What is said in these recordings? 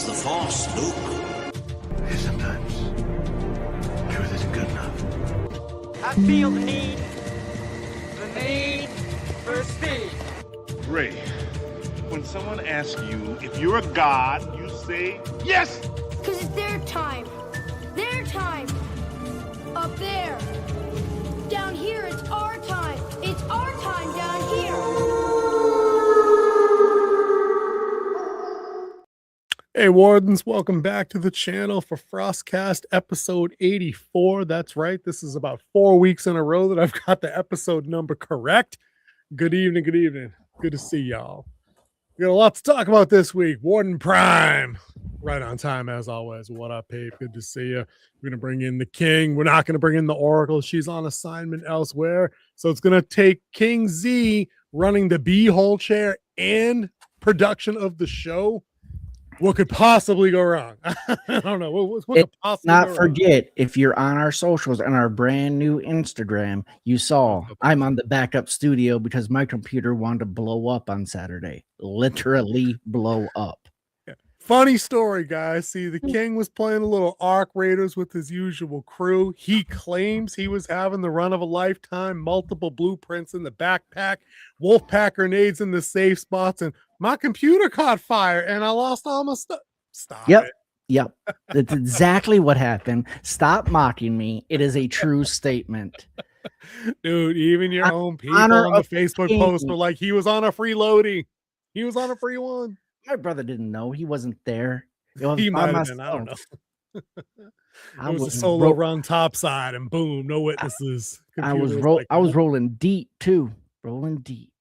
Trust the Force, Luke. Sometimes truth isn't good enough. I feel the need for speed. Ray, when someone asks you if you're a god, you say yes! Because it's their time. Their time. Up there. Down here, it's our time. It's our time down here. Hey Wardens, welcome back to the channel for FrostCast episode 84. That's right, this is about 4 weeks in a row that I've got the episode number correct. Good evening, good evening. Good to see y'all. We got a lot to talk about this week. Warden Prime, right on time as always. What up, Pape? Good to see you. We're going to bring in the King. We're not going to bring in the Oracle. She's on assignment elsewhere. So it's going to take King Z running the B-hole chair and production of the show. What could possibly go wrong? I don't know. What could possibly not go forget, if you're on our socials and our brand new Instagram, you saw I'm on the backup studio because my computer wanted to blow up on Saturday. Literally blow up. Yeah. Funny story, guys. See, the King was playing a little Arc Raiders with his usual crew. He claims he was having the run of a lifetime, multiple blueprints in the backpack, Wolfpack grenades in the safe spots, and my computer caught fire and I lost all my stuff. Stop it. Yep. That's exactly what happened. Stop mocking me. It is a true statement. Dude, even your own people on the Facebook post were like, he was on a free loadie. He was on a free one. My brother didn't know. He wasn't there. He might have been. I don't know. It was a solo run topside and boom, no witnesses. I was rolling deep too. Rolling deep.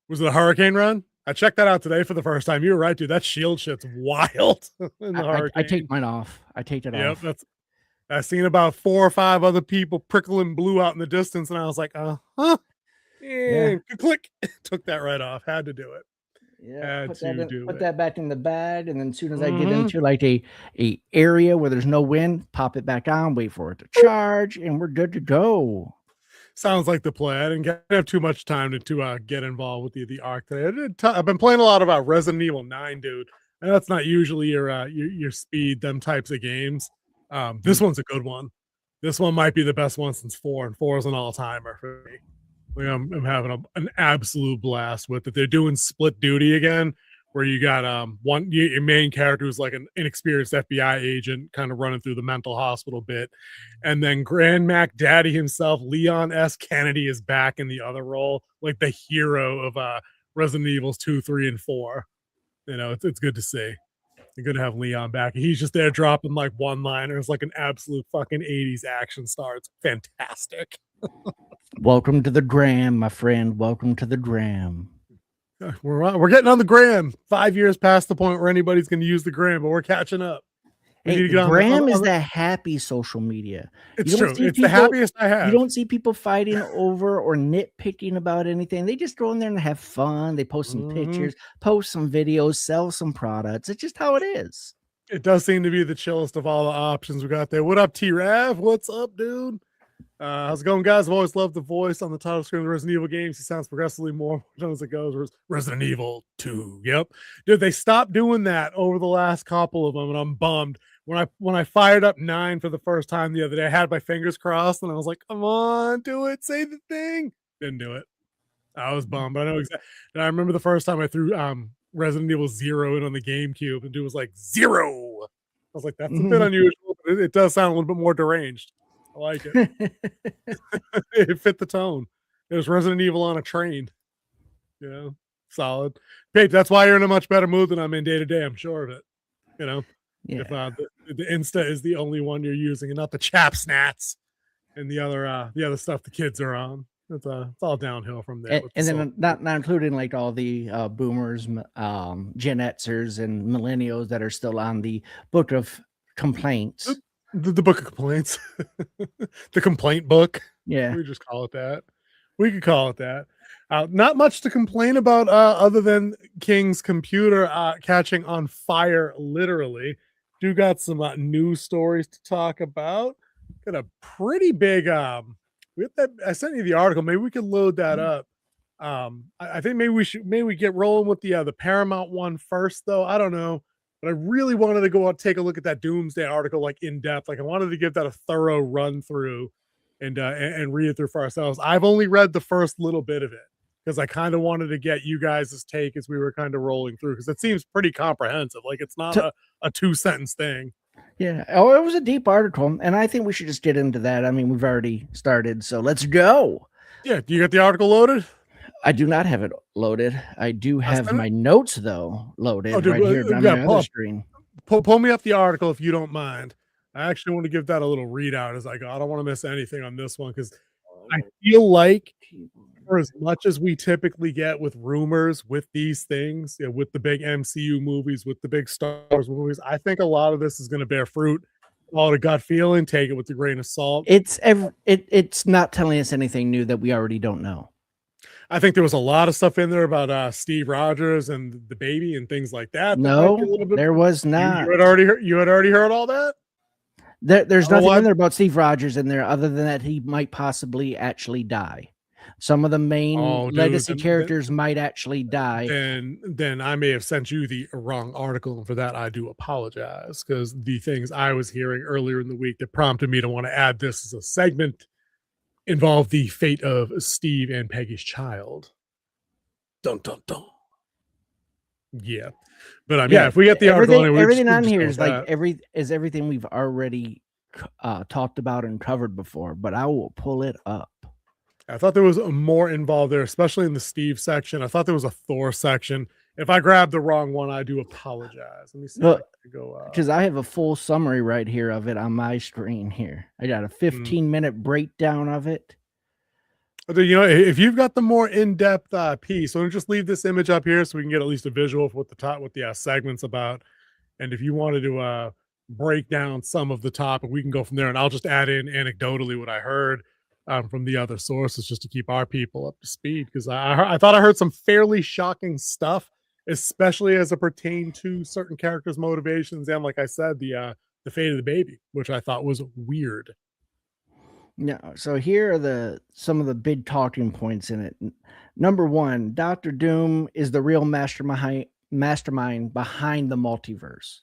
Was it a hurricane run? I checked that out today for the first time. You were right, dude. That shield shit's wild. I take mine off. I take it off. Yep, I seen about 4 or 5 other people prickling blue out in the distance, and I was like, yeah. Click. Took that right off. Had to do it. Yeah, put that back in the bag, and then as soon as I get into like a area where there's no wind, pop it back on, wait for it to charge, and we're good to go. Sounds like the play. I didn't have too much time to get involved with the Arc today. I've been playing a lot about Resident Evil 9, dude. And that's not usually your speed, them types of games. This one's a good one. This one might be the best one since 4, and 4 is an all-timer for me. Like I'm having an absolute blast with it. They're doing split duty again, where you got your main character who's like an inexperienced FBI agent kind of running through the mental hospital bit, and then Grand Mac Daddy himself, Leon S. Kennedy, is back in the other role, like the hero of Resident Evils 2, 3, and 4. You know, it's good to see. It's good to have Leon back. He's just there dropping like one-liners, like an absolute fucking 80s action star. It's fantastic. Welcome to the gram, my friend. Welcome to the gram. We're getting on the gram. 5 years past the point where anybody's going to use the gram, but we're catching up. Hey, gram is the happy social media. It's true. It's the happiest I have. You don't see people fighting over or nitpicking about anything. They just go in there and have fun. They post some pictures, post some videos, sell some products. It's just how it is. It does seem to be the chillest of all the options we got there. What up, T-Rav? What's up, dude? How's it going, guys? I've always loved the voice on the title screen of the Resident Evil games. He sounds progressively more as it goes. Resident Evil 2. Yep. Dude, they stopped doing that over the last couple of them, and I'm bummed. When I fired up 9 for the first time the other day, I had my fingers crossed, and I was like, come on, do it. Say the thing. Didn't do it. I was bummed, but I know exactly. And I remember the first time I threw Resident Evil 0 in on the GameCube, and dude was like, 0. I was like, that's a bit unusual, but it does sound a little bit more deranged. I like it. It fit the tone. It was Resident Evil on a train. You know, solid. Paige, that's why you're in a much better mood than I'm in day to day. I'm sure of it. You know, if the Insta is the only one you're using and not the chap snats and the other stuff the kids are on. It's all downhill from there. And then not including like all the boomers, Gen Xers, and millennials that are still on the book of complaints. The book of complaints. The complaint book. Yeah. We just call it that. We could call it that. Not much to complain about other than King's computer catching on fire, literally. Do got some news stories to talk about. Got a pretty big I sent you the article. Maybe we could load that up. I think maybe we get rolling with the Paramount one first, though. I don't know. But I really wanted to go out, take a look at that Doomsday article, like in depth. Like I wanted to give that a thorough run through and read it through for ourselves. I've only read the first little bit of it because I kind of wanted to get you guys' take as we were kind of rolling through, because it seems pretty comprehensive. Like it's not a 2-sentence thing. Yeah. Oh, it was a deep article, and I think we should just get into that. I mean, we've already started, so let's go. Yeah. Do you get the article loaded? I do not have it loaded. I do have my notes, though, loaded right here on my other screen. Pull me up the article if you don't mind. I actually want to give that a little readout as I go. I don't want to miss anything on this one because I feel like for as much as we typically get with rumors with these things, with the big MCU movies, with the big Star Wars movies, I think a lot of this is going to bear fruit. All the gut feeling, take it with a grain of salt. It's not telling us anything new that we already don't know. I think there was a lot of stuff in there about Steve Rogers and the baby and things like that. No, there was not. You had already heard all that? There's nothing in there about Steve Rogers in there other than that he might possibly actually die. Some of the main legacy characters might actually die. Then I may have sent you the wrong article, and for that I do apologize, because the things I was hearing earlier in the week that prompted me to want to add this as a segment involved the fate of Steve and Peggy's child. Dun dun dun. Yeah, but if we get the article, everything on here is like everything we've already talked about and covered before. But I will pull it up. I thought there was more involved there, especially in the Steve section. I thought there was a Thor section. If I grabbed the wrong one, I do apologize. Let me see. Because I have a full summary right here of it on my screen here. I got a 15-minute breakdown of it. If you've got the more in-depth piece, so just leave this image up here so we can get at least a visual of what the segment's about. And if you wanted to break down some of the topic, we can go from there. And I'll just add in anecdotally what I heard from the other sources, just to keep our people up to speed, because I thought I heard some fairly shocking stuff, especially as it pertained to certain characters' motivations, and like I said, the fate of the baby, which I thought was weird. No, so here are some of the big talking points in it. Number one, Dr. Doom is the real mastermind behind the multiverse.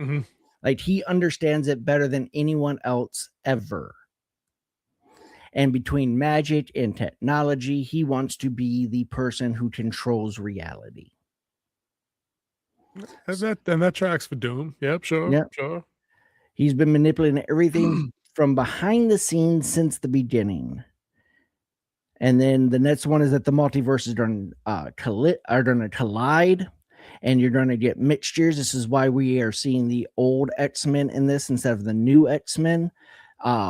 Mm-hmm. Like, he understands it better than anyone else ever. And between magic and technology, he wants to be the person who controls reality. And that tracks for Doom. Yep, sure. He's been manipulating everything from behind the scenes since the beginning. And then the next one is that the multiverse is going to collide, and you're going to get mixtures. This is why we are seeing the old X-Men in this instead of the new X-Men.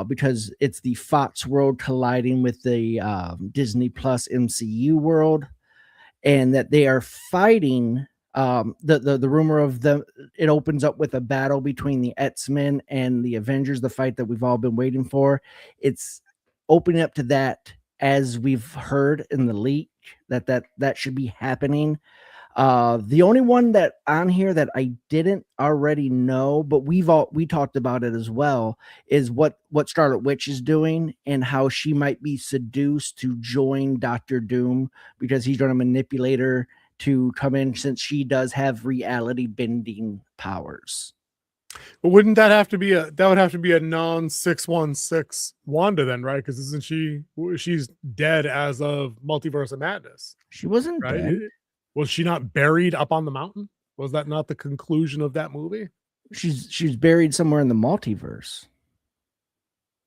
Because it's the Fox world colliding with the Disney Plus MCU world, and that they are fighting. The rumor of it opens up with a battle between the X-Men and the Avengers, the fight that we've all been waiting for. It's opening up to that, as we've heard in the leak, that should be happening. The only one that on here that I didn't already know, but we talked about it as well, is what Scarlet Witch is doing and how she might be seduced to join Dr. Doom because he's going to manipulate her to come in, since she does have reality bending powers. But wouldn't that have to be a non-616 Wanda then, right? Because she's dead as of Multiverse of Madness. She wasn't dead. Was she not buried up on the mountain? Was that not the conclusion of that movie? She's buried somewhere in the multiverse.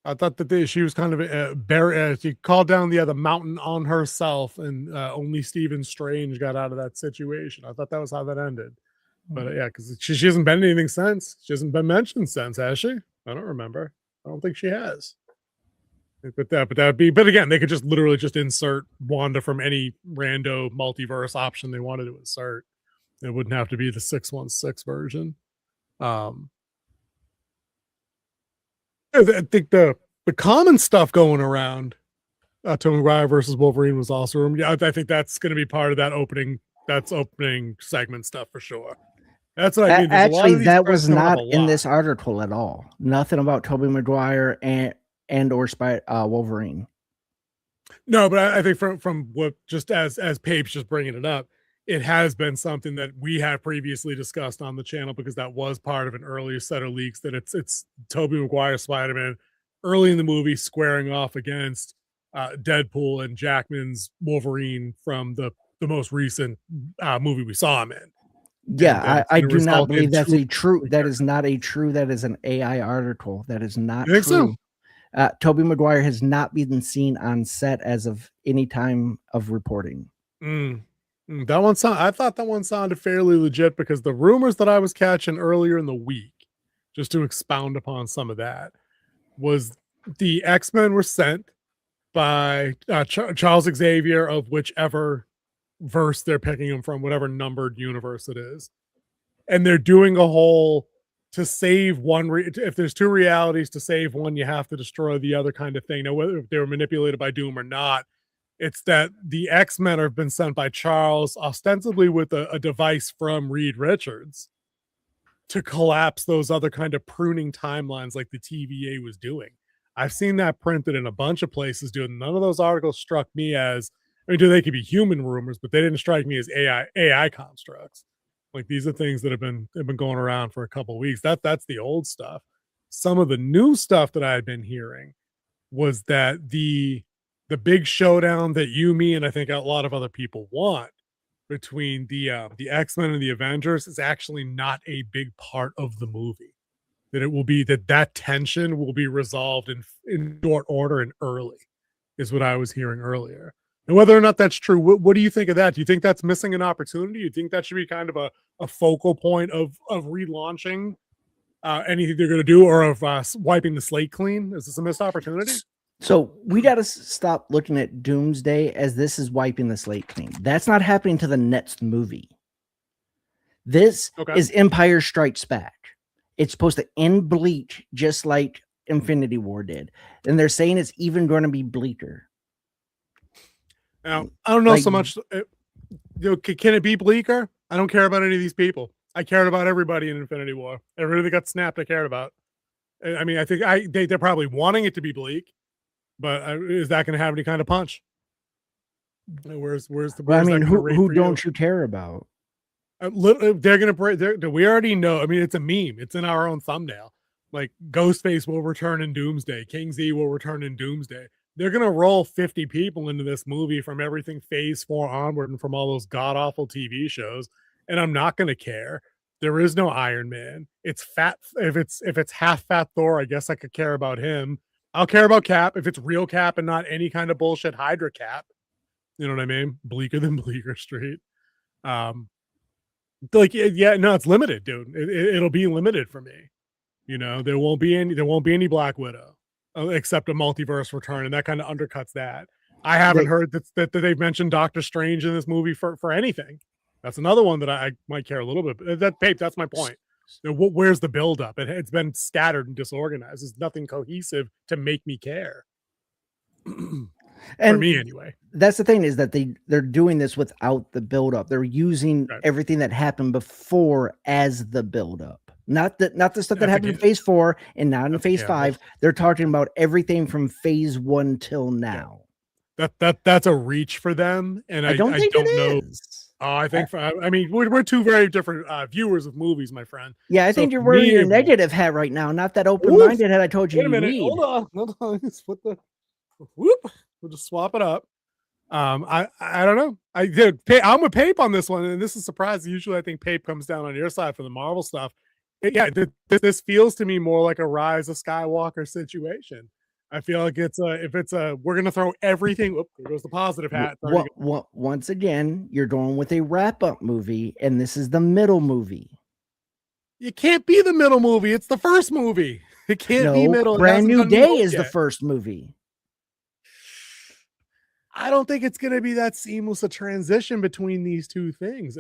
I thought that she was kind of buried. She called down the mountain on herself, and only Stephen Strange got out of that situation. I thought that was how that ended. But yeah, because she hasn't been anything since. She hasn't been mentioned since, has she? I don't remember. I don't think she has. But again, they could just literally just insert Wanda from any rando multiverse option they wanted to insert. It wouldn't have to be the 616 version. I think the common stuff going around, Tobey Maguire versus Wolverine was also. Yeah, I think that's going to be part of that opening segment stuff for sure. That's what I mean. Actually, that was not in this article at all. Nothing about Tobey Maguire and or Wolverine. No, but I think from what, just as Pape's just bringing it up, it has been something that we have previously discussed on the channel, because that was part of an earlier set of leaks, that it's Tobey Maguire Spider-Man early in the movie squaring off against Deadpool and Jackman's Wolverine from the most recent movie we saw him in. Yeah, I do not believe that's a true. That is not a true. That is an AI article. That is not true. So? Tobey Maguire has not been seen on set as of any time of reporting. That one I thought that one sounded fairly legit, because the rumors that I was catching earlier in the week, just to expound upon some of that, was the X-Men were sent by Charles Xavier of whichever verse they're picking him from, whatever numbered universe it is, and they're doing a whole to save one. If there's two realities, to save one, you have to destroy the other kind of thing. Now, whether they were manipulated by Doom or not, it's that the X-Men have been sent by Charles, ostensibly with a device from Reed Richards, to collapse those other kind of pruning timelines like the TVA was doing. I've seen that printed in a bunch of places, dude. None of those articles struck me as, I mean, they could be human rumors, but they didn't strike me as AI constructs. Like, these are things that have been going around for a couple of weeks. That's the old stuff. Some of the new stuff that I had been hearing was that the big showdown that you, me, and I think a lot of other people want between the X-Men and the Avengers is actually not a big part of the movie. That it will be that tension will be resolved in short order and early, is what I was hearing earlier. And whether or not that's true, what do you think of that? Do you think that's missing an opportunity? Do you think that should be kind of a focal point of relaunching anything they're going to do, or of wiping the slate clean? Is this a missed opportunity? So we got to stop looking at Doomsday as this is wiping the slate clean. That's not happening to the next movie. This is Empire Strikes Back. It's supposed to end bleak, just like Infinity War did. And they're saying it's even going to be bleaker. Now, I don't know so much. Can it be bleaker? I don't care about any of these people. I cared about everybody in Infinity War. Everybody that got snapped, I cared about. I mean, I think they're probably wanting it to be bleak, but is that going to have any kind of punch? Where's the? I mean, who don't you care about? They're going to break. We already know. I mean, it's a meme. It's in our own thumbnail. Like, Ghostface will return in Doomsday. King Z will return in Doomsday. They're going to roll 50 people into this movie from everything Phase 4 onward and from all those god-awful TV shows, and I'm not going to care. There is no Iron Man. It's fat. If it's half-fat Thor, I guess I could care about him. I'll care about Cap if it's real Cap and not any kind of bullshit Hydra Cap. You know what I mean? Bleaker than Bleecker Street. It's limited, dude. It'll be limited for me. You know, there won't be any Black Widow. Except a multiverse return, and that kind of undercuts that. I haven't heard that they've mentioned Doctor Strange in this movie for anything. That's another one that I might care a little bit. That's my point. Where's the buildup? It's been scattered and disorganized. There's nothing cohesive to make me care. For me, anyway. That's the thing, is that they're doing this without the buildup. They're using everything that happened before as the buildup. Not the stuff that happened in Phase 4 and not in Phase 5. They're talking about everything from Phase 1 till now. That's a reach for them, and I don't know. I think we're two very different viewers of movies, my friend. Yeah, I think you're wearing your negative hat right now, not that open-minded hat I told you. Wait a minute, hold on. We'll just swap it up. I don't know. I'm with Pape on this one, and this is surprising. Usually, I think Pape comes down on your side for the Marvel stuff. This feels to me more like a Rise of Skywalker situation. I feel like we're gonna throw everything. There goes the positive hat. Once again, you're going with a wrap-up movie, and this is the middle movie. You can't be the middle movie. It's the first movie. It can't be middle. Brand New Day is the first movie. I don't think it's going to be that seamless a transition between these two things.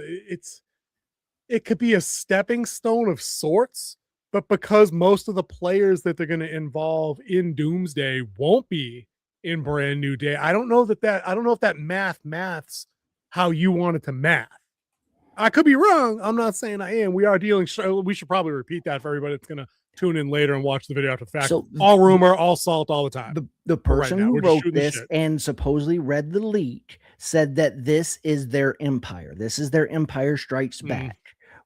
It could be a stepping stone of sorts, but because most of the players that they're going to involve in Doomsday won't be in Brand New Day, I don't know if that maths how you want it to math. I could be wrong. I'm not saying I am. We should probably repeat that for everybody that's going to tune in later and watch the video after the fact. So, all rumor, all salt, all the time. The person who wrote this and supposedly read the leak said that this is their empire. This is their Empire Strikes Back,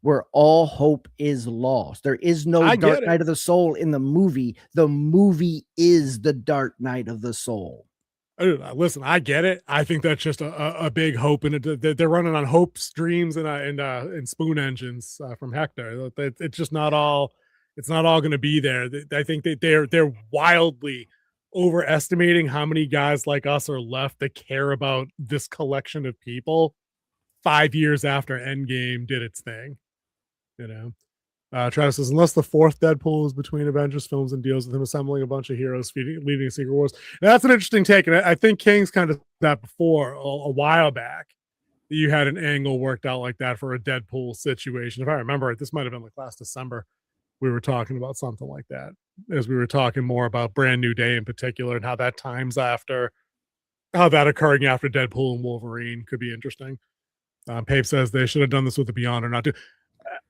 where all hope is lost. There is no Dark Night of the Soul in the movie. The movie is the Dark Night of the Soul. Listen, I get it. I think that's just a big hope, and they're running on hopes, dreams, and spoon engines from Hector. It's just not all. It's not all going to be there. I think that they're wildly overestimating how many guys like us are left that care about this collection of people 5 years after Endgame did its thing. You know. Travis says, unless the fourth Deadpool is between Avengers films and deals with him assembling a bunch of heroes leading Secret Wars. Now, that's an interesting take, and I think King's kind of that before a while back. You had an angle worked out like that for a Deadpool situation. If I remember it, this might have been like last December. We were talking about something like that as we were talking more about Brand New Day in particular and how that times after, how that occurring after Deadpool and Wolverine could be interesting. Pape says they should have done this with the Beyonder, not to.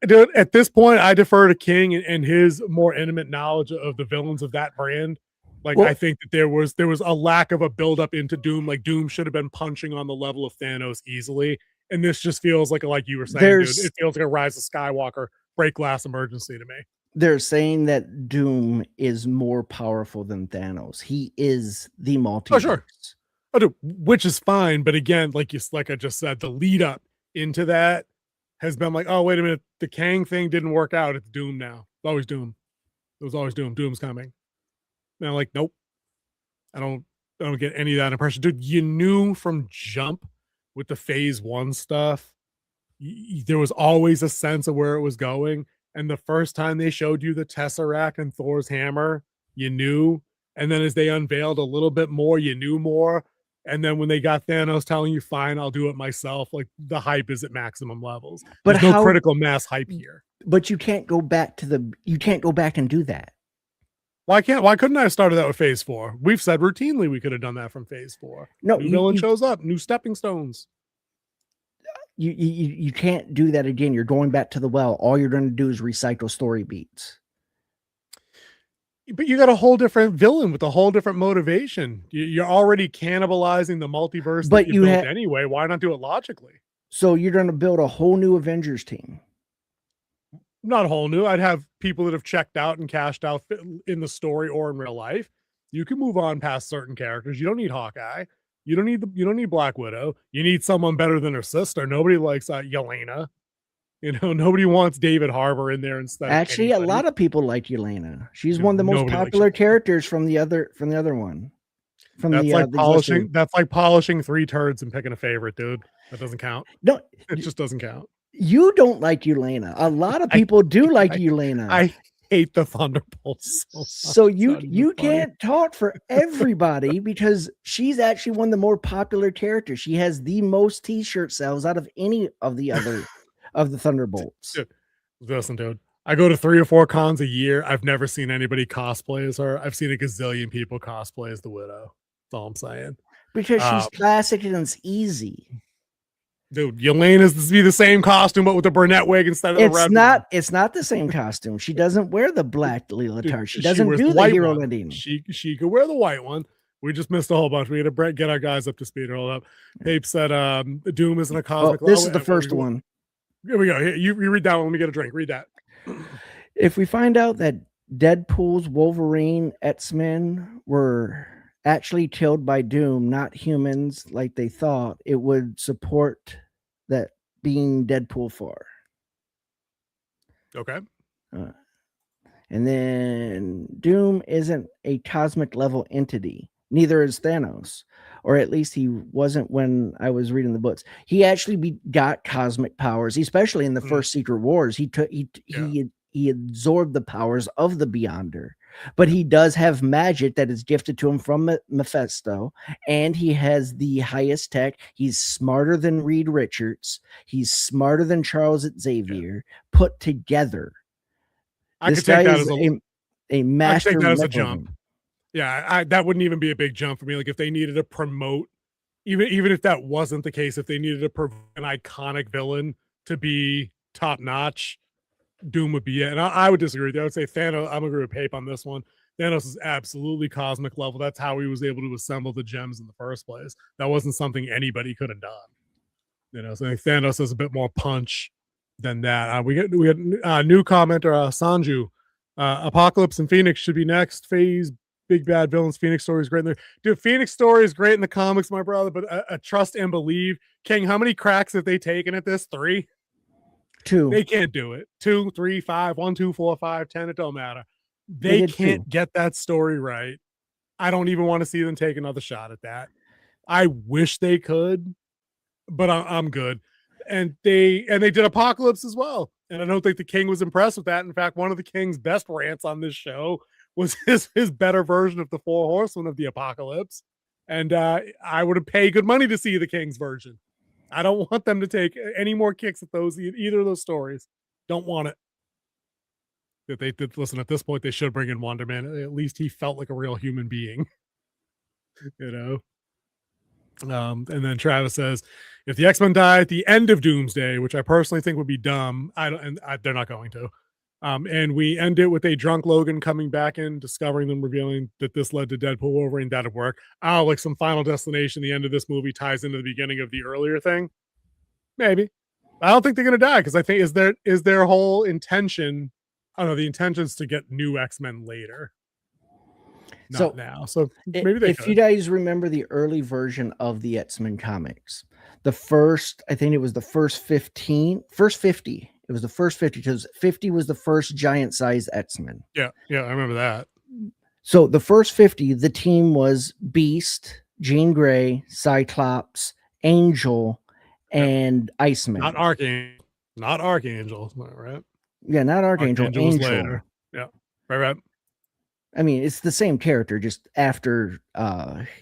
Dude, at this point, I defer to King and his more intimate knowledge of the villains of that brand. Like, I think that there was a lack of a buildup into Doom. Like, Doom should have been punching on the level of Thanos easily, and this just feels like you were saying, dude, it feels like a Rise of Skywalker break glass emergency to me. They're saying that Doom is more powerful than Thanos. He is the multiverse. Oh, sure. Oh, dude, which is fine, but again, like I just said, the lead up into that has been like, oh, wait a minute, the Kang thing didn't work out. It's Doom now. It's always Doom. It was always Doom. Doom's coming. And I'm like, nope. I don't get any of that impression. Dude, you knew from jump with the phase 1 stuff, there was always a sense of where it was going. And the first time they showed you the Tesseract and Thor's hammer, you knew. And then as they unveiled a little bit more, you knew more. And then when they got Thanos telling you, fine, I'll do it myself, like the hype is at maximum levels. But there's no critical mass hype here. But you can't go back and do that. Why couldn't I have started that with phase 4? We've said routinely we could have done that from phase 4. No, new villain shows up, new stepping stones. You can't do that again. You're going back to the well. All you're going to do is recycle story beats. But you got a whole different villain with a whole different motivation. You're already cannibalizing the multiverse that you built anyway. Why not do it logically? So you're going to build a whole new Avengers team. Not whole new. I'd have people that have checked out and cashed out in the story or in real life. You can move on past certain characters. You don't need Hawkeye. You don't need Black Widow. You need someone better than her sister. Nobody likes Yelena. You know, nobody wants David Harbour in there instead. Actually, a lot of people like Yelena. She's one of the most popular characters from the other one. That's like polishing 3 turds and picking a favorite, dude. That doesn't count. No, it just doesn't count. You don't like Yelena. A lot of people do like Yelena. I hate the Thunderbolts. So you can't talk for everybody because she's actually one of the more popular characters. She has the most T-shirt sales out of any of the other of the Thunderbolts. Dude, listen, dude. I go to 3 or 4 cons a year. I've never seen anybody cosplay as her. I've seen a gazillion people cosplay as the Widow. That's all I'm saying. Because she's classic and it's easy. Dude, Yelena is to be the same costume, but with a brunette wig instead of the red one. It's not the same costume. She doesn't wear the black leotard. She doesn't do the hero landing. She could wear the white one. We just missed a whole bunch. We had to get our guys up to speed. Hold up. Pape said Doom isn't a cosmic. This is the first one. Here we go. Here, you read that one. Let me get a drink. Read that. If we find out that Deadpool's Wolverine X-Men were actually killed by Doom, not humans like they thought, it would support that being Deadpool 4. Okay. And then Doom isn't a cosmic level entity. Neither is Thanos. Or at least he wasn't when I was reading the books. He actually got cosmic powers, especially in the first Secret Wars. He absorbed the powers of the Beyonder. But he does have magic that is gifted to him from Mephisto, and he has the highest tech. He's smarter than Reed Richards. He's smarter than Charles Xavier put together. I could take that as a master. I could take that as a jump. Yeah, that wouldn't even be a big jump for me. Like if they needed to promote, even if that wasn't the case, if they needed to promote an iconic villain to be top notch, Doom would be it. And I would disagree with you. I would say Thanos. I'm agree with Pape on this one. Thanos is absolutely cosmic level. That's how he was able to assemble the gems in the first place. That wasn't something anybody could have done. So I think Thanos has a bit more punch than that. We had new commenter Sanju. Apocalypse and Phoenix should be next phase. Big bad villains. Phoenix story is great in there. Dude, Phoenix story is great in the comics, my brother. But a trust and believe. King, how many cracks have they taken at this? 3? 2. They can't do it. 2, 3, 5, 1, 2, 4, 5, 10. It don't matter. They can't 2. get that story right. I don't even want to see them take another shot at that. I wish they could, but I'm good. And they did Apocalypse as well. And I don't think the King was impressed with that. In fact, one of the King's best rants on this show was his better version of the 4 Horsemen of the Apocalypse. And I would have paid good money to see the King's version. I don't want them to take any more kicks at either of those stories. Don't want it. That they did listen at this point, they should bring in Wonder Man. At least he felt like a real human being. And then Travis says, if the X-Men die at the end of Doomsday, which I personally think would be dumb, they're not going to. And we end it with a drunk Logan coming back in, discovering them, revealing that this led to Deadpool Wolverine. That'd work. Like some Final Destination, the end of this movie ties into the beginning of the earlier thing. Maybe. I don't think they're going to die because I think is their whole intention. I don't know. The intention is to get new X-Men later. Not now. So maybe they if you guys remember the early version of the X-Men comics, I think it was the first 50. It was the first 50 because 50 was the first giant size X-Men. Yeah, I remember that. So the first 50, the team was Beast, Jean Grey, Cyclops, Angel, and Iceman. Not Archangel, right? Yeah, not Archangel. Angel. Was later. Yeah, right. I mean, it's the same character, just after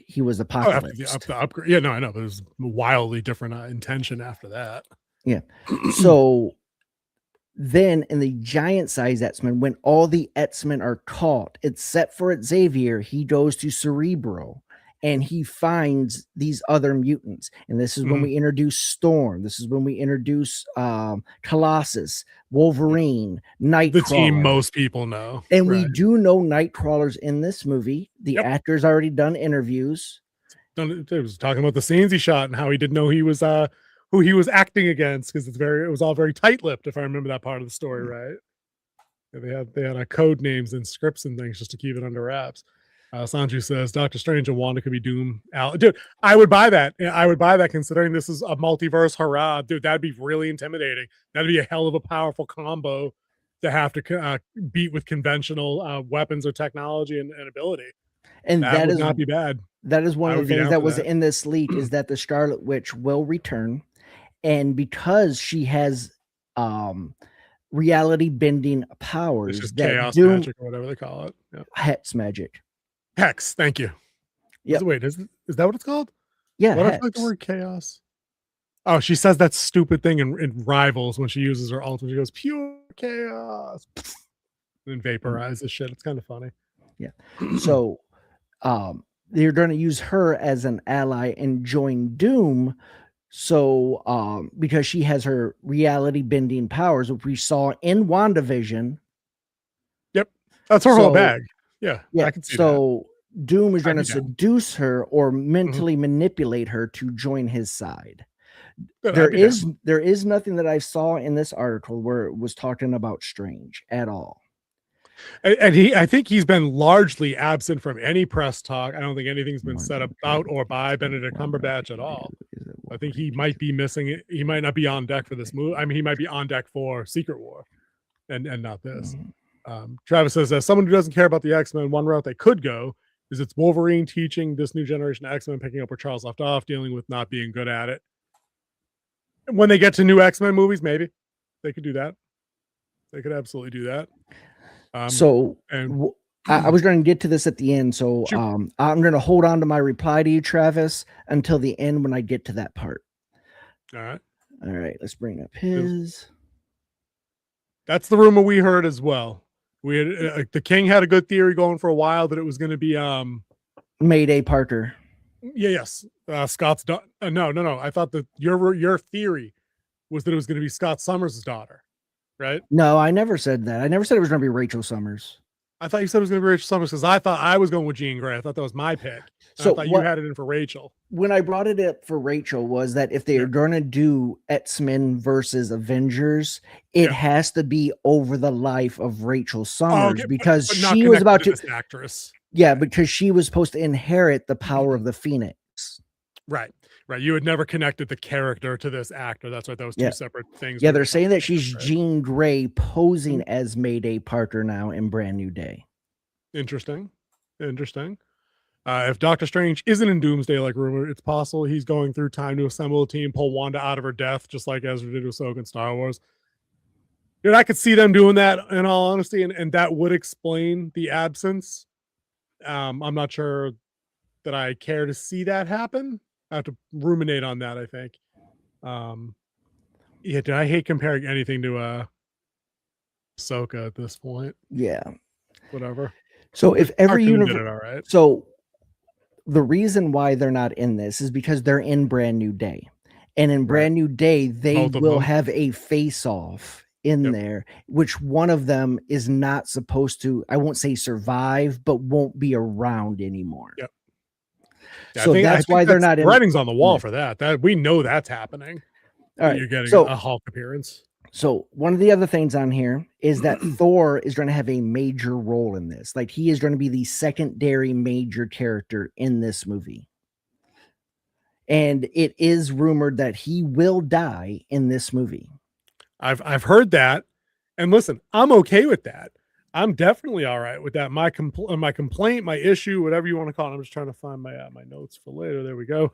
he was Apocalypse. After the upgrade. Yeah, no, I know. But it was wildly different intention after that. Yeah. So then in the giant size X-Men, when all the X-Men are caught, except for Xavier, he goes to Cerebro and he finds these other mutants. And this is when we introduce Storm. This is when we introduce Colossus, Wolverine, Nightcrawler. The team most people know. And we do know Nightcrawler's in this movie. The actor's already done interviews. He was talking about the scenes he shot and how he didn't know he was who he was acting against because it was all very tight-lipped, if I remember that part of the story right. Yeah, they had code names and scripts and things just to keep it under wraps. Sanju says Doctor Strange and Wanda could be Doom. Dude, I would buy that. I would buy that considering this is a multiverse hurrah. Dude, that'd be really intimidating. That'd be a hell of a powerful combo to have to beat with conventional weapons or technology and ability. And that would not be bad. That is one of the things that was in this leak is that the Scarlet Witch will return. And because she has reality bending powers, it's just chaos magic or whatever they call it. Yep. Hex magic. Hex, thank you. Yeah. Wait, is that what it's called? Yeah. What if like the word chaos? Oh, she says that stupid thing in Rivals when she uses her ultimate. She goes pure chaos, and then vaporizes shit. It's kind of funny. Yeah. So, they're going to use her as an ally and join Doom. So, because she has her reality bending powers, which we saw in WandaVision. Yep, that's her whole bag. Yeah, I can see that. Doom is going to seduce her or mentally manipulate her to join his side. There is nothing that I saw in this article where it was talking about Strange at all. And I think he's been largely absent from any press talk. I don't think anything's been said about or by Benedict Cumberbatch at all. I think he might be missing it. He might not be on deck for this movie. I mean, he might be on deck for Secret War and not this. Travis says, as someone who doesn't care about the X-Men, one route they could go is it's Wolverine teaching this new generation of X-Men, picking up where Charles left off, dealing with not being good at it. When they get to new X-Men movies, maybe they could do that. They could absolutely do that. I was going to get to this at the end. So I'm going to hold on to my reply to you, Travis, until the end when I get to that part. All right. Let's bring up his. That's the rumor we heard as well. We had the King had a good theory going for a while that it was going to be Mayday Parker. Yes. Scott's no. I thought that your theory was that it was going to be Scott Summers' daughter, right? No, I never said that. I never said it was going to be Rachel Summers. I thought you said it was going to be Rachel Summers because I thought I was going with Jean Grey. I thought that was my pick. So I thought you had it in for Rachel. When I brought it up for Rachel was that if they are going to do X-Men versus Avengers, it has to be over the life of Rachel Summers because but she was about to this actress. Yeah, because she was supposed to inherit the power of the Phoenix. Right. You had never connected the character to this actor. That's right. That was two separate things. Yeah, they're saying that she's Jean Grey posing as Mayday Parker now in Brand New Day. Interesting. If Doctor Strange isn't in Doomsday like rumored, it's possible he's going through time to assemble a team, pull Wanda out of her death, just like Ezra did with Ahsoka in Star Wars. Dude, I could see them doing that in all honesty, and that would explain the absence. I'm not sure that I care to see that happen. I have to ruminate on that, I think. Dude, I hate comparing anything to Ahsoka at this point. Yeah. Whatever. So if every universe, all right. So the reason why they're not in this is because they're in Brand New Day. And in Brand New Day, they will have a face-off in there, which one of them is not supposed to, I won't say survive, but won't be around anymore. Yep. So that's why they're not in. Writing's on the wall for that. That we know that's happening. All right. You're getting a Hulk appearance. So one of the other things on here is that Thor is going to have a major role in this. Like he is going to be the secondary major character in this movie. And it is rumored that he will die in this movie. I've heard that. And listen, I'm okay with that. I'm definitely all right with that. My complaint, my issue, whatever you want to call it. I'm just trying to find my my notes for later. There we go.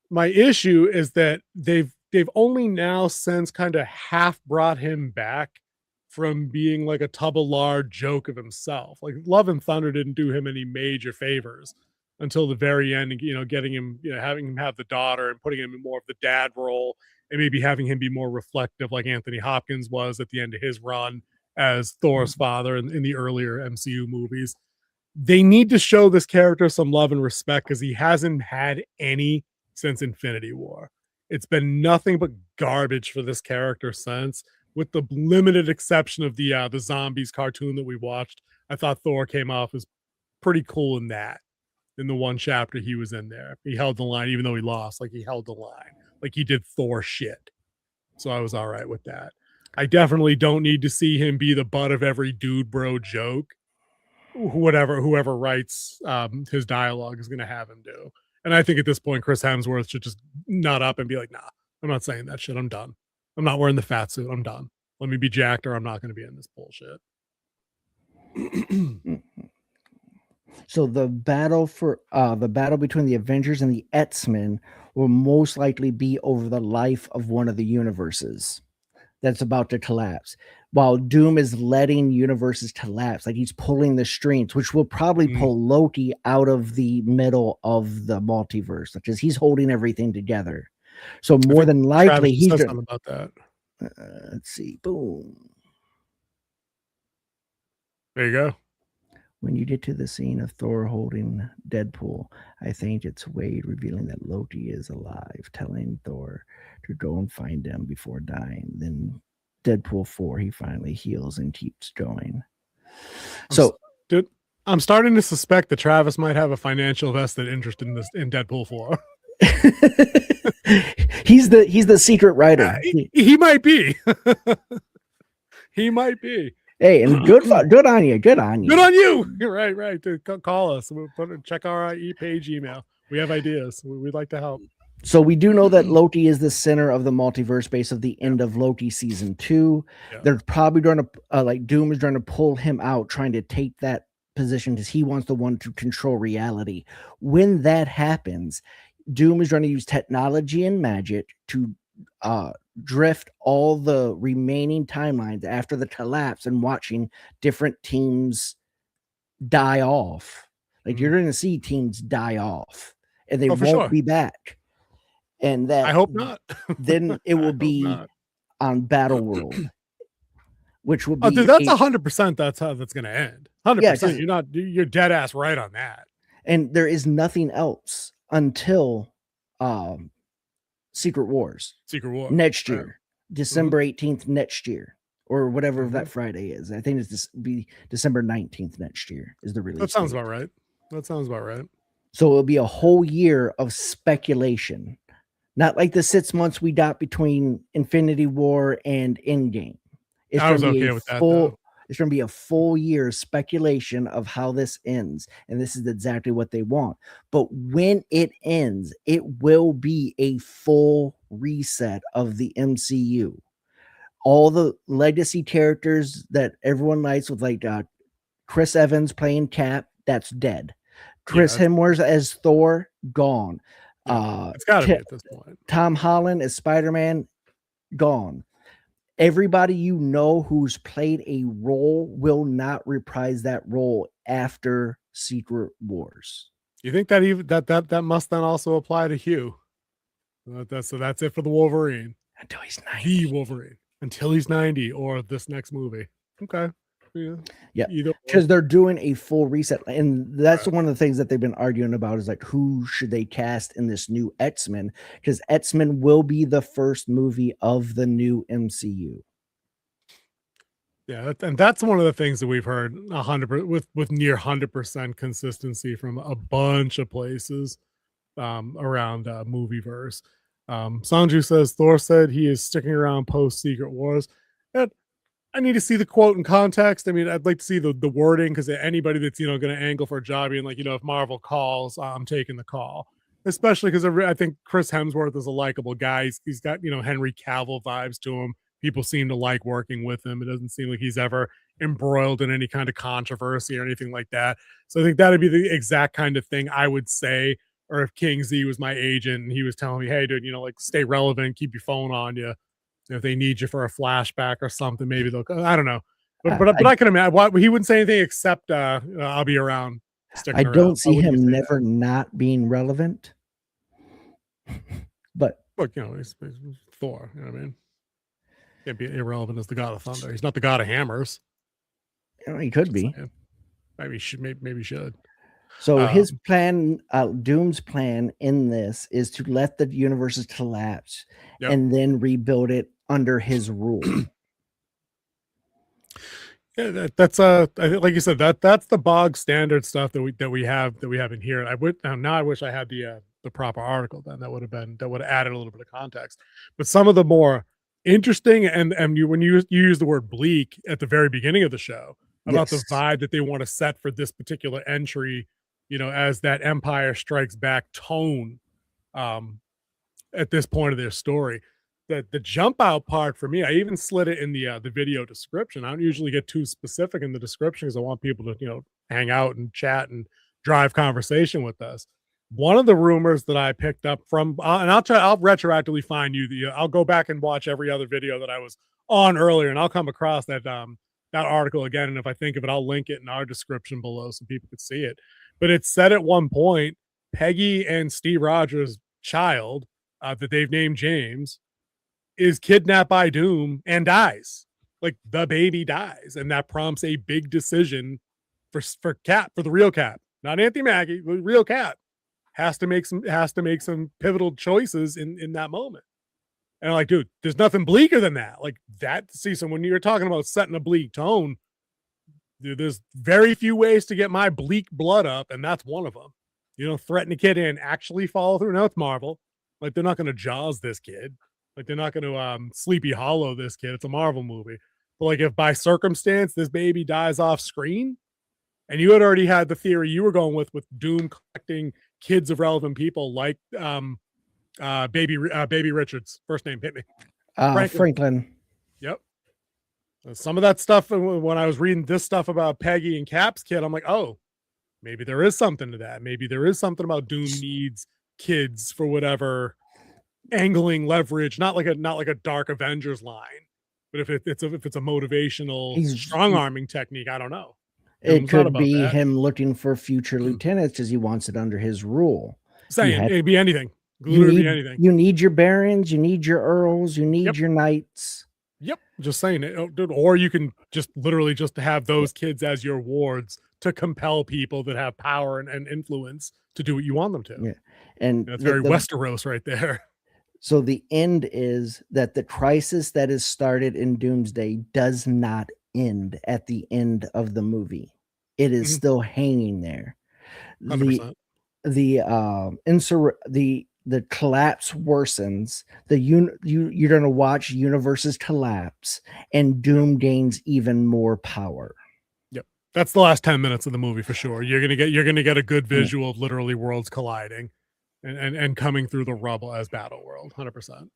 My issue is that they've only now since kind of half brought him back from being like a tub of lard joke of himself. Like Love and Thunder didn't do him any major favors until the very end, getting him, having him have the daughter and putting him in more of the dad role and maybe having him be more reflective like Anthony Hopkins was at the end of his run as Thor's father in the earlier MCU movies. They need to show this character some love and respect because he hasn't had any since Infinity War. It's been nothing but garbage for this character since, with the limited exception of the zombies cartoon that we watched. I thought Thor came off as pretty cool in that. In the one chapter he was in there, he held the line, even though he lost. Like he held the line, like he did Thor shit. So I was all right with that. I definitely don't need to see him be the butt of every dude bro joke. Whoever writes his dialogue is going to have him do. And I think at this point, Chris Hemsworth should just nut up and be like, nah, I'm not saying that shit. I'm done. I'm not wearing the fat suit. I'm done. Let me be jacked or I'm not going to be in this bullshit. So the battle between the Avengers and the X-Men will most likely be over the life of one of the universes that's about to collapse, while Doom is letting universes collapse. Like he's pulling the strings, which will probably pull Loki out of the middle of the multiverse, such as he's holding everything together. So more than likely he's something about that. Let's see. Boom. There you go. When you get to the scene of Thor holding Deadpool, I think it's Wade revealing that Loki is alive, telling Thor to go and find him before dying. Then Deadpool 4, he finally heals and keeps going. Dude, I'm starting to suspect that Travis might have a financial vested interest in this in Deadpool 4. He's the secret writer. He might be. He might be. Hey, and good on you. Good on you. Good on you. You're right. Dude, call us. We'll check our page email. We have ideas. We'd like to help. So we do know that Loki is the center of the multiverse base of the end of Loki season 2. Yeah. They're probably going to Doom is trying to pull him out, trying to take that position because he wants the one to control reality. When that happens, Doom is going to use technology and magic to drift all the remaining timelines after the collapse and watching different teams die off. Like you're going to see teams die off and they won't be back. And that I hope not. Then it will be on Battle World, which will be. Oh, dude, that's 100%. That's how that's going to end. 100%. Yeah, you're dead ass right on that. And there is nothing else until Secret War next year, December 18th next year, or whatever that Friday is. I think it's be December 19th next year is the release. That sounds date. about right. That sounds about right. So it'll be a whole year of speculation, not like the 6 months we got between Infinity War and Endgame. It's I was gonna be okay a with that, full. though. It's going to be a full year of speculation of how this ends, and this is exactly what they want. But when it ends, it will be a full reset of the MCU. All the legacy characters that everyone likes, with like Chris Evans playing Cap, that's dead. Chris Hemsworth as Thor, gone. It's got to be at this point. Tom Holland as Spider-Man, gone. Everybody you know who's played a role will not reprise that role after Secret Wars. You think that even that must then also apply to Hugh? So that's it for the Wolverine. Until he's 90. The Wolverine. Until he's 90 or this next movie. Okay. Yeah. Because they're doing a full reset. And that's one of the things that they've been arguing about is like, who should they cast in this new X-Men? Because X-Men will be the first movie of the new MCU. Yeah, and that's one of the things that we've heard 100% with near 100% consistency from a bunch of places around Movieverse. Sanju says Thor said he is sticking around post Secret Wars. And I need to see the quote in context. I mean, I'd like to see the wording, because anybody that's going to angle for a job being like, if Marvel calls, I'm taking the call. Especially because I think Chris Hemsworth is a likable guy. He's got Henry Cavill vibes to him. People seem to like working with him. It doesn't seem like he's ever embroiled in any kind of controversy or anything like that. So I think that'd be the exact kind of thing I would say. Or if King Z was my agent and he was telling me, hey, dude, stay relevant, keep your phone on you. If they need you for a flashback or something, maybe they'll. I don't know, but I can imagine he wouldn't say anything except I'll be around. I don't see him never not being relevant. But look, he's Thor. You know what I mean? Can't be irrelevant as the God of Thunder. He's not the God of Hammers. He could be. Maybe he should. So his plan, Doom's plan in this is to let the universes collapse and then rebuild it under his rule. Yeah, that's like you said, that's the bog standard stuff that we have in here. I wish I had the proper article. Then that would have added a little bit of context. But some of the more interesting and when you use the word bleak at the very beginning of the show about the vibe that they want to set for this particular entry, as that Empire Strikes Back tone at this point of their story. The jump out part for me, I even slid it in the video description. I don't usually get too specific in the description because I want people to hang out and chat and drive conversation with us. One of the rumors that I picked up from, and I'll retroactively find you. I'll go back and watch every other video that I was on earlier, and I'll come across that article again. And if I think of it, I'll link it in our description below so people could see it. But it said at one point, Peggy and Steve Rogers' child that they've named James is kidnapped by Doom and dies. Like the baby dies, and that prompts a big decision for Cap, for the real Cap, not Anthony Mackie, the real Cap. Has to make some pivotal choices in that moment. And I'm like, dude, there's nothing bleaker than that. Like that. See, so when you're talking about setting a bleak tone, dude, there's very few ways to get my bleak blood up, and that's one of them. Threaten a kid and actually follow through. Now it's Marvel. Like they're not going to Jaws this kid. Like they're not going to Sleepy Hollow this kid. It's a Marvel movie. But like if by circumstance this baby dies off screen, and you had already had the theory you were going with Doom collecting kids of relevant people like baby Richards, first name hit me, Franklin. Yep. Some of that stuff, when I was reading this stuff about Peggy and Cap's kid, I'm like, oh, maybe there is something to that. Maybe there is something about Doom needs kids for whatever angling leverage, not like a Dark Avengers line, but if it's a motivational strong arming technique, I don't know. It could be him looking for future lieutenants because he wants it under his rule. It'd be anything. Literally anything. You need your barons, you need your earls, you need your knights. Yep. Just saying it. Or you can just literally just have those kids as your wards to compel people that have power and influence to do what you want them to. Yeah. And that's very Westeros right there. So the end is that the crisis that is started in Doomsday does not end at the end of the movie. It is still hanging there. 100%. The collapse worsens. You're going to watch universes collapse, and Doom gains even more power. Yep, that's the last 10 minutes of the movie for sure. You're gonna get a good visual of literally worlds colliding, and coming through the rubble as Battle World. 100%.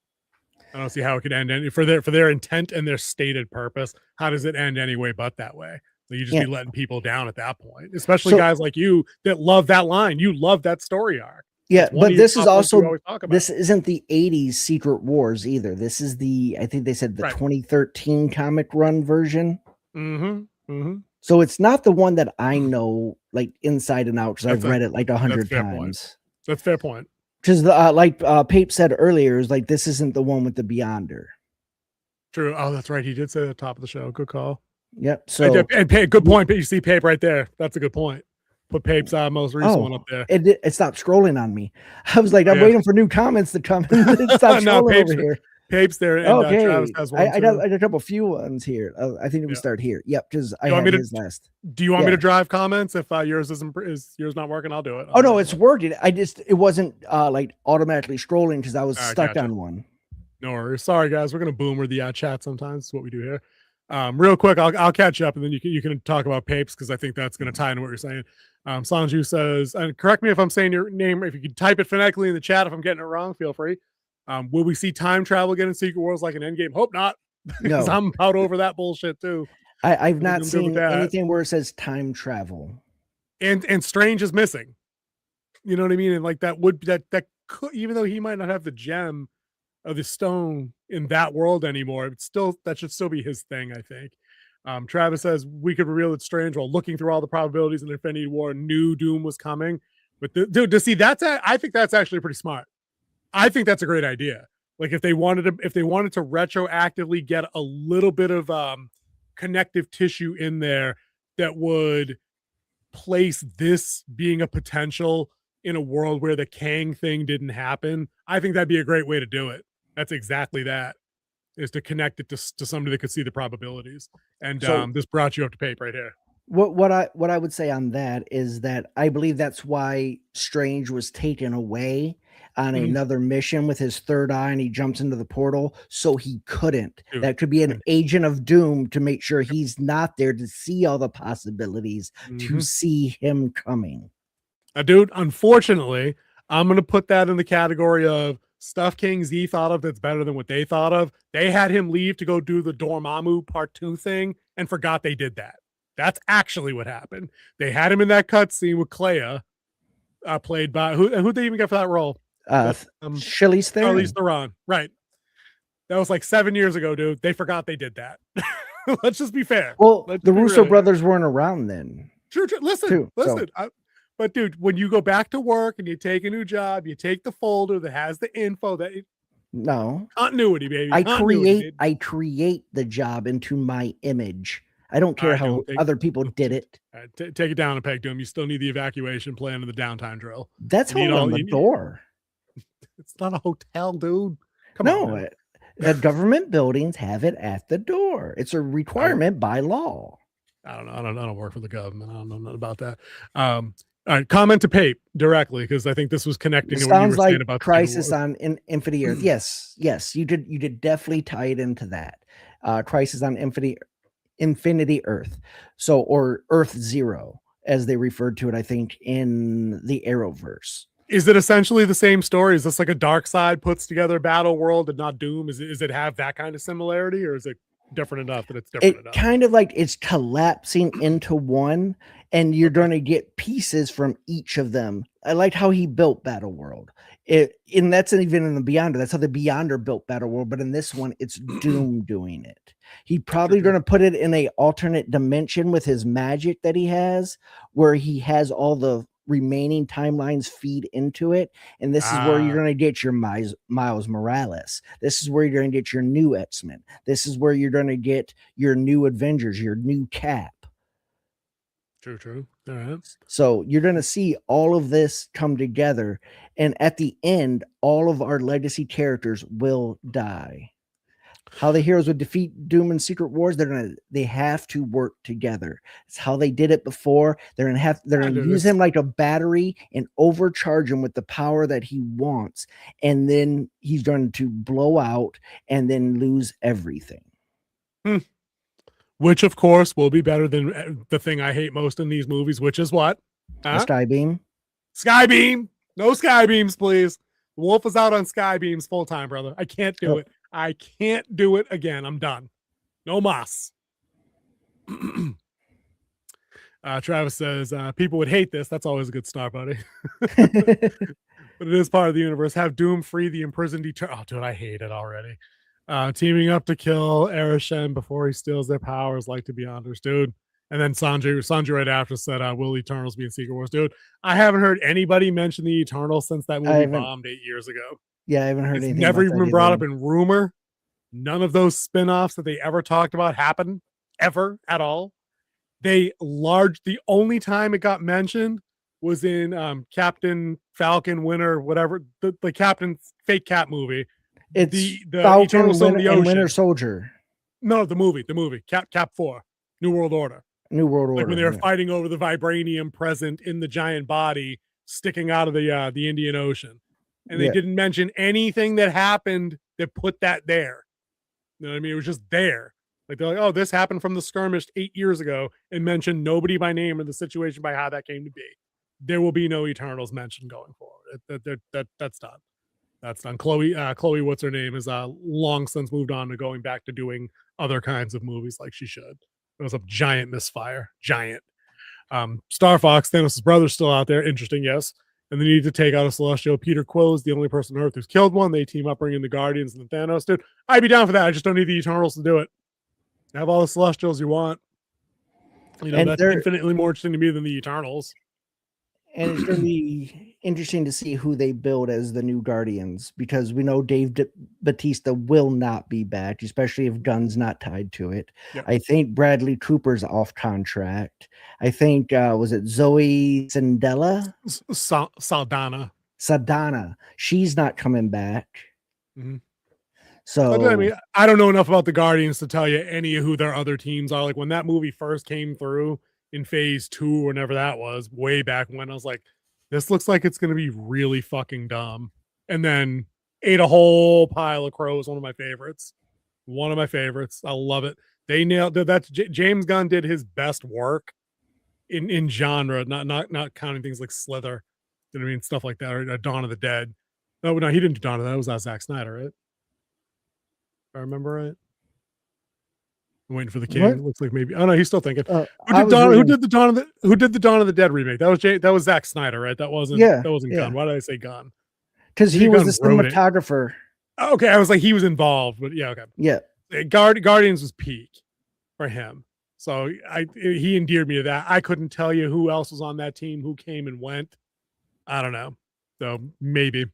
I don't see how it could end any for their intent and their stated purpose. How does it end anyway but that way? So you just be letting people down at that point, especially guys like you that love that line. You love that story arc. Yeah, but this is also this isn't the 80s Secret Wars either. This is I think they said the 2013 comic run version. So it's not the one that I know like inside and out because I've read it like 100 times. That's fair point. Because like Pape said earlier, is like this isn't the one with the Beyonder. True. Oh, that's right. He did say at the top of the show. Good call. Yep. So and Pape, good point. But you see Pape right there. That's a good point. Put Pape's most recent one up there. It stopped scrolling on me. I was like, I'm waiting for new comments to come. It stopped scrolling over here. Pape's there. And, okay. Travis has one I got a couple few ones here. I think we start here. Yep. Because I had his last. Do you want me to drive comments? If yours is yours not working, I'll do it. Oh no, it's working. It wasn't like automatically scrolling because I was stuck on one. No worries. Sorry guys, we're gonna boomer the chat sometimes. That's what we do here. Real quick, I'll catch up and then you can talk about Papes because I think that's gonna tie into what you're saying. Sanju says, and correct me if I'm saying your name. If you can type it phonetically in the chat, if I'm getting it wrong, feel free. Will we see time travel again in Secret Wars like an Endgame? Hope not, because I'm out over that bullshit too. I've not seen anything where it says time travel. And Strange is missing. You know what I mean? And like that could, even though he might not have the gem of the stone in that world anymore, that should still be his thing, I think. Travis says we could reveal it's Strange while looking through all the probabilities in Infinity War, knew Doom was coming. But dude, to see I think that's actually pretty smart. I think that's a great idea. Like if they wanted to retroactively get a little bit of connective tissue in there that would place this being a potential in a world where the Kang thing didn't happen, I think that'd be a great way to do it. That's exactly that, is to connect it to somebody that could see the probabilities. And this brought you up to Pape right here. What I would say on that is that I believe that's why Strange was taken away on another mission with his third eye and he jumps into the portal, so he couldn't. Dude. That could be an agent of Doom to make sure he's not there to see all the possibilities, to see him coming. Dude, unfortunately, I'm going to put that in the category of stuff King Z thought of that's better than what they thought of. They had him leave to go do the Dormammu Part 2 thing and forgot they did that. That's actually what happened. They had him in that cutscene with Clea, played by who'd they even get for that role? Charlize Theron. Right. That was like 7 years ago, dude. They forgot they did that. Let's just be fair. Well, the Russo brothers weren't around then. True. Listen. But dude, when you go back to work and you take a new job, you take the folder that has the info continuity, baby. I create the job into my image. I don't care how other people did it. Take it down a peg, Doom. You still need the evacuation plan and the downtime drill. That's on the door. It's not a hotel, dude. Come on. The government buildings have it at the door. It's a requirement by law. I don't know. I don't work for the government. I don't know nothing about that. All right, comment to Pape directly because I think this was connecting to what you were saying about Crisis on Infinity Earth. Yes, you did definitely tie it into that. Crisis on Infinity Earth. So, or Earth Zero, as they referred to it, I think, in the Arrowverse. Is it essentially the same story? Is this like a Dark Side puts together Battle World and not Doom? Is it have that kind of similarity, or is it different enough that it's different enough? Kind of like it's collapsing into one, and you're going to get pieces from each of them. I liked how he built Battle World. And that's even in the Beyonder. That's how the Beyonder built Battle World. But in this one, it's Doom doing it. He probably going to put it in a alternate dimension with his magic that he has, where he has all the remaining timelines feed into it. And this is where you're going to get your Miles Morales. This is where you're going to get your new X-Men. This is where you're going to get your new Avengers, your new Cap. True. All right. So you're going to see all of this come together. And at the end, all of our legacy characters will die. How the heroes would defeat Doom in Secret Wars, they have to work together. It's how they did it before. They're gonna use him like a battery and overcharge him with the power that he wants, and then he's going to blow out and then lose everything. Which, of course, will be better than the thing I hate most in these movies, which is what? A Skybeam. Skybeam. No Skybeams, please. The Wolf is out on Skybeams full time, brother. I can't do it. I can't do it again. I'm done. No mas. Travis says, people would hate this. That's always a good start, buddy. But it is part of the universe. Have Doom free the imprisoned Eternal. Oh, dude, I hate it already. Teaming up to kill Arishem before he steals their powers, like to be understood. And then Sanjay right after said, will Eternals be in Secret Wars? Dude, I haven't heard anybody mention the Eternals since that movie bombed 8 years ago. Yeah, I haven't heard anything. Never even been brought up in rumor. None of those spin-offs that they ever talked about happened ever at all. The only time it got mentioned was in Captain Falcon Winter, whatever, the Captain Fake Cap movie. It's the Falcon and Winter Soldier. No, the movie, Cap 4, New World Order. Like when they were fighting over the vibranium present in the giant body sticking out of the Indian Ocean. And they didn't mention anything that happened that put that there. You know what I mean? It was just there. Like they're like, oh, this happened from the skirmish 8 years ago, and mentioned nobody by name or the situation by how that came to be. There will be no Eternals mentioned going forward. That's done. That's done. Chloe, what's her name, is long since moved on to going back to doing other kinds of movies like she should. It was a giant misfire. Giant. Star Fox, Thanos' brother's still out there. Interesting, yes. And they need to take out a Celestial. Peter Quill is the only person on Earth who's killed one. They team up, bring in the Guardians and the Thanos. Dude, I'd be down for that. I just don't need the Eternals to do it. Have all the Celestials you want. You know, that's infinitely more interesting to me than the Eternals. And it's going to be interesting to see who they build as the new Guardians, because we know Dave Bautista will not be back, especially if Gunn's not tied to it. Yep. I think Bradley Cooper's off contract. I think, was it Zoe Saldana? Saldana. She's not coming back. Mm-hmm. So I mean, I don't know enough about the Guardians to tell you any of who their other teams are. Like when that movie first came through in phase 2 or whenever that was, way back when, I was like, this looks like it's going to be really fucking dumb. And then ate a whole pile of crows. One of my favorites. I love it. They nailed it. That's James Gunn did his best work in genre, not counting things like Slither. You know what I mean? Stuff like that, or Dawn of the Dead. No, he didn't do Dawn of the Dead. That was Zack Snyder, right? If I remember right. I'm waiting for the king. It looks like maybe. Oh no, he's still thinking. Who did the Dawn of the Dead remake? That was Zack Snyder, right? That wasn't Gunn. Why did I say Gunn? Because he was the cinematographer. Okay, I was like, he was involved, but yeah, okay. Yeah. Guardians was peak for him. So he endeared me to that. I couldn't tell you who else was on that team, who came and went. I don't know. So maybe.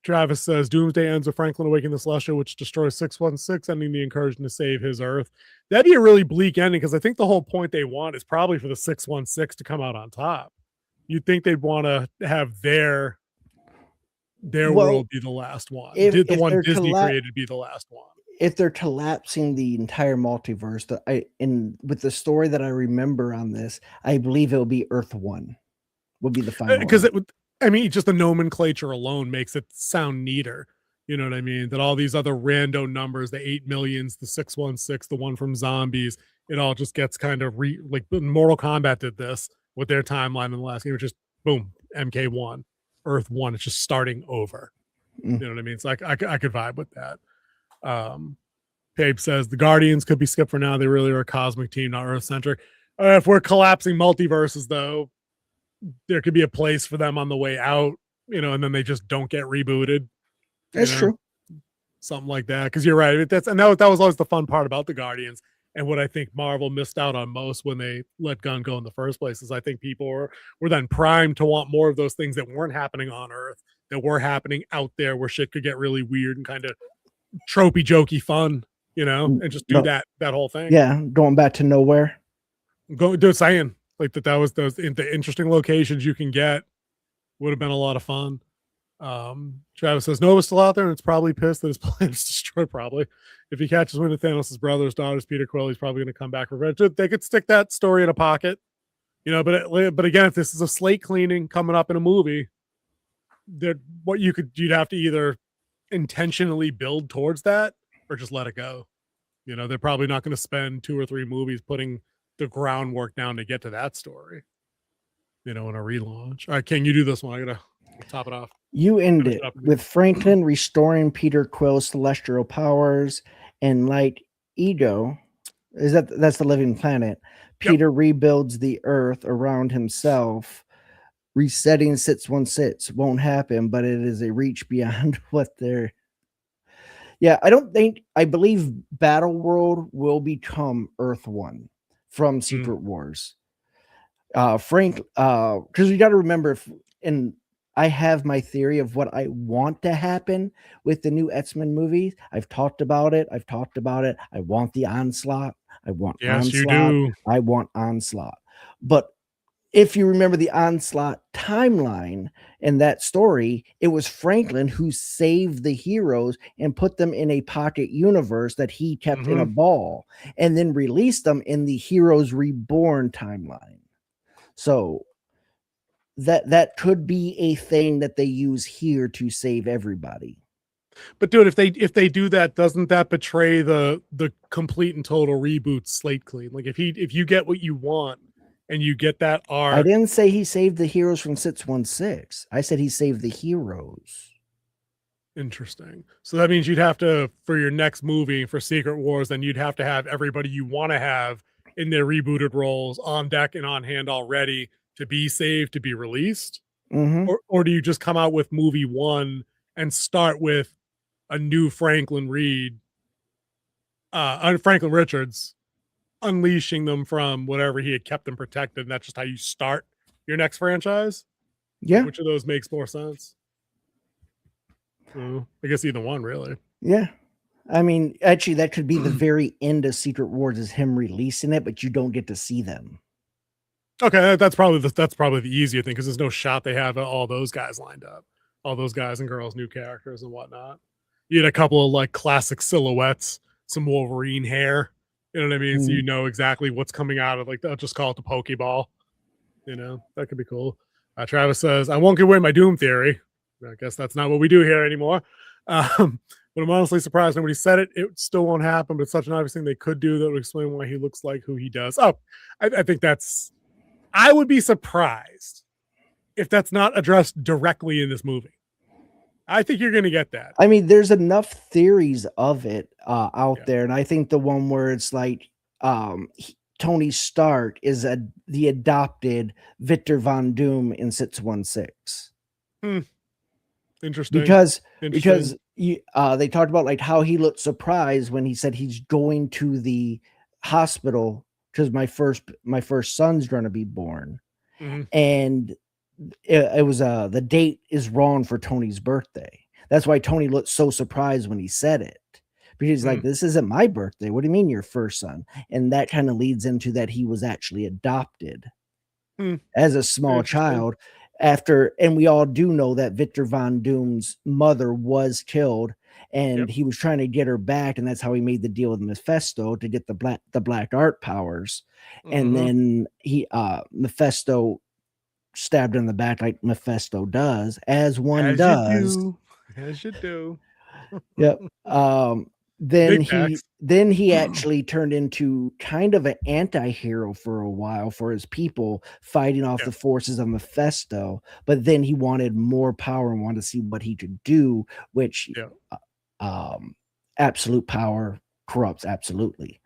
Travis says Doomsday ends with Franklin awakening the Celestial, which destroys 616, ending the incursion to save his Earth. That'd be a really bleak ending, because I think the whole point they want is probably for the 616 to come out on top. You'd think they'd want to have their world be the last one. The one Disney created be the last one. If they're collapsing the entire multiverse, with the story that I remember on this, I believe it'll be Earth 1 will be the final. Because it would. I mean, just the nomenclature alone makes it sound neater. You know what I mean? That all these other rando numbers, the 8 millions, the 616, the one from Zombies, it all just gets kind of like Mortal Kombat did this with their timeline in the last game, which is boom, MK1, Earth 1. It's just starting over. You know what I mean? It's like I could vibe with that. Pape says the Guardians could be skipped for now. They really are a cosmic team, not Earth-centric. If we're collapsing multiverses, though, there could be a place for them on the way out, and then they just don't get rebooted. That's true. Something like that. Because you're right. That was always the fun part about the Guardians. And what I think Marvel missed out on most when they let Gunn go in the first place is I think people were then primed to want more of those things that weren't happening on Earth, that were happening out there where shit could get really weird and kind of tropey, jokey fun, and just do that whole thing. Yeah, going back to nowhere. Saying Like that was the interesting locations you can get would have been a lot of fun. Travis says Nova's still out there and it's probably pissed that his plan is destroyed. Probably if he catches wind of Thanos' brothers, daughters, Peter Quill, he's probably going to come back revenge. They could stick that story in a pocket, but again, if this is a slate cleaning coming up in a movie, you'd have to either intentionally build towards that or just let it go. They're probably not going to spend 2 or 3 movies putting the groundwork down to get to that story, in a relaunch. All right, King, you do this one. I gotta top it off. You end it with Franklin restoring Peter Quill's celestial powers and Light Ego. That's the living planet. Peter rebuilds the Earth around himself. Resetting 616 won't happen, but it is a reach beyond what they're. Yeah, I believe Battle World will become Earth 1 from Secret Wars. Frank, because we got to remember, and I have my theory of what I want to happen with the new X-Men movies. I've talked about it. I want the Onslaught. I want Onslaught. You do. I want Onslaught. But if you remember the Onslaught timeline and that story, it was Franklin who saved the heroes and put them in a pocket universe that he kept in a ball and then released them in the Heroes Reborn timeline. So that could be a thing that they use here to save everybody. But dude, if they do that, doesn't that betray the complete and total reboot slate clean? Like if you get what you want and you get that arc. I didn't say he saved the heroes from 616. I said he saved the heroes. Interesting. So that means you'd have to, for your next movie for Secret Wars, then you'd have to have everybody you want to have in their rebooted roles on deck and on hand already to be saved, to be released. Or do you just come out with movie 1 and start with a new Franklin Richards, unleashing them from whatever he had kept them protected, and that's just how you start your next franchise? Yeah. Which of those makes more sense? I guess either one, really. Yeah. I mean, actually, that could be the very end of Secret Wars is him releasing it, but you don't get to see them. Okay, that's probably the easier thing because there's no shot they have all those guys lined up, all those guys and girls, new characters and whatnot. You had a couple of like classic silhouettes, some Wolverine hair. You know what I mean? So you know exactly what's coming out of, like, they'll just call it the Pokeball. That could be cool. Travis says, I won't give away my Doom theory. I guess that's not what we do here anymore. But I'm honestly surprised nobody said it. It still won't happen, but it's such an obvious thing they could do that would explain why he looks like who he does. Oh, I think I would be surprised if that's not addressed directly in this movie. I think you're going to get that. I mean, there's enough theories of it out there. And I think the one where it's like Tony Stark is the adopted Victor Von Doom in 616. Interesting. Because they talked about like how he looked surprised when he said he's going to the hospital because my first son's going to be born. And it was the date is wrong for Tony's birthday. That's why Tony looked so surprised when he said it, because he's like, this isn't my birthday. What do you mean your first son? And that kind of leads into that he was actually adopted as a small child after. And we all do know that Victor Von Doom's mother was killed and he was trying to get her back. And that's how he made the deal with Mephisto to get the black art powers. And then Mephisto stabbed in the back like Mephisto does, as one does. As you do. Yep. Then he actually turned into kind of an anti-hero for a while for his people, fighting off the forces of Mephisto. But then he wanted more power and wanted to see what he could do, which absolute power corrupts absolutely.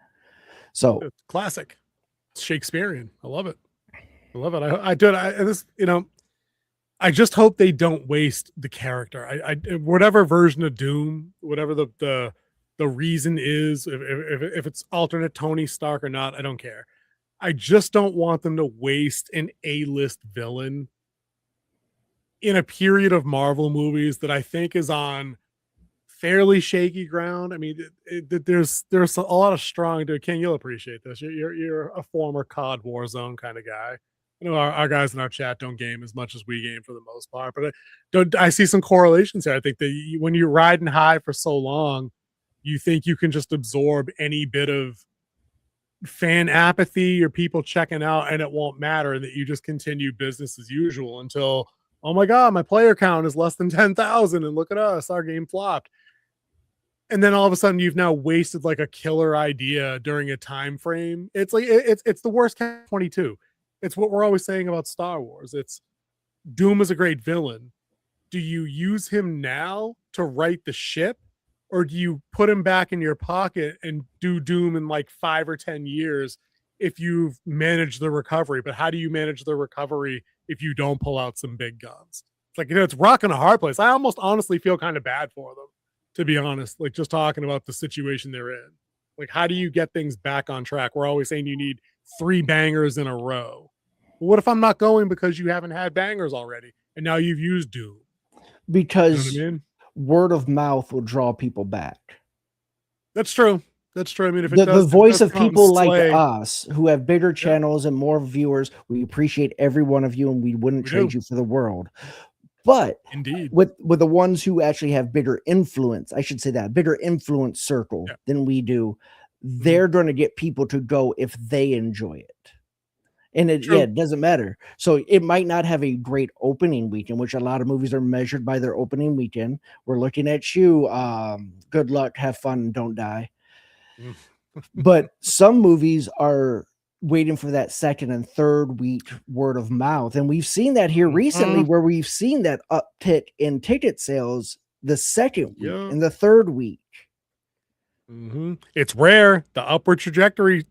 So it's classic. It's Shakespearean. I love it. I do it. I just hope they don't waste the character. I whatever version of Doom, whatever the reason is, if it's alternate Tony Stark or not, I don't care. I just don't want them to waste an A-list villain in a period of Marvel movies that I think is on fairly shaky ground. I mean, there's a lot of strong. Ken, you'll appreciate this. You're a former COD Warzone kind of guy. You know, our guys in our chat don't game as much as we game for the most part, but I see some correlations here. I think that when you're riding high for so long, you think you can just absorb any bit of fan apathy or people checking out and it won't matter, and that you just continue business as usual until, oh my God, my player count is less than 10,000 and look at us, our game flopped. And then all of a sudden you've now wasted like a killer idea during a time frame. It's like, it's the worst Catch 22. It's what we're always saying about Star Wars. It's Doom is a great villain. Do you use him now to right the ship, or do you put him back in your pocket and do Doom in like 5 or 10 years if you've managed the recovery? But how do you manage the recovery if you don't pull out some big guns? It's like, it's rocking a hard place. I almost honestly feel kind of bad for them, to be honest, like just talking about the situation they're in. Like, how do you get things back on track? We're always saying you need 3 bangers in a row. But what if I'm not going because you haven't had bangers already and now you've used Doom? Because you know what I mean? Word of mouth will draw people back. That's true. That's true. I mean, if the voice of people like Slay, us who have bigger channels and more viewers, we appreciate every one of you and we wouldn't trade you for the world. But indeed, with the ones who actually have bigger influence, I should say that, bigger influence circle than we do, they're going to get people to go if they enjoy it. And it doesn't matter. So it might not have a great opening weekend, which a lot of movies are measured by their opening weekend. We're looking at you. Good luck, have fun, don't die. But some movies are waiting for that second and third week word of mouth. And we've seen that here recently where we've seen that uptick in ticket sales the second week and the third week. It's rare. The upward trajectory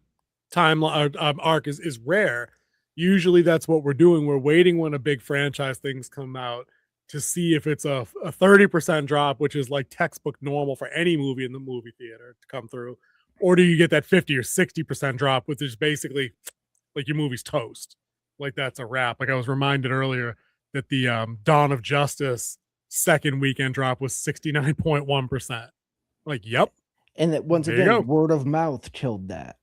timeline arc is rare. Usually that's what we're doing. We're waiting when a big franchise things come out to see if it's a 30% drop, which is like textbook normal for any movie in the movie theater to come through. Or do you get that 50 or 60% drop, which is basically like your movie's toast? Like that's a wrap. Like I was reminded earlier that the Dawn of Justice second weekend drop was 69.1%. Like, yep. And that once again, word of mouth killed that.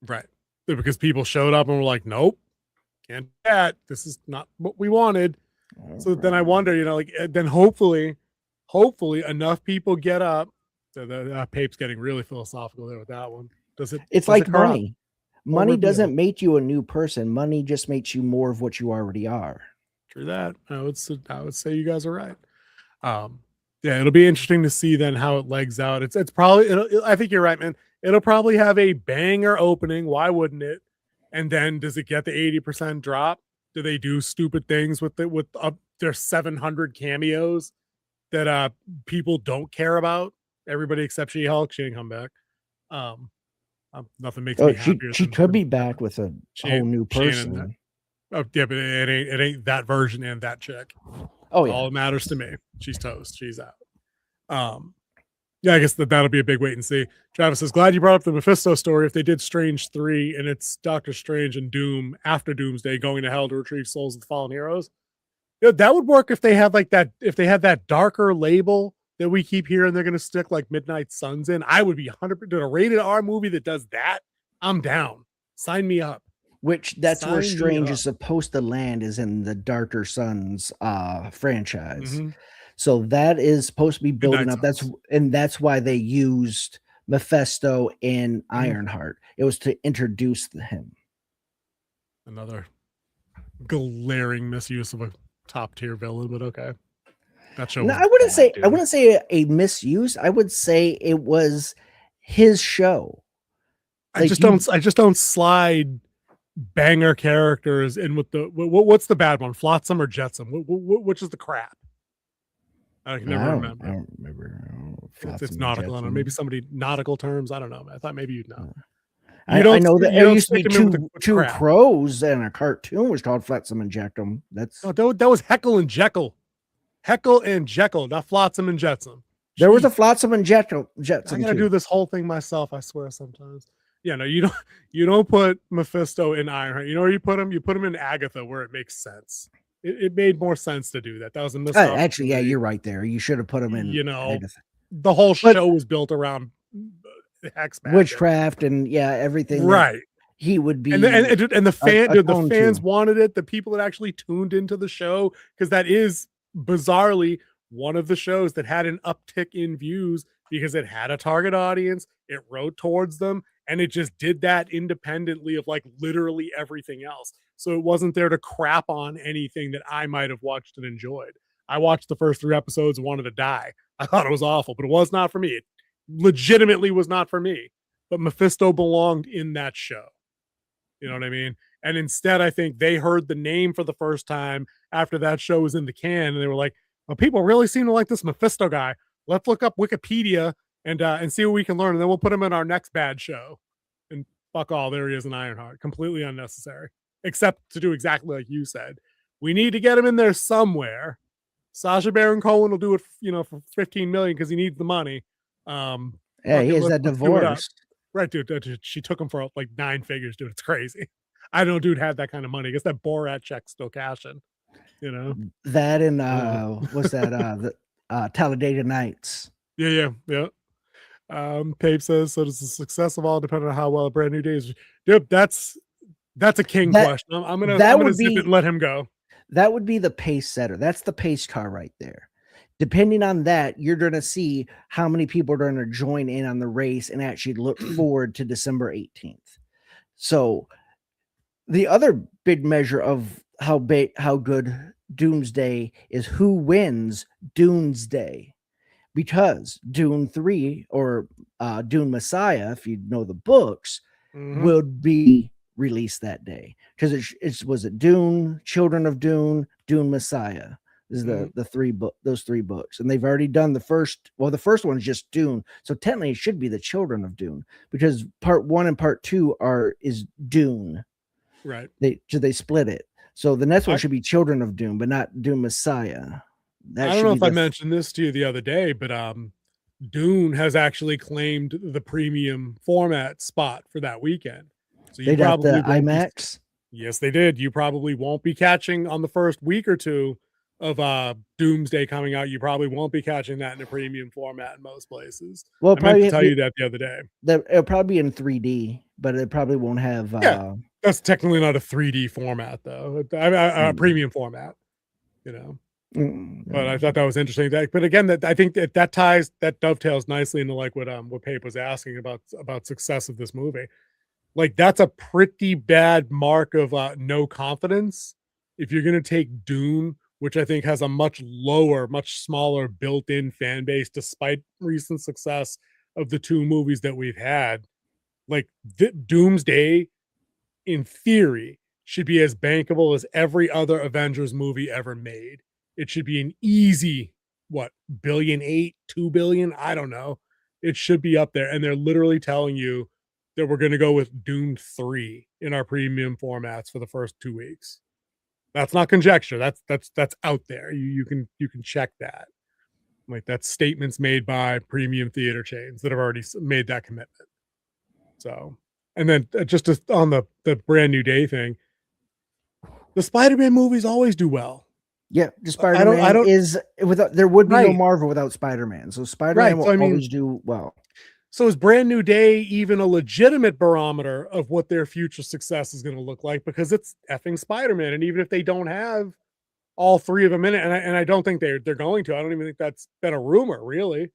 Right. Because people showed up and were like, nope, can't do that. This is not what we wanted. So then I wonder, you know, like then hopefully enough people get up. The Pape's getting really philosophical there with that one. It's like money. Money doesn't make you a new person. Money just makes you more of what you already are. True that. I would say you guys are right. Yeah, it'll be interesting to see then how it legs out. It's probably I think you're right, man. It'll probably have a banger opening. Why wouldn't it? And then does it get the 80% drop? Do they do stupid things with their 700 cameos that people don't care about? Everybody except She-Hulk. She ain't come back. Nothing makes me happier. She could be back with a whole new person. Oh yeah, but it ain't that version and that chick. Oh yeah, all that matters to me. She's toast. She's out. Yeah, I guess that'll be a big wait and see. Travis says, glad you brought up the Mephisto story. If they did Strange 3 and it's Doctor Strange and Doom after Doomsday going to hell to retrieve souls of the fallen heroes, you know, that would work if they had like that. If they had that darker label that we keep hearing they're going to stick like Midnight Suns in, I would be 100% a rated R movie that does that. I'm down. Sign me up. Where Strange is supposed to land is in the Darker Suns franchise. So that is supposed to be building up. That's why they used Mephisto and Ironheart. It was to introduce him. Another glaring misuse of a top tier villain, but okay. That show. No, I wouldn't say a misuse. I would say it was his show. I just don't slide banger characters in with the what's the bad one? Flotsam or Jetsam? Which is the crap? I can never remember. I don't remember. It's nautical. I don't know. Maybe somebody nautical terms. I don't know. I thought maybe you'd know. I know that there used to be two crows and a cartoon was called Flotsam and Jetsam. That was Heckle and Jekyll. Heckle and Jekyll, not Flotsam and Jetsam. There was a Flotsam and Jetsam. I gotta do this whole thing myself. I swear sometimes. Yeah, no, you don't put Mephisto in Ironheart. You know where you put him? You put him in Agatha, where it makes sense. It made more sense to do that. That was a mistake. Actually, yeah, you're right there. You should have put him in. You know, Agatha. the whole show was built around hex magic. witchcraft and everything. Right. He would be, and the fans to. wanted it. The people that actually tuned into the show, because that is bizarrely one of the shows that had an uptick in views because it had a target audience, it wrote towards them, and it just did that independently of like literally everything else. So it wasn't there to crap on anything that I might have watched and enjoyed. I watched the first 3 episodes and wanted to die. I thought it was awful, but it was not for me. It legitimately was not for me. But Mephisto belonged in that show. You know what I mean? And instead, I think they heard the name for the first time after that show was in the can, and they were like, well, people really seem to like this Mephisto guy. Let's look up Wikipedia and see what we can learn, and then we'll put him in our next bad show. And fuck all, there he is in Ironheart. Completely unnecessary. Except to do exactly like you said. We need to get him in there somewhere. Sacha Baron Cohen will do it, for $15 million because he needs the money. He has that divorce. Right, dude. She took him for like 9 figures, dude. It's crazy. I don't know, dude, had that kind of money. I guess that Borat check's still cashing, That and what's that? The Talladega Nights. Yeah. Pape says, so does the success of all depend on how well a Brand New Day is? Dude, that's a king question. I'm gonna zip it and let him go. That would be the pace setter. That's the pace car right there. Depending on that, you're going to see how many people are going to join in on the race and actually look forward to December 18th. So the other big measure of how good Doomsday is who wins Doomsday, because Dune 3 or Dune Messiah, if you know the books, will be released that day, because was it Dune, Children of Dune, Dune Messiah. This is those 3 books, and they've already done the first. Well, the first one is just Dune, so technically it should be the Children of Dune, because part 1 and part 2 is Dune. Right. They split it, so the next one should be Children of Dune, but not Dune Messiah. I don't know if I mentioned this to you the other day, but Dune has actually claimed the premium format spot for that weekend. So they got the IMAX. Yes, they did. You probably won't be catching on the first week or two of Doomsday coming out. You probably won't be catching that in a premium format in most places. Well, I meant to tell you that the other day. It'll probably be in 3D, but it probably won't have. That's technically not a 3D format, though. A premium format, But I thought that was interesting. But again, I think that dovetails nicely into like what Pape was asking about success of this movie. Like, that's a pretty bad mark of no confidence if you're going to take Dune, which I think has a much lower, much smaller built-in fan base, despite recent success of the 2 movies that we've had. Like, Doomsday, in theory, should be as bankable as every other Avengers movie ever made. It should be an easy, $1.8 billion, $2 billion? I don't know. It should be up there. And they're literally telling you that we're going to go with Dune 3 in our premium formats for the first 2 weeks. That's not conjecture. That's out there. You can check that. Like, that's statements made by premium theater chains that have already made that commitment. So, and then just on the Brand New Day thing, the Spider-Man movies always do well. Yeah, the Spider-Man is without. There would be no Marvel without Spider-Man. So Spider-Man will always do well. So is Brand New Day even a legitimate barometer of what their future success is going to look like? Because it's effing Spider-Man, and even if they don't have all 3 of them in it, and I don't think they're going to. I don't even think that's been a rumor, really.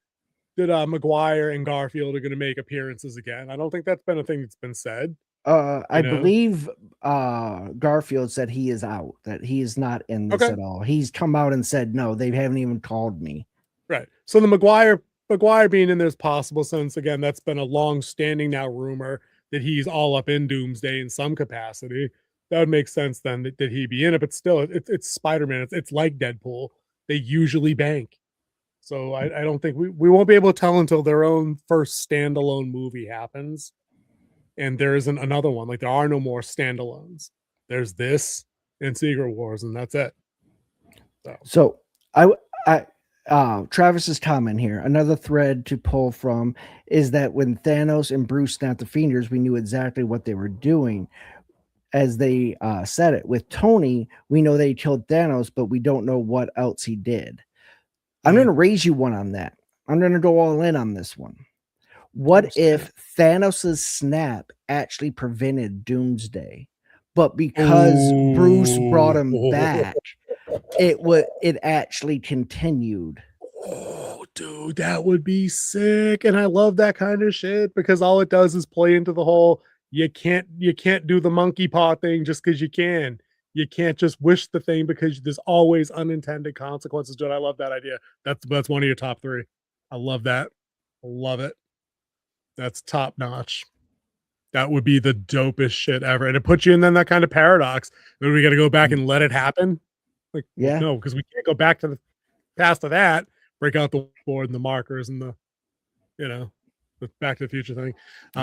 That Maguire and Garfield are going to make appearances again. I don't think that's been a thing that's been said. I believe Garfield said he is out, that he is not in this at all. He's come out and said, no, they haven't even called me. Right. So the Maguire being in there is possible, since, again, that's been a long-standing now rumor that he's all up in Doomsday in some capacity. That would make sense then that he be in it, but still, it's Spider-Man. It's like Deadpool. They usually bank. So I don't think we won't be able to tell until their own first standalone movie happens. And there isn't another one. Like, there are no more standalones. There's this and Secret Wars, and that's it. So Travis's comment here, another thread to pull from, is that when Thanos and Bruce snapped the fingers, we knew exactly what they were doing. As they said it. With Tony, we know they killed Thanos, but we don't know what else he did. I'm going to raise you one on that. I'm going to go all in on this one. What if Thanos' snap actually prevented Doomsday, but because Bruce brought him back, it actually continued? Oh, dude, that would be sick. And I love that kind of shit because all it does is play into the whole you can't do the monkey paw thing just because you can. You can't just wish the thing because there's always unintended consequences. Dude, I love that idea. That's one of your top 3. I love that. I love it. That's top notch. That would be the dopest shit ever. And it puts you in then that kind of paradox. Then we got to go back and let it happen. Like, Yeah. no, because we can't go back to the past of that. Break out the board and the markers and the Back to the Future thing.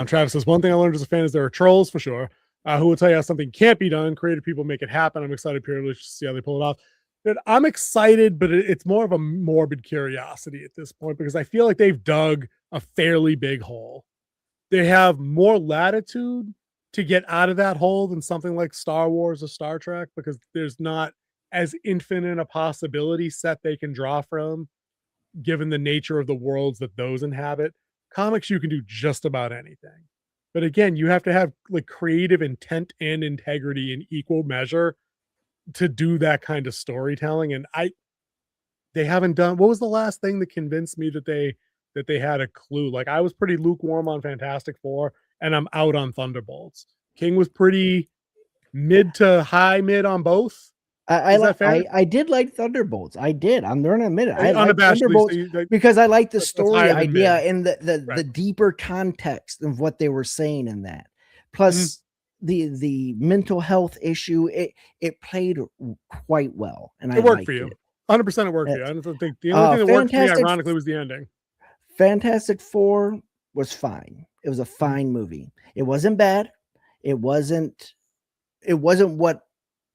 Travis says, one thing I learned as a fan is there are trolls for sure who will tell you how something can't be done. Creative people make it happen. I'm excited purely to see how they pull it off. But I'm excited, but it's more of a morbid curiosity at this point because I feel like they've dug a fairly big hole. They have more latitude to get out of that hole than something like Star Wars or Star Trek because there's not as infinite a possibility set they can draw from given the nature of the worlds that those inhabit. Comics, you can do just about anything. But again, you have to have like creative intent and integrity in equal measure to do that kind of storytelling. And they haven't done. What was the last thing that convinced me that they had a clue? Like I was pretty lukewarm on Fantastic Four and I'm out on Thunderbolts. King was pretty mid to high mid on both. I did like Thunderbolts. I did. I'm going to admit it. I like Thunderbolts because I like the story idea and the deeper context of what they were saying in that. Plus the mental health issue, it played quite well. And it worked for you. 100% it worked for you. I don't think the only thing that worked for me, ironically, was the ending. Fantastic Four was fine. It was a fine movie. It wasn't bad. It wasn't what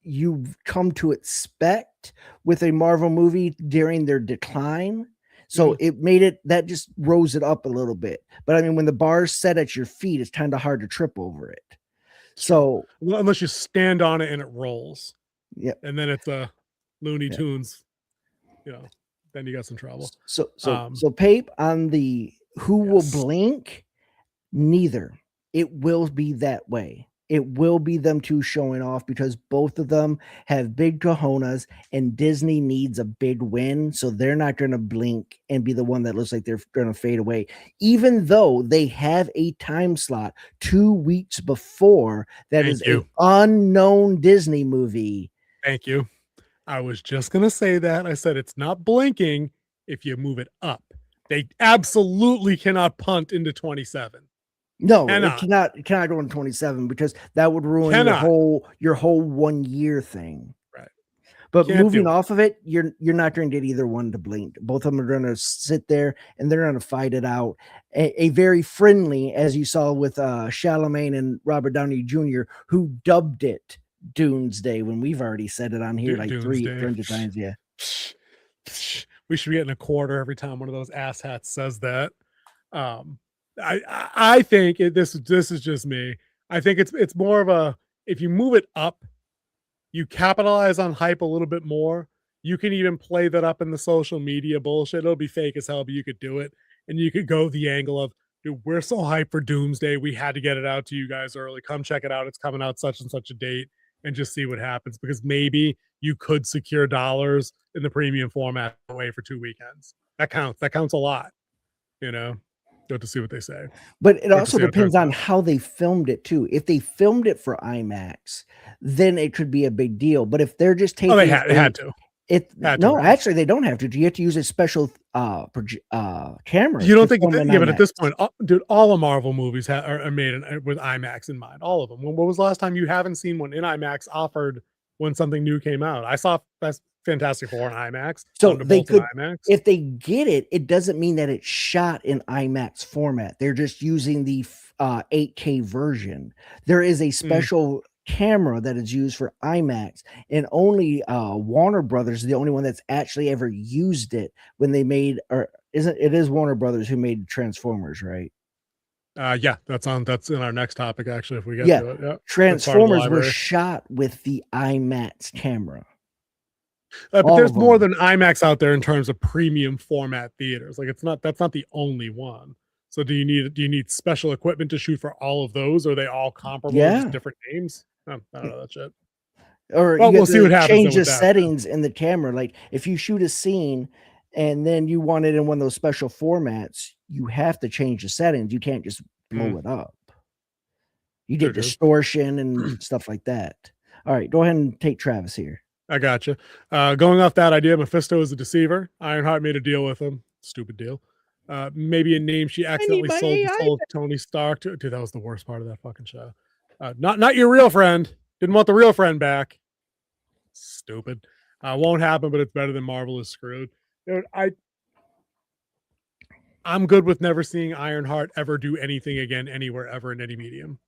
you've come to expect with a Marvel movie during their decline. So it made it, that just rose it up a little bit. But I mean, when the bar's set at your feet, it's kind of hard to trip over it. So unless you stand on it and it rolls. Yeah. And then it's a Looney Tunes, then you got some trouble. So Pape, on the who will blink, neither. It will be that way. It will be them two showing off because both of them have big cojones and Disney needs a big win. So they're not going to blink and be the one that looks like they're going to fade away, even though they have a time slot 2 weeks before that is an unknown Disney movie. Thank you. I was just going to say that. I said it's not blinking if you move it up. They absolutely cannot punt into 27. No, it cannot go in 27 because that would ruin your whole 1 year thing. Right. But moving off of it, you're not going to get either one to blink. Both of them are going to sit there and they're going to fight it out. A very friendly, as you saw with Chalamet and Robert Downey Jr., who dubbed it Doomsday when we've already said it on here like 300 times. Yeah. We should be getting a quarter every time one of those asshats says that. I think this is just me. I think it's more of a, if you move it up, you capitalize on hype a little bit more. You can even play that up in the social media bullshit. It'll be fake as hell, but you could do it. And you could go the angle of, dude, we're so hyped for Doomsday. We had to get it out to you guys early. Come check it out. It's coming out such and such a date and just see what happens. Because maybe you could secure dollars in the premium format away for 2 weekends. That counts. That counts a lot, Go to see what they say. But it also depends on how they filmed it too. If they filmed it for IMAX, then it could be a big deal. But if they're just taking, they had to. Actually, they don't have to. You have to use a special camera. You don't think? But at this point, dude, all the Marvel movies are made with IMAX in mind. All of them. When was the last time you haven't seen one in IMAX offered when something new came out? I saw Fantastic Four in IMAX. So they could, if they get it, it doesn't mean that it's shot in IMAX format. They're just using the 8K version. There is a special camera that is used for IMAX, and only Warner Brothers is the only one that's actually ever used it when they made, or it is Warner Brothers who made Transformers, right? Yeah, that's in our next topic actually. If we get to it, Transformers were shot with the IMAX camera. But All there's of more them. than IMAX out there in terms of premium format theaters. Like that's not the only one. So do you need special equipment to shoot for all of those? Or are they all comparable, just Yeah. different names? I don't know that shit. Or Well, you we'll get see what to happens change though the with that. settings in the camera. Like if you shoot a scene and then you want it in one of those special formats, you have to change the settings. You can't just blow it up. You get Sure do. distortion and stuff like that. All right, go ahead and take Travis here. I gotcha. Going off that idea, Mephisto is a deceiver. Ironheart made a deal with him. Stupid deal. Maybe a name she accidentally my sold to AI sold Tony Stark to. Dude, that was the worst part of that fucking show. Not your real friend. Didn't want the real friend back. Stupid. Won't happen, but it's better than Marvel is screwed. Dude, I'm good with never seeing Ironheart ever do anything again anywhere ever in any medium.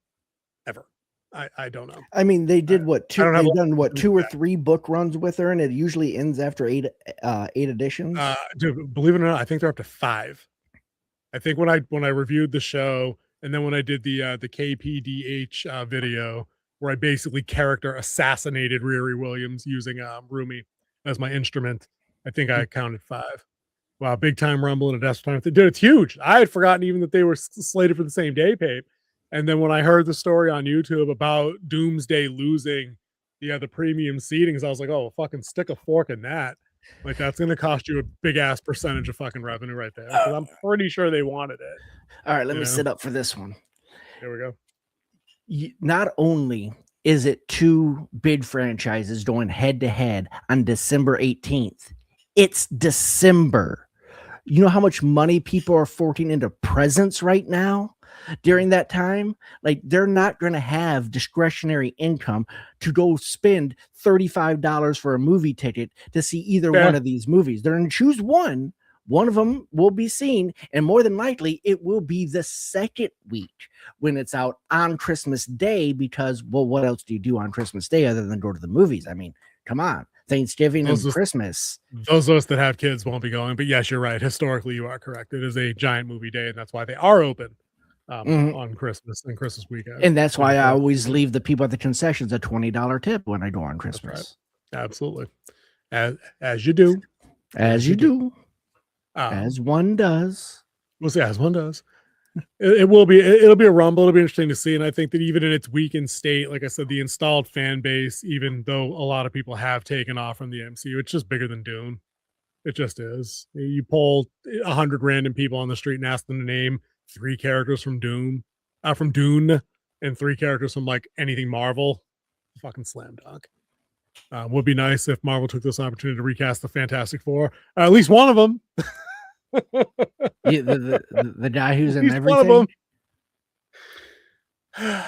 Ever. I don't know. I mean, they did what two? don't have They've a- done what 2 or 3 book runs with her, and it usually ends after 8 editions. Dude, believe it or not, I think they're up to 5. I think when I reviewed the show, and then when I did the KPDH video where I basically character assassinated Riri Williams using Rumi as my instrument, I think I counted 5. Wow, big time rumble and a desperate time. Dude, it's huge. I had forgotten even that they were slated for the same day, Pape. And then when I heard the story on YouTube about Doomsday losing the premium seatings, I was like, oh, fucking stick a fork in that. Like, that's going to cost you a big ass percentage of fucking revenue right there. Because I'm pretty sure they wanted it. All right, let me sit up for this one. Here we go. Not only is it 2 big franchises going head to head on December 18th, it's December. You know how much money people are forking into presents right now during that time? Like, they're not going to have discretionary income to go spend $35 for a movie ticket to see either one of these movies. They're going to choose one. One of them will be seen, and more than likely, it will be the second week when it's out on Christmas Day, because, well, what else do you do on Christmas Day other than go to the movies? I mean, come on. Thanksgiving and Christmas. Those of us that have kids won't be going, but yes, you're right. Historically, you are correct. It is a giant movie day, and that's why they are open on Christmas and Christmas weekend. And that's why I always leave the people at the concessions a $20 tip when I go on Christmas. Right. Absolutely. As you do. As you do. As one does. We'll see, as one does. It'll be a rumble. It'll be interesting to see. And I think that even in its weakened state, like I said, the installed fan base, even though a lot of people have taken off from the MCU, it's just bigger than Dune. It just is. You poll 100 random people on the street and ask them to name 3 characters from Dune, and 3 characters from like anything Marvel. Fucking slam dunk. Would be nice if Marvel took this opportunity to recast the Fantastic Four. At least one of them. The guy who's in everything. One of them. Yeah.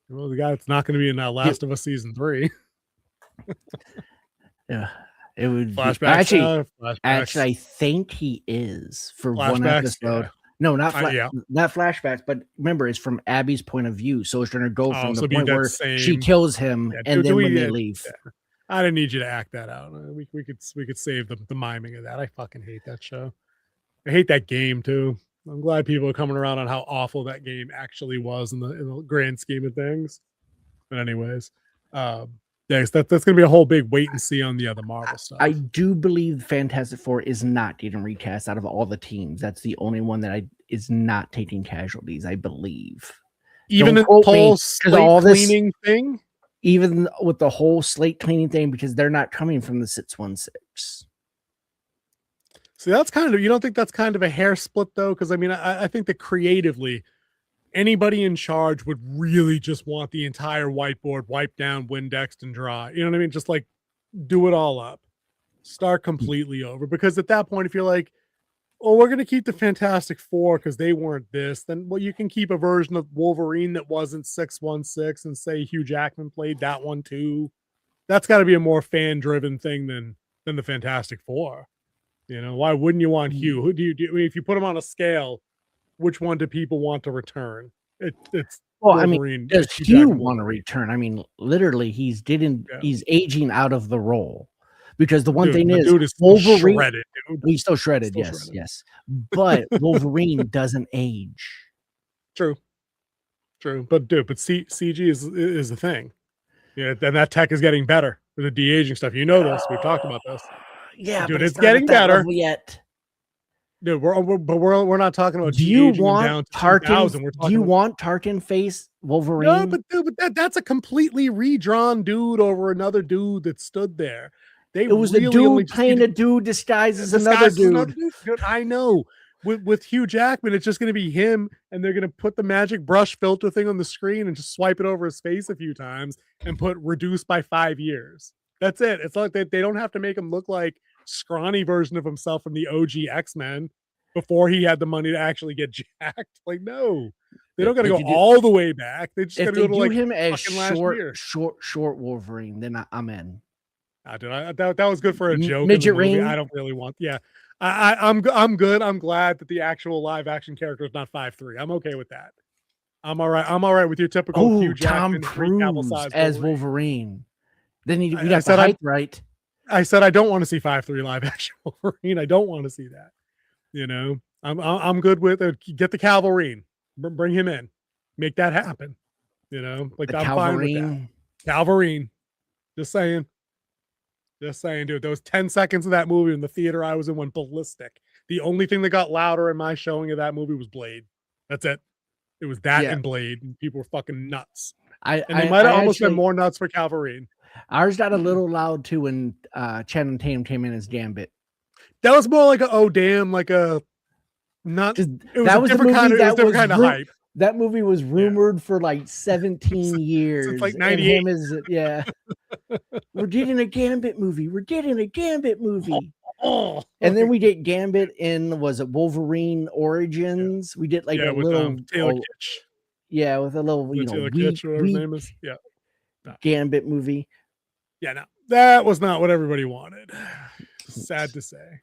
Well, the guy that's not going to be in Last of Us season 3. Yeah, it would flashbacks. Actually, I think he is for flashbacks, one episode. Yeah. No, not flashbacks, but remember, it's from Abby's point of view, so it's going to go from the point where she kills him, and then when they leave. Yeah. I didn't need you to act that out. We could save the miming of that. I fucking hate that show. I hate that game too. I'm glad people are coming around on how awful that game actually was in the grand scheme of things. But anyways, that's gonna be a whole big wait and see on the other Marvel stuff. I do believe Fantastic Four is not getting recast out of all the teams. That's the only one that is not taking casualties, I believe. Even the whole slate cleaning thing? Even with the whole slate cleaning thing, because they're not coming from the 616. See, that's kind of, you don't think that's kind of a hair split though? Because I mean, I think that creatively, anybody in charge would really just want the entire whiteboard wiped down, Windexed, and dry. You know what I mean? Just like do it all up, start completely over. Because at that point, if you're like, oh, we're going to keep the Fantastic Four because they weren't this, then well, you can keep a version of Wolverine that wasn't 616 and say Hugh Jackman played that one too. That's got to be a more fan-driven thing than the Fantastic Four. You know, why wouldn't you want Hugh? Who do you do? I mean, if you put him on a scale, which one do people want to return? It's well, Wolverine. I mean, does Hugh want to return? I mean, literally, he's aging out of the role. Because the one thing is Wolverine, shredded, he's still shredded. Yes. But Wolverine doesn't age. True. But CG is the thing. Yeah, and that tech is getting better. for the de-aging stuff. You know this. We've talked about this. Yeah, Dude, but it's not getting at that better. level yet. Dude, we're not talking about Do you de-aging him down want to Tarkin? 2000. We're Do talking you about, want Tarkin face Wolverine? no, but dude, but that's a completely redrawn dude over another dude that stood there. They it was the really only dude just playing need a to dude disguised as disguise another dude. Dude, I know. With Hugh Jackman, it's just going to be him, and they're going to put the magic brush filter thing on the screen and just swipe it over his face a few times and put reduced by 5 years. That's it. It's like they don't have to make him look like scrawny version of himself from the OG X-Men before he had the money to actually get jacked. Like, no, they don't got to go all the way back. They just got to go to like him as short Wolverine, then I'm in. Dude, that was good for a joke. Midget movie. ring. I don't really want. Yeah, I'm good. I'm glad that the actual live action character is not 5'3". I'm okay with that. I'm all right. I'm all right with your typical Hugh Jackman, Tom Cruise as Wolverine. Then we got the height right. I said I don't want to see 5'3" live action Wolverine. I don't want to see that. You know, I'm good with it. Get the Calverine. Bring him in. Make that happen. You know, like the I'm Calverine. fine with that. Calverine. Just saying. Just saying, dude, those 10 seconds of that movie in the theater I was in went ballistic. The only thing that got louder in my showing of that movie was Blade. That's it. It was that and Blade. And people were fucking nuts. And they might have almost been more nuts for Calverine. Ours got a little loud too when Channing Tatum came in as Gambit. That was more like a like a not. It was that a was different kind of. It was different kind of hype. That movie was rumored for like 17 years. Since like 98. We're getting a Gambit movie. We're getting a Gambit movie. Oh. And then we did Gambit in, was it Wolverine Origins? We did like a with, little Taylor Kitsch. Yeah, with a little, Taylor Kitsch, whatever his name is. Yeah. No. Gambit movie. Yeah, no. That was not what everybody wanted. Sad to say.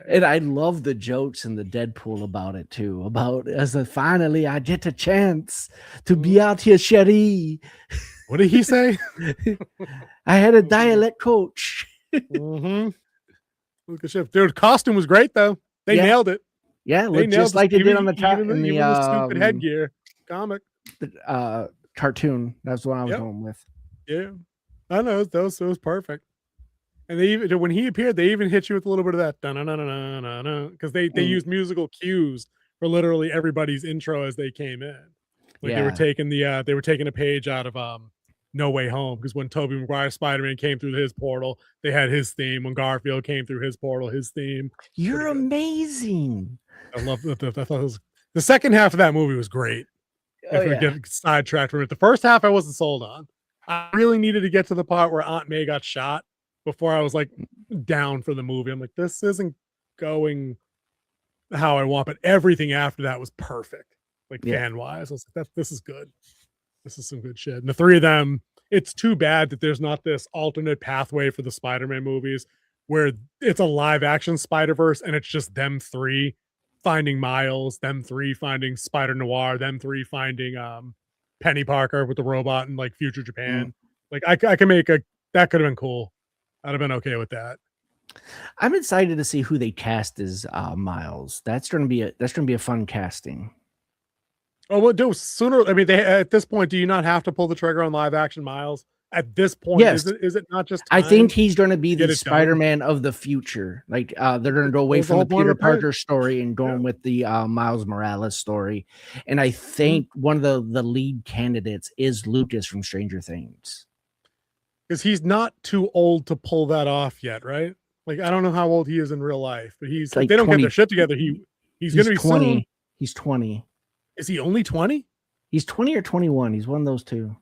And I love the jokes in the Deadpool about it too. About as finally I get a chance to be out here, Sherry. What did he say? I had a dialect coach. Look at shit. Dude, costume was great though. They nailed it. Yeah, looked just like they did on the top in the stupid headgear comic. The cartoon. That's what I was going with. Yeah. I know it was perfect. And they even when he appeared, they even hit you with a little bit of that because they used musical cues for literally everybody's intro as they came in. Like they were taking a page out of No Way Home, because when Tobey Maguire's Spider-Man came through his portal, they had his theme. When Garfield came through his portal, his theme. You're amazing. I love that. I thought the second half of that movie was great. If we get sidetracked from it, the first half I wasn't sold on. I really needed to get to the part where Aunt May got shot before I was like down for the movie. I'm like, this isn't going how I want, but everything after that was perfect. Like fan wise, I was like, this is good. This is some good shit. And the three of them, it's too bad that there's not this alternate pathway for the Spider-Man movies where it's a live action Spider-Verse and it's just them three finding Miles, them three finding Spider-Noir, them three finding Penny Parker with the robot in like future Japan. Like I can make that could have been cool. I'd have been okay with that. I'm excited to see who they cast as Miles. That's gonna be a fun casting. Oh, well, do sooner. I mean, at this point, do you not have to pull the trigger on live action Miles? At this point, yes. Is it not just? I think he's going to be the Spider-Man of the future. Like they're going to go away from the Peter Parker story and going with the Miles Morales story. And I think one of the lead candidates is Lucas from Stranger Things, because he's not too old to pull that off yet, right? Like I don't know how old he is in real life, but he's like they don't 20, get their shit together. He's going to be 20. Soon. He's 20. Is he only 20? He's 20 or 21. He's one of those two.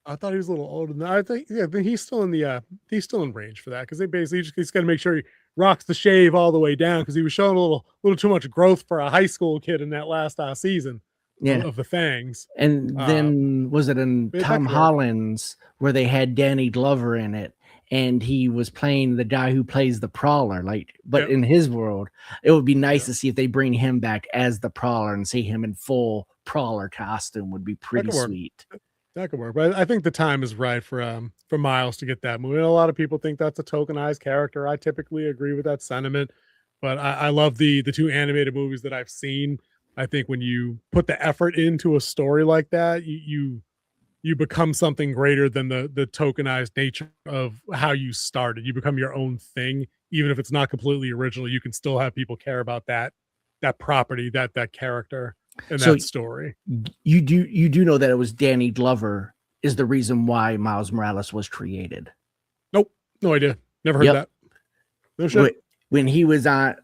I thought he was a little older than that. I think he's still in range for that, because they basically he's got to make sure he rocks the shave all the way down, because he was showing a little too much growth for a high school kid in that last season of the Fangs. And then was it in Tom Holland's where they had Danny Glover in it, and he was playing the guy who plays the Prowler, but in his world, it would be nice to see if they bring him back as the Prowler and see him in full Prowler costume would be pretty sweet. That could work, but I think the time is right for Miles to get that movie. And a lot of people think that's a tokenized character. I typically agree with that sentiment, but I love the two animated movies that I've seen. I think when you put the effort into a story like that, you you become something greater than the tokenized nature of how you started. You become your own thing, even if it's not completely original. You can still have people care about that property, that character, and So that story. you do know that it was Danny Glover is the reason why Miles Morales was created. Nope, no idea. Never heard that. No shit. When he was on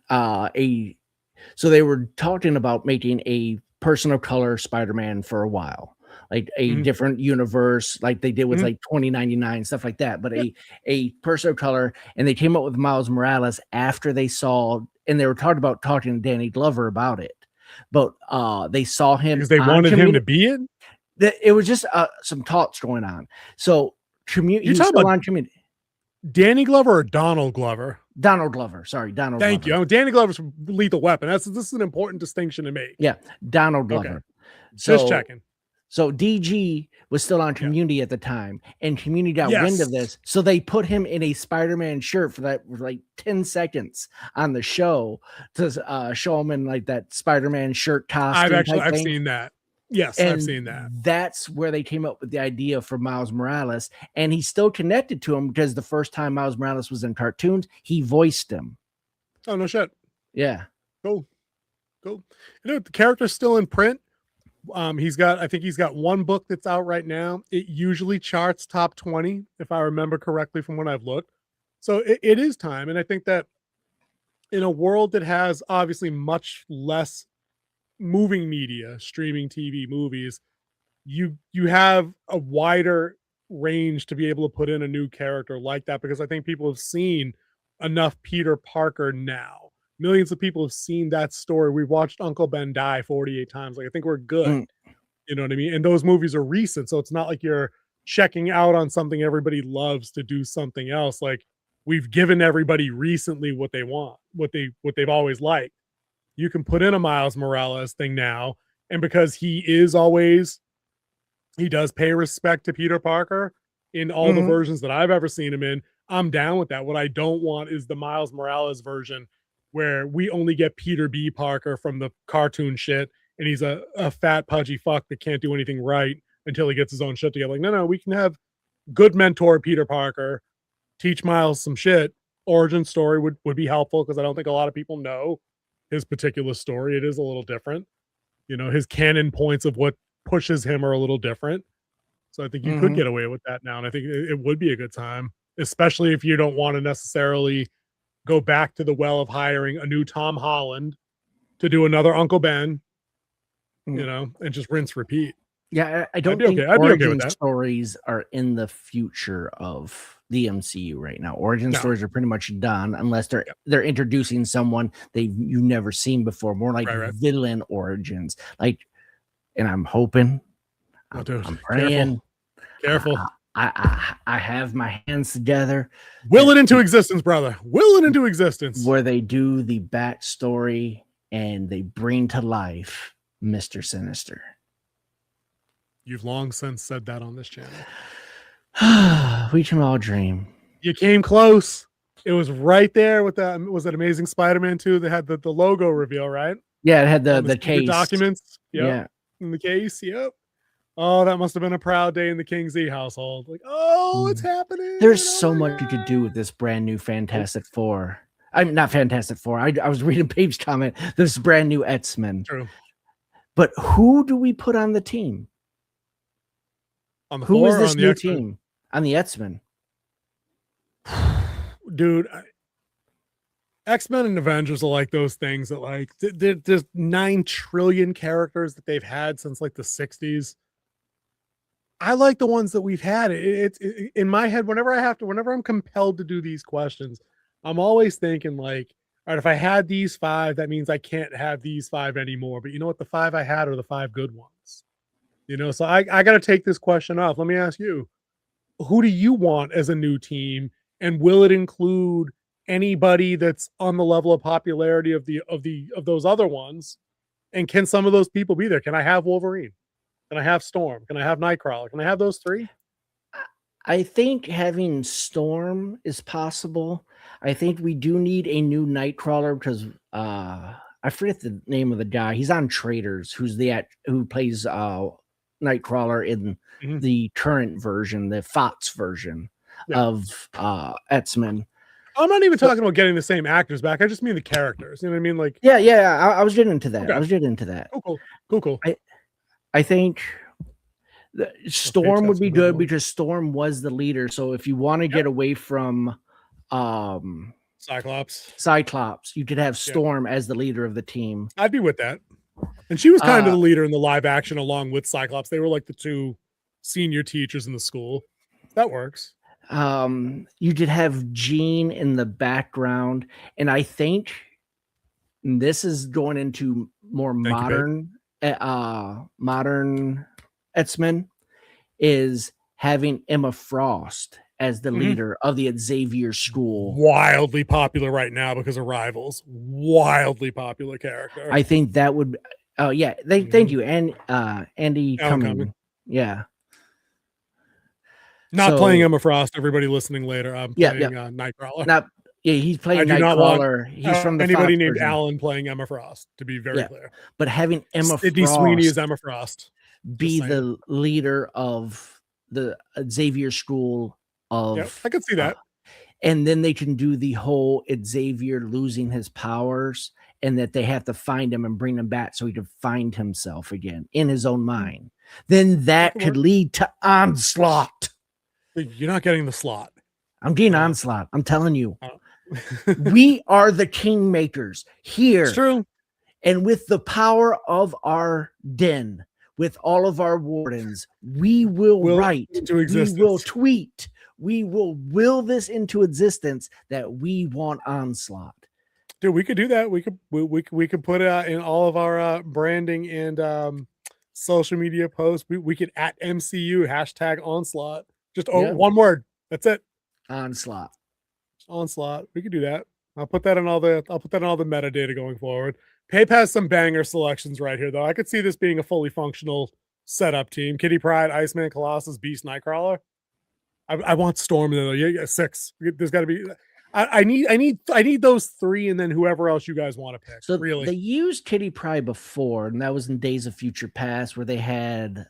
so they were talking about making a person of color Spider-Man for a while, like a different universe, like they did with like 2099 stuff like that. But a person of color, and they came up with Miles Morales after they saw, and they were talking to Danny Glover about it, but they saw him because they wanted him to be in. It was just some talks going on. So you talking about Community? Danny Glover or Donald Glover? Donald Glover. Sorry, Donald. Thank Glover. you. Danny Glover's from Lethal Weapon. This is an important distinction to make. Yeah, Donald Glover. Okay. Just checking. So DG was still on Community at the time, and Community got wind of this, so they put him in a Spider-Man shirt for like 10 seconds on the show to show him in like that Spider-Man shirt costume. I've seen that. Yes, and I've seen that. That's where they came up with the idea for Miles Morales, and he's still connected to him because the first time Miles Morales was in cartoons, he voiced him. Oh, no shit. Yeah. Cool. You know, the character's still in print. I think he's got one book that's out right now. It usually charts top 20, if I remember correctly from when I've looked. So it is time. And I think that in a world that has obviously much less moving media, streaming TV, movies, you have a wider range to be able to put in a new character like that, because I think people have seen enough Peter Parker now. Millions of people have seen that story. We've watched Uncle Ben die 48 times. Like, I think we're good. You know what I mean? And those movies are recent, so it's not like you're checking out on something everybody loves to do something else. Like, we've given everybody recently what they want, what they've always liked. You can put in a Miles Morales thing now, and because he does pay respect to Peter Parker in all the versions that I've ever seen him in, I'm down with that. What I don't want is the Miles Morales version where we only get Peter B. Parker from the cartoon shit, and he's a fat, pudgy fuck that can't do anything right until he gets his own shit together. Like, no, we can have good mentor Peter Parker, teach Miles some shit. Origin story would be helpful, because I don't think a lot of people know his particular story. It is a little different. You know, his canon points of what pushes him are a little different. So I think you could get away with that now. And I think it would be a good time, especially if you don't want to necessarily go back to the well of hiring a new Tom Holland to do another Uncle Ben, you know, and just rinse, repeat. Yeah, I don't think origin stories are in the future of the MCU right now. Origin stories are pretty much done unless they're introducing someone you've never seen before, more like villain origins. Like, and I'm hoping, I'm praying. Careful. I have my hands together. Will it into existence, brother. Will it into existence. Where they do the backstory and they bring to life Mr. Sinister. You've long since said that on this channel. We can all dream. You came close. It was right there with that. Was it Amazing Spider-Man 2 that had the logo reveal, right? Yeah, it had the case. Documents. Yep. Yeah. In the case. Yep. Oh, that must have been a proud day in the King Z household. Like, oh, it's happening. There's so much you could do with this brand new Fantastic Four. I'm not Fantastic Four. I was reading Pape's comment. This brand new X-Men. True. But who do we put on the team? On the Who is this new X-Men? team on the X-Men? Dude, X-Men and Avengers are like those things that, like, there's 9 trillion characters that they've had since like the 60s. I like the ones that we've had. It's in my head, whenever I'm compelled to do these questions, I'm always thinking like, all right, if I had these 5, that means I can't have these 5 anymore. But you know what? The 5 I had are the 5 good ones. You know, so I got to take this question off. Let me ask you, who do you want as a new team? And will it include anybody that's on the level of popularity of those other ones? And can some of those people be there? Can I have Wolverine? Can I have Storm? Can I have Nightcrawler? Can I have those 3? I think having Storm is possible. I think we do need a new Nightcrawler because I forget the name of the guy. He's on Traitors, who plays Nightcrawler in the current version, the FOTS version of X-Men. I'm not even talking about getting the same actors back. I just mean the characters. You know what I mean? Like, yeah, I was getting into that. Okay. I was getting into that. Cool. I think Storm would be good one. because Storm was the leader. So if you want to get away from Cyclops, you could have Storm as the leader of the team. I'd be with that. And she was kind of the leader in the live action along with Cyclops. They were like the two senior teachers in the school. That works. You could have Jean in the background, and I think this is going into more modern X-Men, is having Emma Frost as the leader of the Xavier School. Wildly popular right now because of Rivals. Wildly popular character. I think that would. Oh yeah, thank you, and Andy Cumming. Yeah. Not playing Emma Frost. Everybody listening later. I'm playing Nightcrawler. He's playing Nightcrawler. He's from the anybody Fox named version. Alan playing Emma Frost. To be very clear, but having Emma Sydney Frost Sweeney is Emma Frost. Be the leader of the Xavier School of. I could see that. And then they can do the whole Xavier losing his powers, and that they have to find him and bring him back so he can find himself again in his own mind. Then that could lead to Onslaught. You're not getting the slot. I'm getting Onslaught. I'm telling you. We are the kingmakers here. It's true. And with the power of our den, with all of our wardens, we will write, we will tweet, we will will this into existence that we want Onslaught. Dude, we could do that. We could put it in all of our branding and social media posts. We could at MCU #Onslaught. Just one word. That's it. Onslaught. We could do that. I'll put that on all the metadata going forward. Pape has some banger selections right here, though. I could see this being a fully functional setup team. Kitty Pryde, Iceman, Colossus, Beast, Nightcrawler. I want Storm in there. Yeah, 6. There's got to be. I need those 3, and then whoever else you guys want to pick. So really, they used Kitty Pryde before, and that was in Days of Future Past, where they had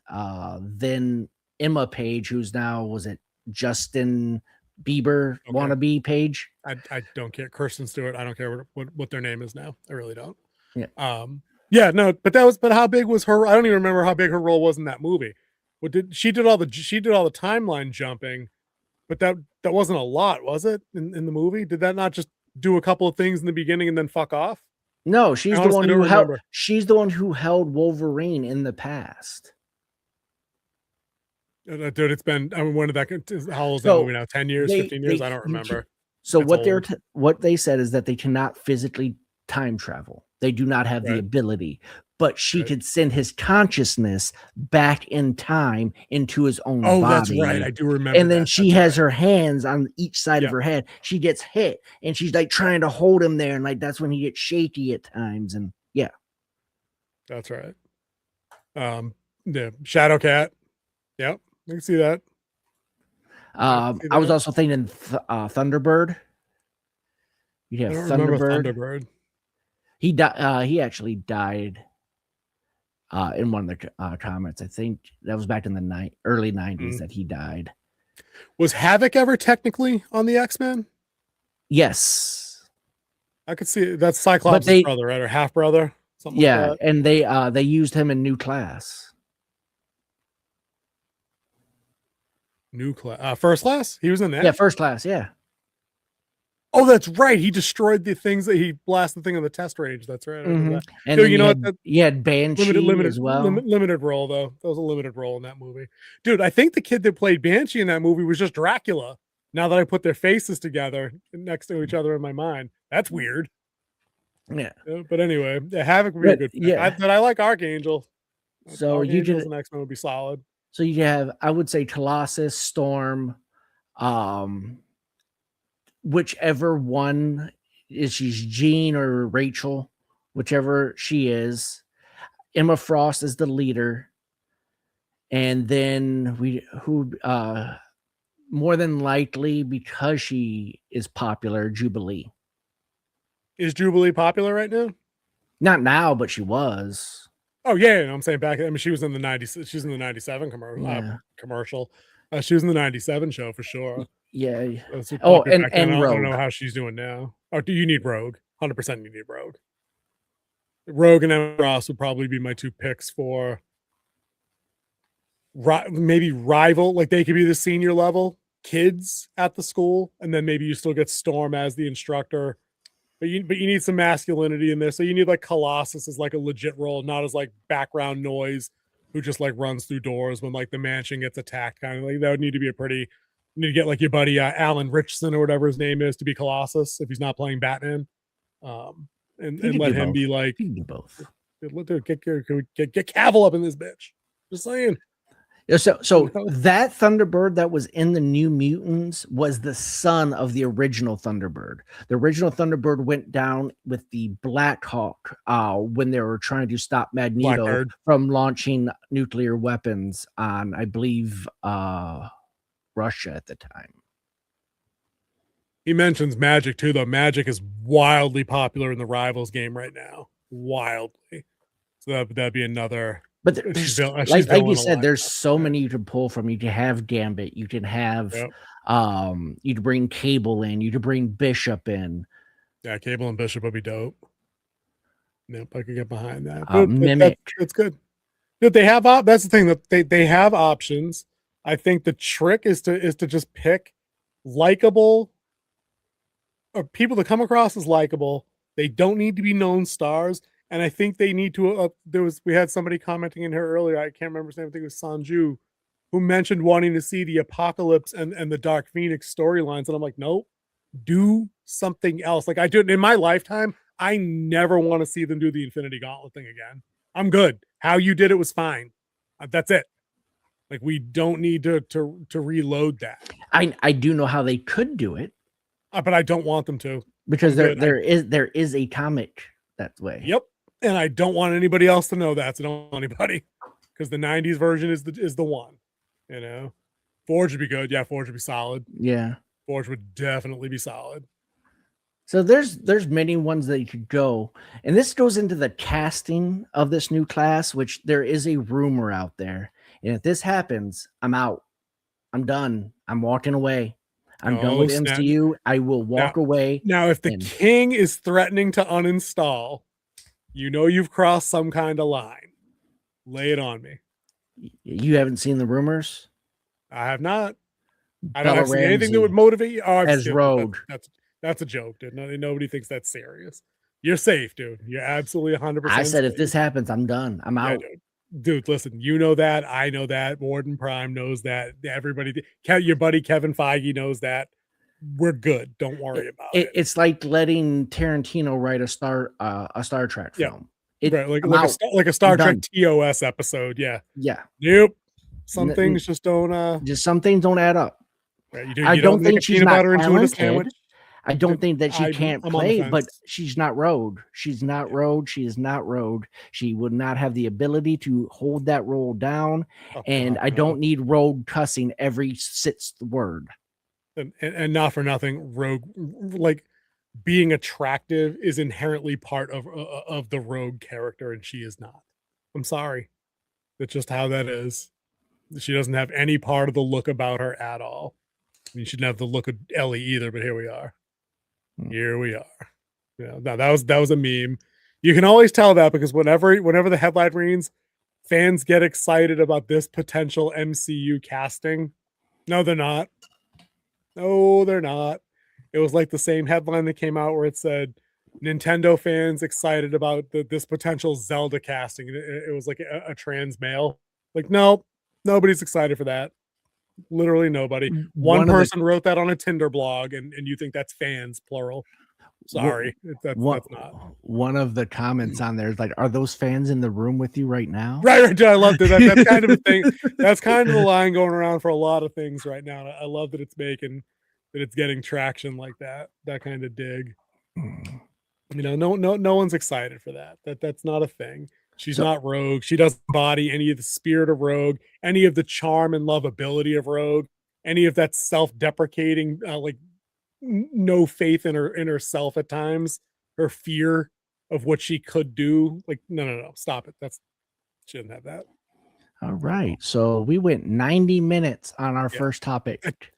then Emma Page, who's now, was it Justin Bieber wannabe Page? I don't care. Kirsten Stewart. I don't care what their name is now. I really don't. Yeah. No. But how big was her? I don't even remember how big her role was in that movie. She did all the timeline jumping, but that wasn't a lot, was it? In the movie, did that not just do a couple of things in the beginning and then fuck off? No, she's the one who held. She's the one who held Wolverine in the past. Dude, it's been. I mean, when did that? How old is that movie now? 10 years, 15 years? I don't remember. So what they said is that they cannot physically time travel. They do not have the ability, but she could send his consciousness back in time into his own body. Oh, that's right. I do remember. And then she has her hands on each side of her head. She gets hit, and she's like trying to hold him there, and like that's when he gets shaky at times. And that's right. The Shadow Cat. Yep. I can see that. I was also thinking Thunderbird. Yeah, Thunderbird. He died. He actually died in one of the comments. I think that was back in the early 90s that he died. Was Havoc ever technically on the X-Men? Yes, I could see it. That's Cyclops' brother, right, or half brother. Something like that. And they used him in New Class. First Class? He was in that? Yeah, First Class, yeah. Oh, that's right. He destroyed the things that he blasted the thing on the test range. That's right. And dude, you know what? He had Banshee limited as well. Limited role, though. That was a limited role in that movie. Dude, I think the kid that played Banshee in that movie was just Dracula. Now that I put their faces together next to each other in my mind. That's weird. Yeah. But anyway, Havoc would be a good pick. Yeah. But I like Archangel. So Archangel's the next one would be solid. So you have, I would say, Colossus, Storm, whichever one is, she's Jean or Rachel, whichever she is. Emma Frost is the leader, and then more than likely, because she is popular, Jubilee. Is Jubilee popular right now? Not now, but she was. Oh yeah, I'm saying back. I mean, she was in the 90s. She's in the 97 commercial. She was in the 97 show for sure. Yeah. Super Oh, popular back then. and I don't Rogue. know how she's doing now. Oh, do you need Rogue? 100% you need Rogue. Rogue and Emma Ross would probably be my two picks for maybe rival. Like they could be the senior level kids at the school, and then maybe you still get Storm as the instructor. But you need some masculinity in there. So you need like Colossus as like a legit role, not as like background noise who just like runs through doors when like the mansion gets attacked. Kind of like that would need to be you need to get like your buddy Alan Richardson or whatever his name is to be Colossus if he's not playing Batman. And let him be like, you can do both. Get Cavill up in this bitch. Just saying. Yeah, so that Thunderbird that was in the New Mutants was the son of the original Thunderbird. The original Thunderbird went down with the Black Hawk when they were trying to stop Magneto Blackbird. from launching nuclear weapons on, I believe, Russia at the time. He mentions Magic too, though. Magic is wildly popular in the Rivals game right now. Wildly. So that'd be another. But there's, like you said, there's so many you can pull from. You can have Gambit. You can have, you can bring Cable in. You can bring Bishop in. Yeah, Cable and Bishop would be dope. Nope, I could get behind that. Mimic. It's good. Dude, they have that's the thing that they have options. I think the trick is to just pick likable or people to come across as likable. They don't need to be known stars. And I think they need to. We had somebody commenting in here earlier. I can't remember his name. I think it was Sanju, who mentioned wanting to see the Apocalypse and the Dark Phoenix storylines. And I'm like, nope, do something else. Like I did in my lifetime. I never want to see them do the Infinity Gauntlet thing again. I'm good. How you did it was fine. That's it. Like we don't need to reload that. I do know how they could do it, but I don't want them to because there is a comic that way. Yep. And I don't want anybody else to know that. So don't want anybody, because the 90s version is the one, you know. Forge would be good. Yeah, Forge would be solid. Yeah. Forge would definitely be solid. So there's many ones that you could go. And this goes into the casting of this new class, which there is a rumor out there. And if this happens, I'm out. I'm done. I'm walking away. I'm done with MCU. I will walk away. Now, if the king is threatening to uninstall, you know you've crossed some kind of line. Lay it on me. You haven't seen the rumors? I have not. I don't have anything that would motivate you. Oh, as Rogue. That's a joke, dude. Nobody thinks that's serious. You're safe, dude. You're absolutely 100%. I said, safe. If this happens, I'm done. I'm out. Dude, listen, you know that. I know that. Warden Prime knows that. Everybody, your buddy Kevin Feige knows that. We're good. Don't worry about it. It's like letting Tarantino write a Star Trek film. Right, like a Star Trek TOS episode. Yeah. Yeah. Nope. Some things just don't. Just some things don't add up. Right, I don't think she's not talented. I don't think that she can't play, but she's not Rogue. She's not Rogue. She is not Rogue. She would not have the ability to hold that role down. I don't need Rogue cussing every sixth word. And not for nothing, Rogue, like being attractive is inherently part of the Rogue character, and she is not. I'm sorry. That's just how that is. She doesn't have any part of the look about her at all. I mean, she didn't have the look of Ellie either, but here we are. Here we are. Yeah, no, that was a meme. You can always tell that because whenever the headline reads, fans get excited about this potential MCU casting. No, they're not. No, they're not. It was like the same headline that came out where it said Nintendo fans excited about this potential Zelda casting. It was like a trans male. Like, no, nobody's excited for that. Literally nobody. One person wrote that on a Tinder blog, and you think that's fans, plural. Sorry. That's not. One of the comments on there is like, are those fans in the room with you right now? Right. I love that. That's kind of a thing. That's kind of the line going around for a lot of things right now. I love that it's getting traction like that kind of dig. You know, no one's excited for that. That's not a thing. She's not Rogue. She doesn't embody any of the spirit of Rogue, any of the charm and lovability of Rogue, any of that self-deprecating, like no faith in herself at times, her fear of what she could do. Like, no, stop it. Shouldn't have that. All right. So we went 90 minutes on our Yeah. first topic.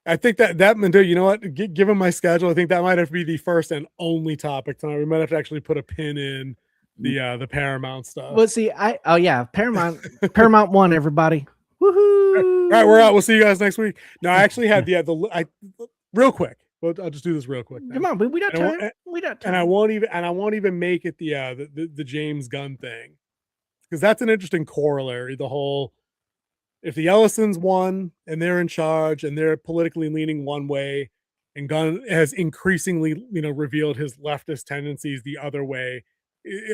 I think that you know what? Given my schedule, I think that might have to be the first and only topic tonight. We might have to actually put a pin in the Paramount stuff. Well, see, Paramount won, everybody. Woohoo! All right, we're out. We'll see you guys next week. No, I actually had real quick. Well, I'll just do this real quick. Come on, we got time. We got time. And I won't even make it the James Gunn thing, because that's an interesting corollary. The whole, if the Ellisons won and they're in charge and they're politically leaning one way, and Gunn has increasingly revealed his leftist tendencies the other way,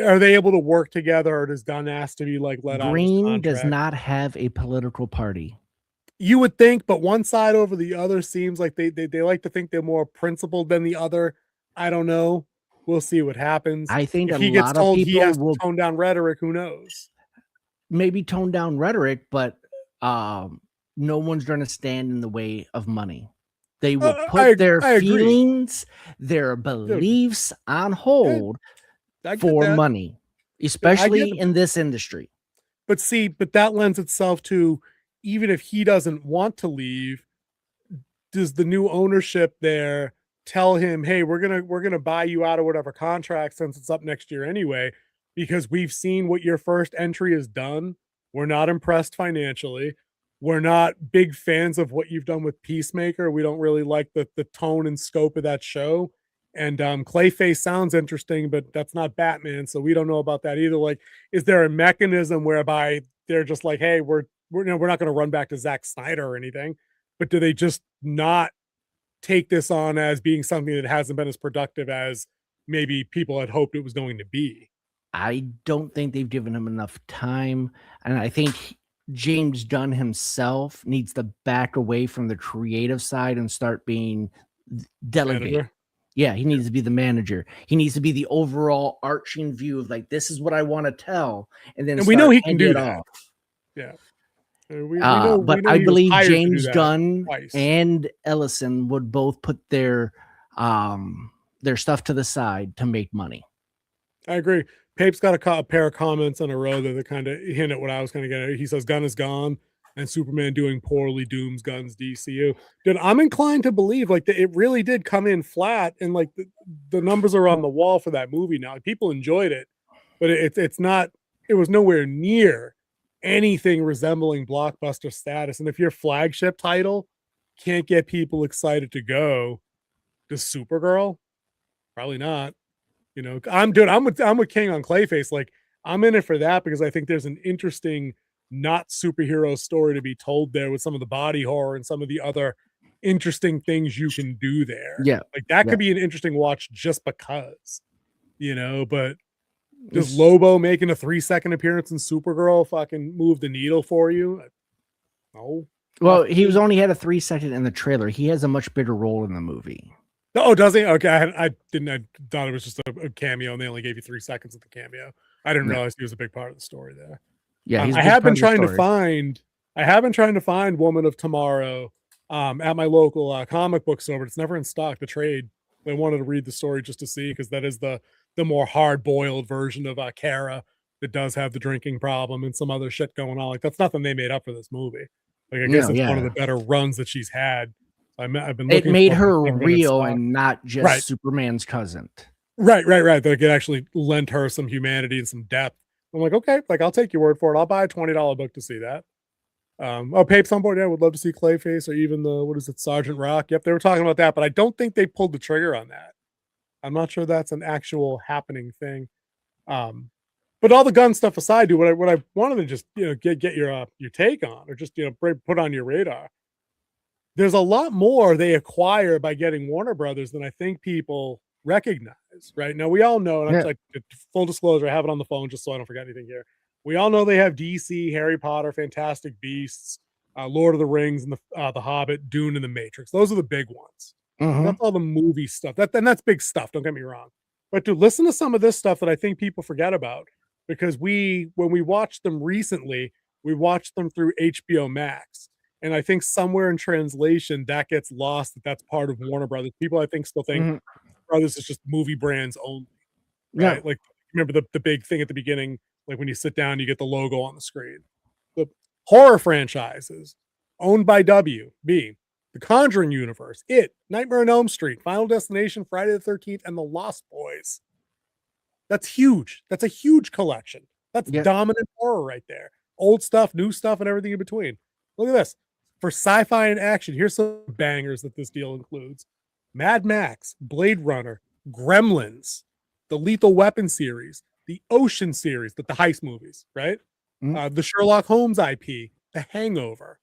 are they able to work together, or does Gunn ask to be let out of his Green does contract? not have a political party. You would think, but one side over the other seems like they like to think they're more principled than the other. I don't know. We'll see what happens. I think if a he gets lot told of he people has will to tone down rhetoric, who knows? maybe tone down rhetoric, but no one's going to stand in the way of money. They will put their feelings, their beliefs on hold for money, especially in this industry. But that lends itself to, even if he doesn't want to leave, does the new ownership there tell him, hey, we're gonna buy you out of whatever contract since it's up next year anyway, because we've seen what your first entry has done. We're not impressed financially. We're not big fans of what you've done with Peacemaker. We don't really like the tone and scope of that show. And Clayface sounds interesting, but that's not Batman, so we don't know about that either. Like, is there a mechanism whereby they're just like, hey, we're not going to run back to Zack Snyder or anything, but do they just not take this on as being something that hasn't been as productive as maybe people had hoped it was going to be? I don't think they've given him enough time, and I think James Gunn himself needs to back away from the creative side and start being delegated. Yeah, he needs to be the manager. He needs to be the overall arching view of like, this is what I want to tell, and then we know he can do that. Yeah. But I believe James Gunn and Ellison would both put their stuff to the side to make money. I agree. Pape's got a pair of comments in a row that kind of hint at what I was going to get at. He says Gunn is gone and Superman doing poorly dooms Gunn's DCU. Dude, I'm inclined to believe it really did come in flat, and the numbers are on the wall for that movie now. People enjoyed it, but it was nowhere near anything resembling blockbuster status. And if your flagship title can't get people excited to go, does Supergirl? Probably not. I'm with King on Clayface. Like, I'm in it for that because I think there's an interesting not superhero story to be told there with some of the body horror and some of the other interesting things you can do there. Yeah. Like, that could be an interesting watch just because, but does Lobo making a 3-second appearance in Supergirl fucking move the needle for you? No. Well, he only had a 3-second in the trailer. He has a much bigger role in the movie. Oh, does he? Okay, I thought it was just a cameo, and they only gave you 3 seconds of the cameo. I didn't realize he was a big part of the story there. Yeah, I have been trying to find Woman of Tomorrow at my local comic book store, but it's never in stock. The trade. I wanted to read the story just to see, because that is the more hard-boiled version of Kara that does have the drinking problem and some other shit going on. Like, that's nothing they made up for this movie. Like, I guess it's one of the better runs that she's had. I've been looking. It made her real and not just Superman's cousin. Right. Like, it actually lent her some humanity and some depth. I'm like, okay, I'll take your word for it. I'll buy a $20 book to see that. Pape's on board. Yeah, would love to see Clayface, or even Sergeant Rock. Yep, they were talking about that, but I don't think they pulled the trigger on that. I'm not sure that's an actual happening thing. But all the gun stuff aside, dude, what I wanted to just get your take on, or just put on your radar. There's a lot more they acquire by getting Warner Brothers than I think people recognize. Right now, we all know, and I'm like, full disclosure, I have it on the phone just so I don't forget anything here. We all know they have DC, Harry Potter, Fantastic Beasts, Lord of the Rings, and the Hobbit, Dune, and the Matrix. Those are the big ones. Mm-hmm. That's all the movie stuff. That's big stuff. Don't get me wrong. But to listen to some of this stuff that I think people forget about, because when we watched them recently, we watched them through HBO Max. And I think somewhere in translation that gets lost, that's part of Warner Brothers. People, I think, still think Brothers is just movie brands only. Right? Yeah. Like, remember the big thing at the beginning Like when you sit down, you get the logo on the screen. The horror franchises owned by WB, the Conjuring universe, It, Nightmare on Elm Street, Final Destination, Friday the 13th, and The Lost Boys. That's huge. That's a huge collection. That's dominant horror right there. Old stuff, new stuff, and everything in between. Look at this. For sci-fi and action, here's some bangers that this deal includes. Mad Max, Blade Runner, Gremlins, the Lethal Weapon series, the Ocean series, the heist movies, right? The Sherlock Holmes IP, The Hangover.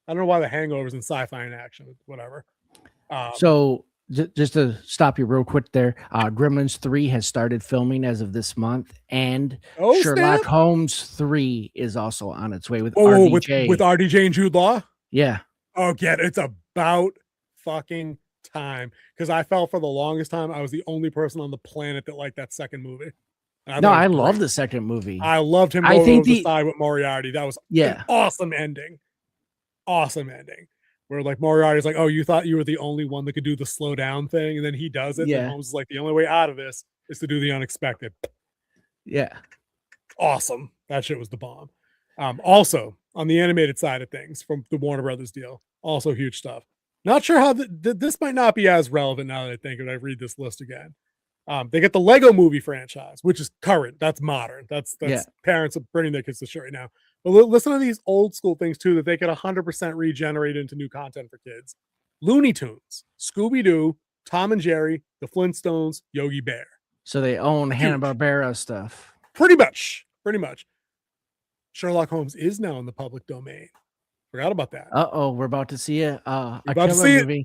I don't know why The Hangover's in sci-fi and action, whatever. So just to stop you real quick there, Gremlins 3 has started filming as of this month, and Sherlock Holmes 3 is also on its way with RDJ. With RDJ and Jude Law? Yeah. Oh, it's about fucking time. Because I felt for the longest time I was the only person on the planet that liked that second movie. I love the second movie. I loved him going over the side with Moriarty. That was an awesome ending. Awesome ending. Where like Moriarty's like, oh, you thought you were the only one that could do the slow down thing, and then he does it. And Holmes is like, the only way out of this is to do the unexpected. Yeah. Awesome. That shit was the bomb. Also, on the animated side of things from the Warner Brothers deal, also huge stuff. Not sure how this might not be as relevant now that I think of it. I read this list again. They get the Lego movie franchise, which is current. That's modern. That's parents are bringing their kids to shit right now. But listen to these old school things too that they could 100% regenerate into new content for kids. Looney Tunes, Scooby-Doo, Tom and Jerry, The Flintstones, Yogi Bear. So they own Hanna-Barbera stuff. Pretty much. Sherlock Holmes is now in the public domain. Forgot about that. We're about to see a killer movie.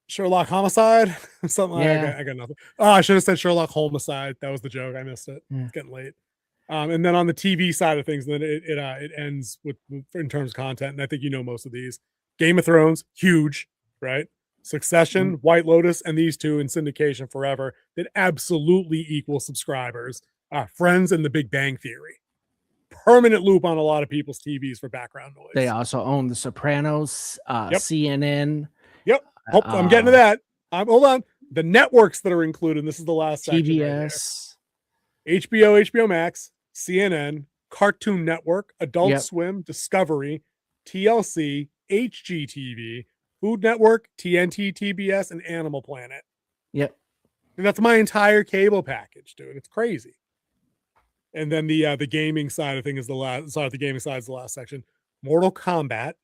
Sherlock Homicide, something like that. I got nothing. Oh, I should have said Sherlock Homicide. That was the joke. I missed it. It's getting late. And then on the TV side of things, then it ends with in terms of content. And I think you know most of these. Game of Thrones, huge, right? Succession, White Lotus, and these two in syndication forever that absolutely equal subscribers. Friends and The Big Bang Theory. Permanent loop on a lot of people's TVs for background noise. They also own The Sopranos, CNN. Yep. I'm getting to that. Hold on. The networks that are included, and this is the last section. TBS. Right, HBO Max, CNN, Cartoon Network, Adult Swim, Discovery, TLC, HGTV, Food Network, TNT, TBS, and Animal Planet. Yep. And that's my entire cable package, dude. It's crazy. And then the gaming side of things is the last. Sorry, the gaming side is the last section. Mortal Kombat,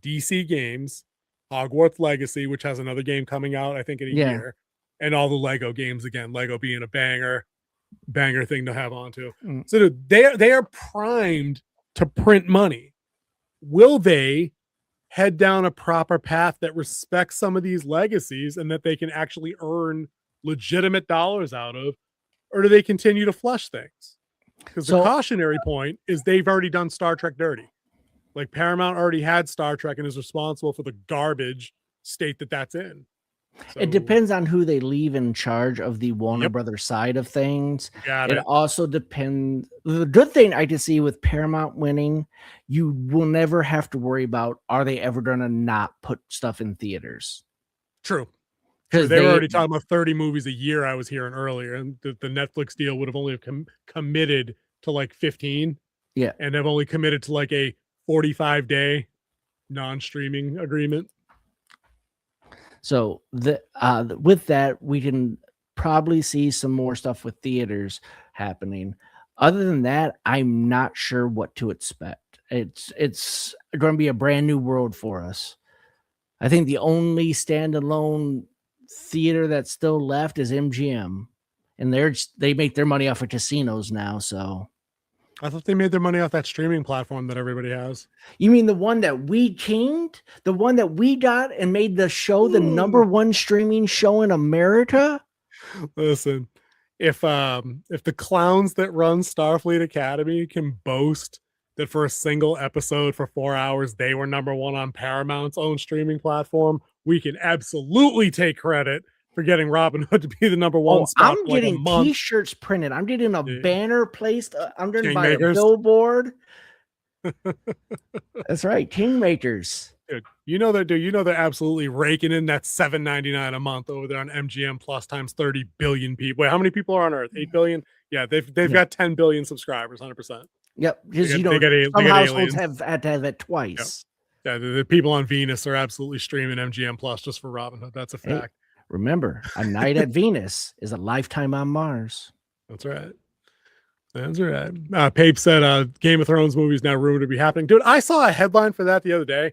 DC Games, Hogwarts Legacy, which has another game coming out, I think, in a year, and all the Lego games again. Lego being a banger thing to have onto. So dude, they are primed to print money. Will they head down a proper path that respects some of these legacies and that they can actually earn legitimate dollars out of, or do they continue to flush things? Because the cautionary point is they've already done Star Trek dirty. Like Paramount already had Star Trek and is responsible for the garbage state that's in. So, it depends on who they leave in charge of the Warner Brothers side of things. It also depends. The good thing I can see with Paramount winning, you will never have to worry about, are they ever going to not put stuff in theaters? True. Because they were already talking about 30 movies a year I was hearing earlier. And the Netflix deal would have only committed to like 15. Yeah. And they've only committed to like a 45-day non-streaming agreement. So with that, we can probably see some more stuff with theaters happening. Other than that, I'm not sure what to expect. It's going to be a brand new world for us. I think the only standalone theater that's still left is MGM, and they make their money off of casinos now. So I thought they made their money off that streaming platform that everybody has. You mean the one that we kinged? The one that we got and made the show the #1 streaming show in America? Listen, if the clowns that run Starfleet Academy can boast that for a single episode for 4 hours, they were #1 on Paramount's own streaming platform, we can absolutely take credit for getting Robin Hood to be the #1 spot. I'm getting t-shirts printed. I'm getting a banner placed underneath my billboard. That's right, Kingmakers. Dude, they're absolutely raking in that $7.99 a month over there on MGM Plus times 30 billion people. Wait, how many people are on Earth? 8 billion? Yeah, they've got 10 billion subscribers, 100%. Yep, because They some got households aliens. have had to have it Yep. twice. Yeah, the people on Venus are absolutely streaming MGM Plus just for Robinhood. That's a Hey, fact. remember, a night at Venus is a lifetime on Mars. That's right. That's right. Pape said Game of Thrones movie is now rumored to be happening. Dude, I saw a headline for that the other day,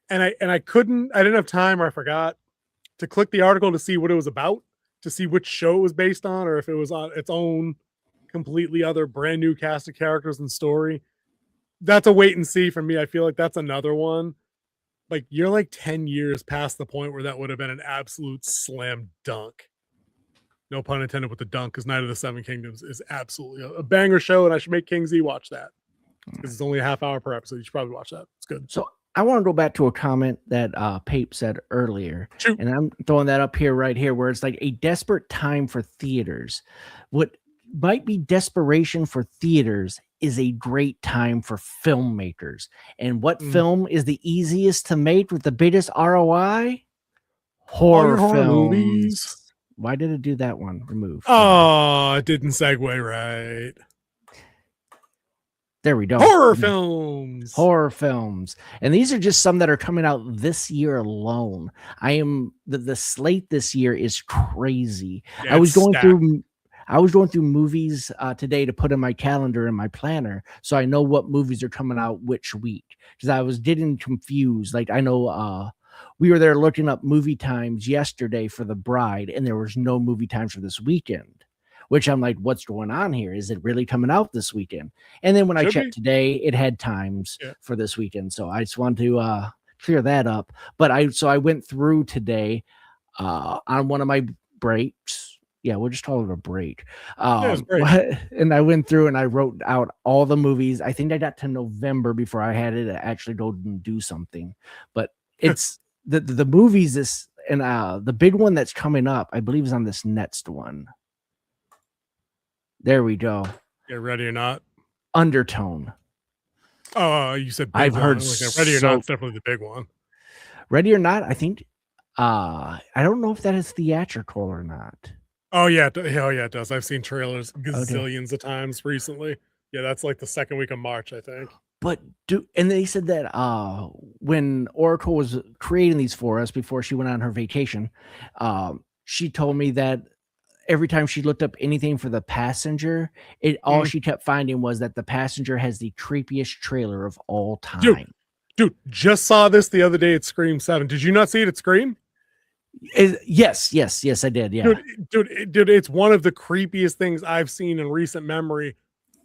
and I didn't have time, or I forgot to click the article to see what it was about, to see which show it was based on, or if it was on its own completely other brand new cast of characters and story. That's a wait and see for me. I feel like that's another one. Like, you're like 10 years past the point where that would have been an absolute slam dunk. No pun intended with the dunk, because Night of the Seven Kingdoms is absolutely a banger show, and I should make King Z watch that because it's only a half hour per episode. You should probably watch that. It's good. So I want to go back to a comment that Pape said earlier, Shoot. and I'm throwing that up here right here, where it's like a desperate time for theaters. What might be desperation for theaters is a great time for filmmakers. And what film is the easiest to make with the biggest ROI? Horror films. Movies. Why did it do that one? Remove. Oh, it didn't segue right. There we go. Horror films. Horror films. And these are just some that are coming out this year alone. The slate this year is crazy. Yeah, I was going stacked. through movies today to put in my calendar in my planner, so I know what movies are coming out which week, because I was getting confused. Like, I know we were there looking up movie times yesterday for The Bride, and there was no movie times for this weekend, which I'm like, what's going on here? Is it really coming out this weekend? And then when I checked today, it had times for this weekend. So I just wanted to clear that up. But I went through today on one of my breaks. Yeah, we'll just call it a break. And I went through and I wrote out all the movies. I think I got to November before I had to actually go and do something. But it's the movies and the big one that's coming up, I believe, is on this next one. There we go. Yeah, Ready or Not. Undertone. Oh, you said big I've one. heard Ready or Not is definitely the big one. Ready or Not, I think. I don't know if that is theatrical or not. Oh yeah, it does. I've seen trailers gazillions of times recently. Yeah, that's like the second week of March, I think. But and they said that when Oracle was creating these for us before she went on her vacation, she told me that every time she looked up anything for The Passenger, all she kept finding was that The Passenger has the creepiest trailer of all time. Dude, just saw this the other day at Scream 7. Did you not see it at Scream? Yes, I did. Yeah, dude, it's one of the creepiest things I've seen in recent memory,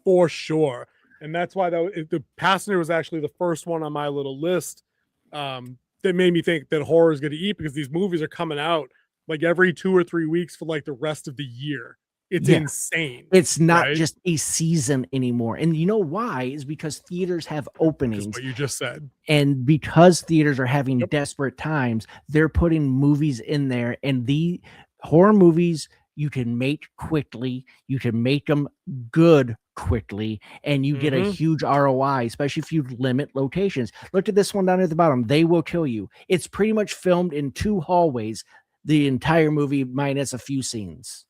for sure. And that's why The Passenger was actually the first one on my little list that made me think that horror is going to eat, because these movies are coming out like every 2 or 3 weeks for like the rest of the year. It's insane. It's not just a season anymore. And you know why? Is because theaters have openings. What you just said. And because theaters are having desperate times, they're putting movies in there. And the horror movies you can make quickly. You can make them good quickly. And you get a huge ROI, especially if you limit locations. Look at this one down at the bottom. They Will Kill You. It's pretty much filmed in 2 hallways, the entire movie minus a few scenes.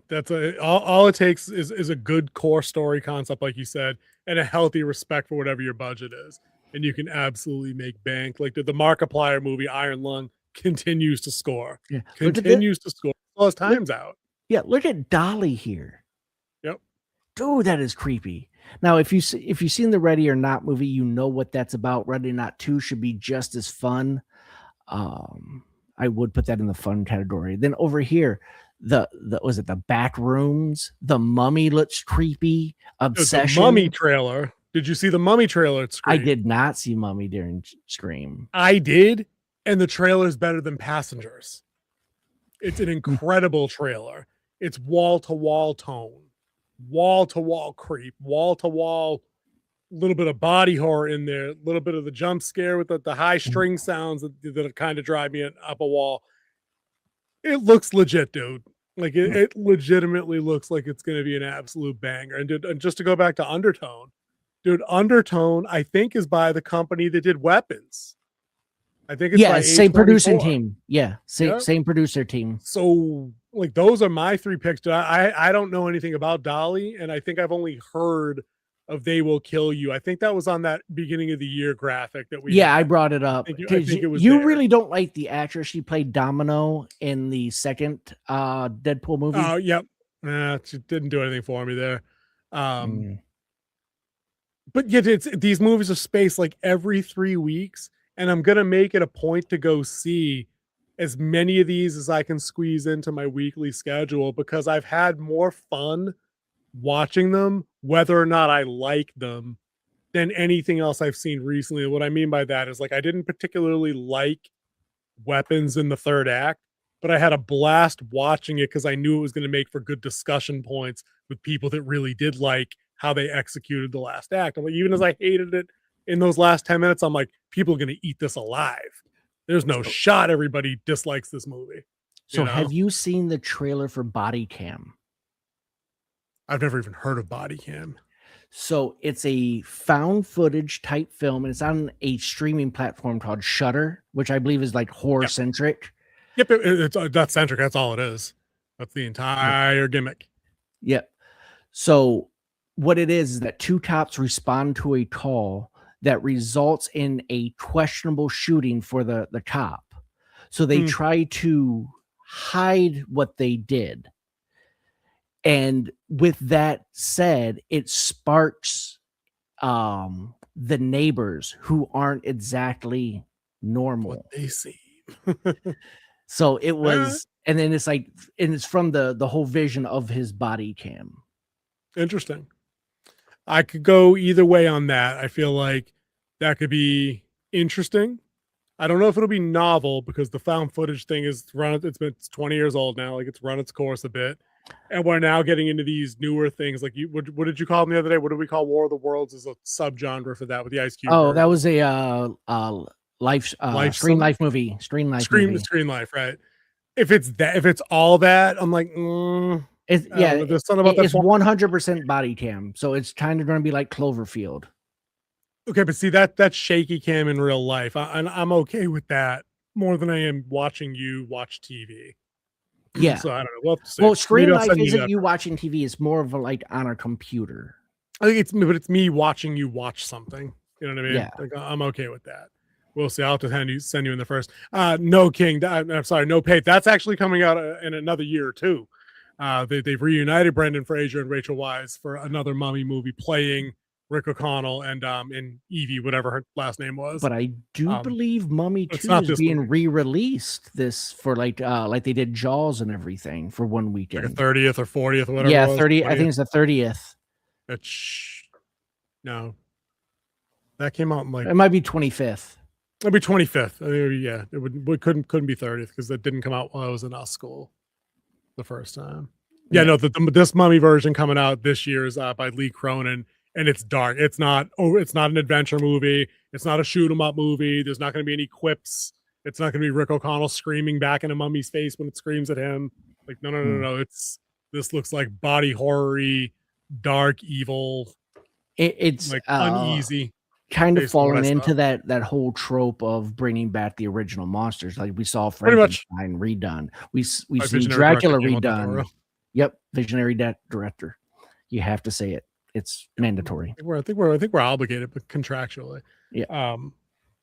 That's all it takes is a good core story concept, like you said, and a healthy respect for whatever your budget is, and you can absolutely make bank. Like the Markiplier movie Iron Lung continues to score. Yeah, continues to score. Well, his time's out. Yeah, look at Dolly here. Yep. Dude, that is creepy. Now, if you've seen the Ready or Not movie, you know what that's about. Ready or Not 2 should be just as fun. I would put that in the fun category. Then over here, was it the Back Rooms? The Mummy looks creepy. Obsession. The Mummy trailer. Did you see the Mummy trailer at Scream? I did not see Mummy during Scream. I did, and the trailer is better than Passengers. It's an incredible trailer. It's wall-to-wall tone, wall-to-wall creep, wall-to-wall, little bit of body horror in there, a little bit of the jump scare with the high string sounds that kind of drive me up a wall. It looks legit, dude. Like it legitimately looks like it's going to be an absolute banger. And just to go back to Undertone, Dude, Undertone, I think, is by the company that did Weapons. I think it's by same A24. producing team. Yeah, Yep. same producer team. So, like, those are my 3 picks. Dude, I don't know anything about Dolly, and I think I've only heard of They Will Kill You. I think that was on that beginning of the year graphic that we Yeah, had. I brought it up. I think it was you there. really don't like the actress. She played Domino in the second Deadpool movie. Oh, yep. Nah, she didn't do anything for me there. But yet these movies are spaced like every 3 weeks, and I'm gonna make it a point to go see as many of these as I can squeeze into my weekly schedule, because I've had more fun watching them, whether or not I like them, than anything else I've seen recently. What I mean by that is, like, I didn't particularly like Weapons in the third act, but I had a blast watching it because I knew it was going to make for good discussion points with people that really did like how they executed the last act. I'm like, even as I hated it in those last 10 minutes, I'm like, people are going to eat this alive. There's no shot everybody dislikes this movie. So have you seen the trailer for Body Cam? I've never even heard of Body Cam. So it's a found footage type film, and it's on a streaming platform called Shudder, which I believe is like horror centric. Yep, it's that's centric. That's all it is. That's the entire gimmick. Yep. So what it is that 2 cops respond to a call that results in a questionable shooting for the cop. So they try to hide what they did. And with that said, it sparks the neighbors who aren't exactly normal. What they see. So it was, and then it's like, and it's from the whole vision of his body cam. Interesting. I could go either way on that. I feel like that could be interesting. I don't know if it'll be novel, because the found footage thing is it's 20 years old now. Like, it's run its course a bit. And we're now getting into these newer things. Like, what did you call them the other day? What did we call War of the Worlds as a subgenre for that with the Ice Cube? Oh, that was a Screen Life movie. Screen Life, right? If it's all that, I'm like, it's there's something about it's 100% body cam, so it's kind of going to be like Cloverfield. Okay, but see, that's shaky cam in real life. I'm okay with that more than I am watching you watch TV. Yeah. So I don't know. Well, Screen Life isn't you watching TV. It's more of a, like, on a computer. I think it's me watching you watch something. You know what I mean? Yeah. Like, I'm okay with that. We'll see. I'll have to send you in the first. No King. I'm sorry. No Pay. That's actually coming out in another year or two. They've reunited Brendan Fraser and Rachel Weisz for another Mummy movie, playing Rick O'Connell and Evie, whatever her last name was. But I do believe Mummy 2 is being re-released this for like they did Jaws and everything for one weekend. Like a 30th or 40th or whatever. Yeah, 30. I think it's the 30th. No. That came out in like, it might be 25th. It'd be 25th. I think it couldn't be 30th, because that didn't come out while I was in school the first time. Yeah, no, this Mummy version coming out this year is by Lee Cronin, and it's dark. It's not an adventure movie. It's not a shoot 'em up movie. There's not going to be any quips. It's not going to be Rick O'Connell screaming back in a mummy's face when it screams at him. Like, no. This looks like body horror-y, dark, evil. It's like uneasy. Kind of falling into that whole trope of bringing back the original monsters. Like, we saw Frankenstein redone. We see Dracula redone. Yep, visionary director. You have to say it. It's mandatory. I think we're obligated, but contractually. Yeah.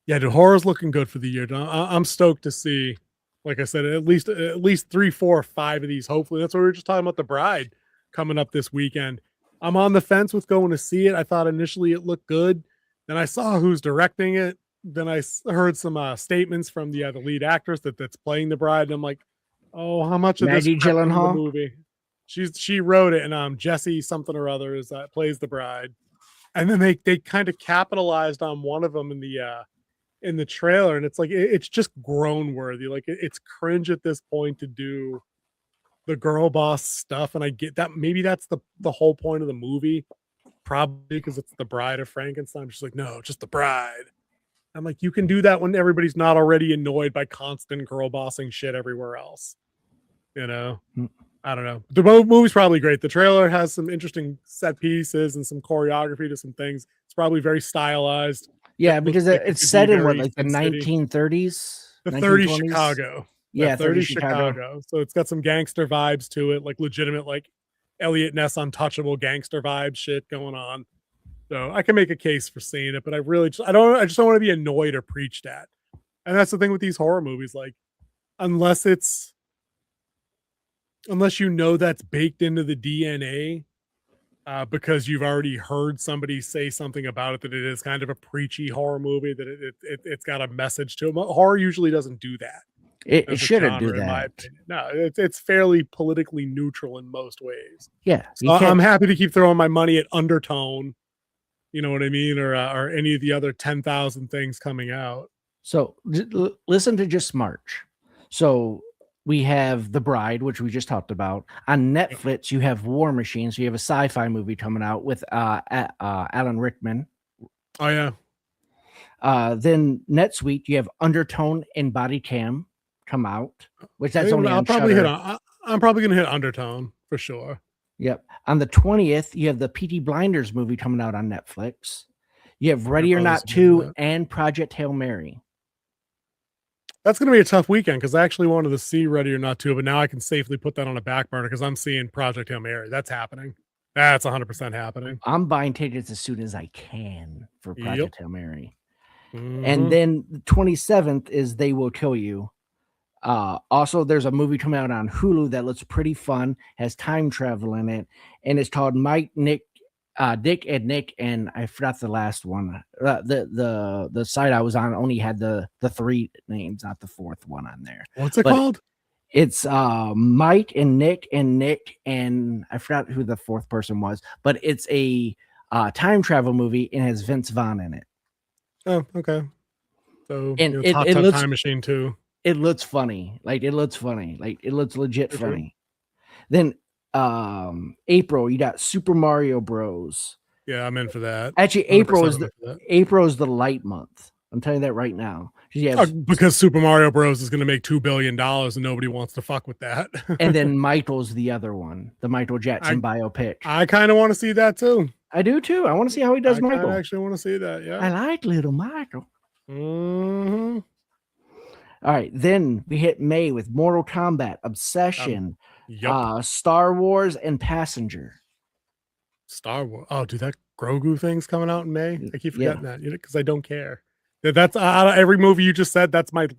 Yeah, dude, horror's looking good for the year. I'm stoked to see, like I said, at least 3, 4, 5 of these. Hopefully, that's what we were just talking about. The Bride coming up this weekend. I'm on the fence with going to see it. I thought initially it looked good. Then I saw who's directing it. Then I heard some statements from the lead actress that's playing the bride. And I'm like, oh, how much of Maggie this Gyllenhaal movie? She wrote it, and Jesse something or other is plays the bride. And then they kind of capitalized on one of them in the trailer, and it's like it's just groan worthy. Like, it's cringe at this point to do the girl boss stuff, and I get that. Maybe that's the whole point of the movie. Probably because it's the bride of Frankenstein. I'm just like, no, just the bride. I'm like, you can do that when everybody's not already annoyed by constant girl bossing shit everywhere else. You know? I don't know. The movie's probably great. The trailer has some interesting set pieces and some choreography to some things. It's probably very stylized. Yeah, It because looks like it it's could set be in what, very like the Sin City. 1930s, The 30s 1920s? Chicago. Yeah, 30 Chicago. Chicago. So it's got some gangster vibes to it, like legitimate, like Elliot Ness Untouchable gangster vibe shit going on. So I can make a case for seeing it, but I just don't want to be annoyed or preached at. And that's the thing with these horror movies, like unless you know that's baked into the DNA, because you've already heard somebody say something about it, that it is kind of a preachy horror movie, that it's got a message to it. Horror usually doesn't do that. It shouldn't do In my that. opinion. No, it's fairly politically neutral in most ways. Yeah, So I'm happy to keep throwing my money at Undertone, you know what I mean, or any of the other 10,000 things coming out. So listen to Just March. So we have The Bride, which we just talked about. On Netflix, you have War Machine. So you have a sci-fi movie coming out with Alan Rickman. Oh yeah. Then next week you have Undertone and Body Cam come out, which that's only on Shudder. I'm probably gonna hit Undertone for sure. Yep. On the 20th, you have the Peaky Blinders movie coming out on Netflix. You have Ready or Not 2 and Project Hail Mary. That's going to be a tough weekend because I actually wanted to see Ready or Not 2, but now I can safely put that on a back burner because I'm seeing Project Hail Mary. That's happening. That's 100% happening. I'm buying tickets as soon as I can for Project Hail Mary. Mm-hmm. And then the 27th is They Will Kill You. Also, there's a movie coming out on Hulu that looks pretty fun, has time travel in it, and it's called Dick and Nick, and I forgot the last one. The site I was on only had the 3 names, not the 4th one on there. What's it called? It's Mike and Nick, and I forgot who the 4th person was, but it's a time travel movie and has Vince Vaughn in it. Oh, okay. So and it looks Time Machine too. It looks funny. It looks legit funny. Then April, you got Super Mario Bros. Yeah, I'm in for that. Actually, April is the light month. I'm telling you that right now. Because Super Mario Bros is going to make $2 billion and nobody wants to fuck with that. And then Michael's the other one, the Michael Jackson biopic. I kind of want to see that too. I do too. I want to see how he does Michael. I actually want to see that. Yeah, I like little Michael. Mm-hmm. All right, then we hit May with Mortal Kombat, Obsession, Star Wars, and Passenger. Star Wars. Oh, dude, that Grogu thing's coming out in May. I keep forgetting that, because I don't care. That's out of every movie you just said. That's the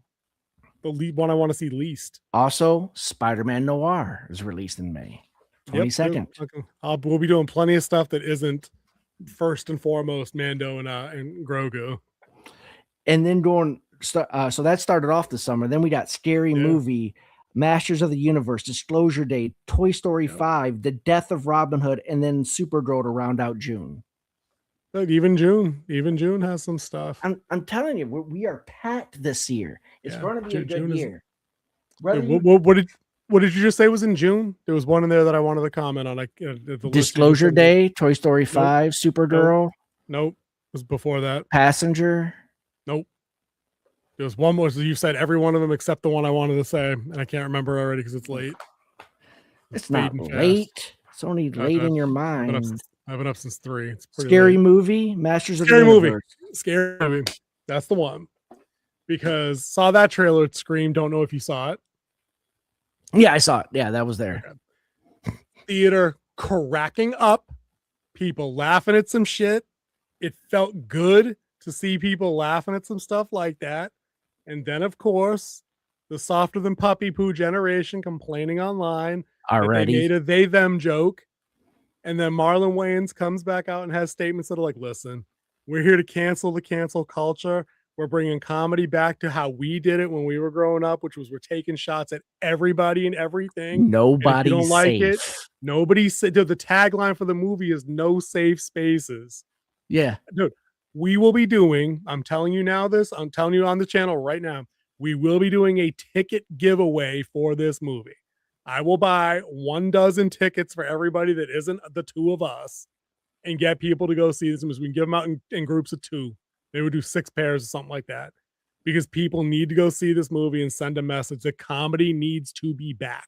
lead one I want to see least. Also, Spider-Man Noir is released in May 22nd. We'll be doing plenty of stuff that isn't first and foremost Mando and Grogu. And then so that started off the summer. Then we got Scary Movie, Masters of the Universe, Disclosure Day, Toy Story 5, The Death of Robin Hood, and then Supergirl to round out June. But even June has some stuff. I'm telling you, we are packed this year. It's going to be a good year. What did you just say was in June? There was one in there that I wanted to comment on. Disclosure Day, Toy Story 5, Supergirl. Nope. It was before that. Passenger. Nope. There was one more. You said every one of them except the one I wanted to say, and I can't remember already because it's late. It's not late. It's only late in your mind. I've been up since 3. It's pretty Scary late. Movie, Masters of the Universe. Scary Movie. That's the one. Because saw that trailer at Scream. Don't know if you saw it. Yeah, I saw it. Yeah, that was there. Okay. Theater cracking up. People laughing at some shit. It felt good to see people laughing at some stuff like that. And then, of course, the softer than puppy poo generation complaining online. Already. They made a they-them joke. And then Marlon Wayans comes back out and has statements that are like, listen, we're here to cancel the cancel culture. We're bringing comedy back to how we did it when we were growing up, which was we're taking shots at everybody and everything. Nobody don't safe. Like it. Nobody said. The tagline for the movie is no safe spaces. Yeah. Dude, we will be doing, I'm telling you now this, I'm telling you on the channel right now, we will be doing a ticket giveaway for this movie. I will buy 12 tickets for everybody that isn't the 2 of us and get people to go see this movie. We can give them out in groups of 2. They would do 6 pairs or something like that because people need to go see this movie and send a message that comedy needs to be back.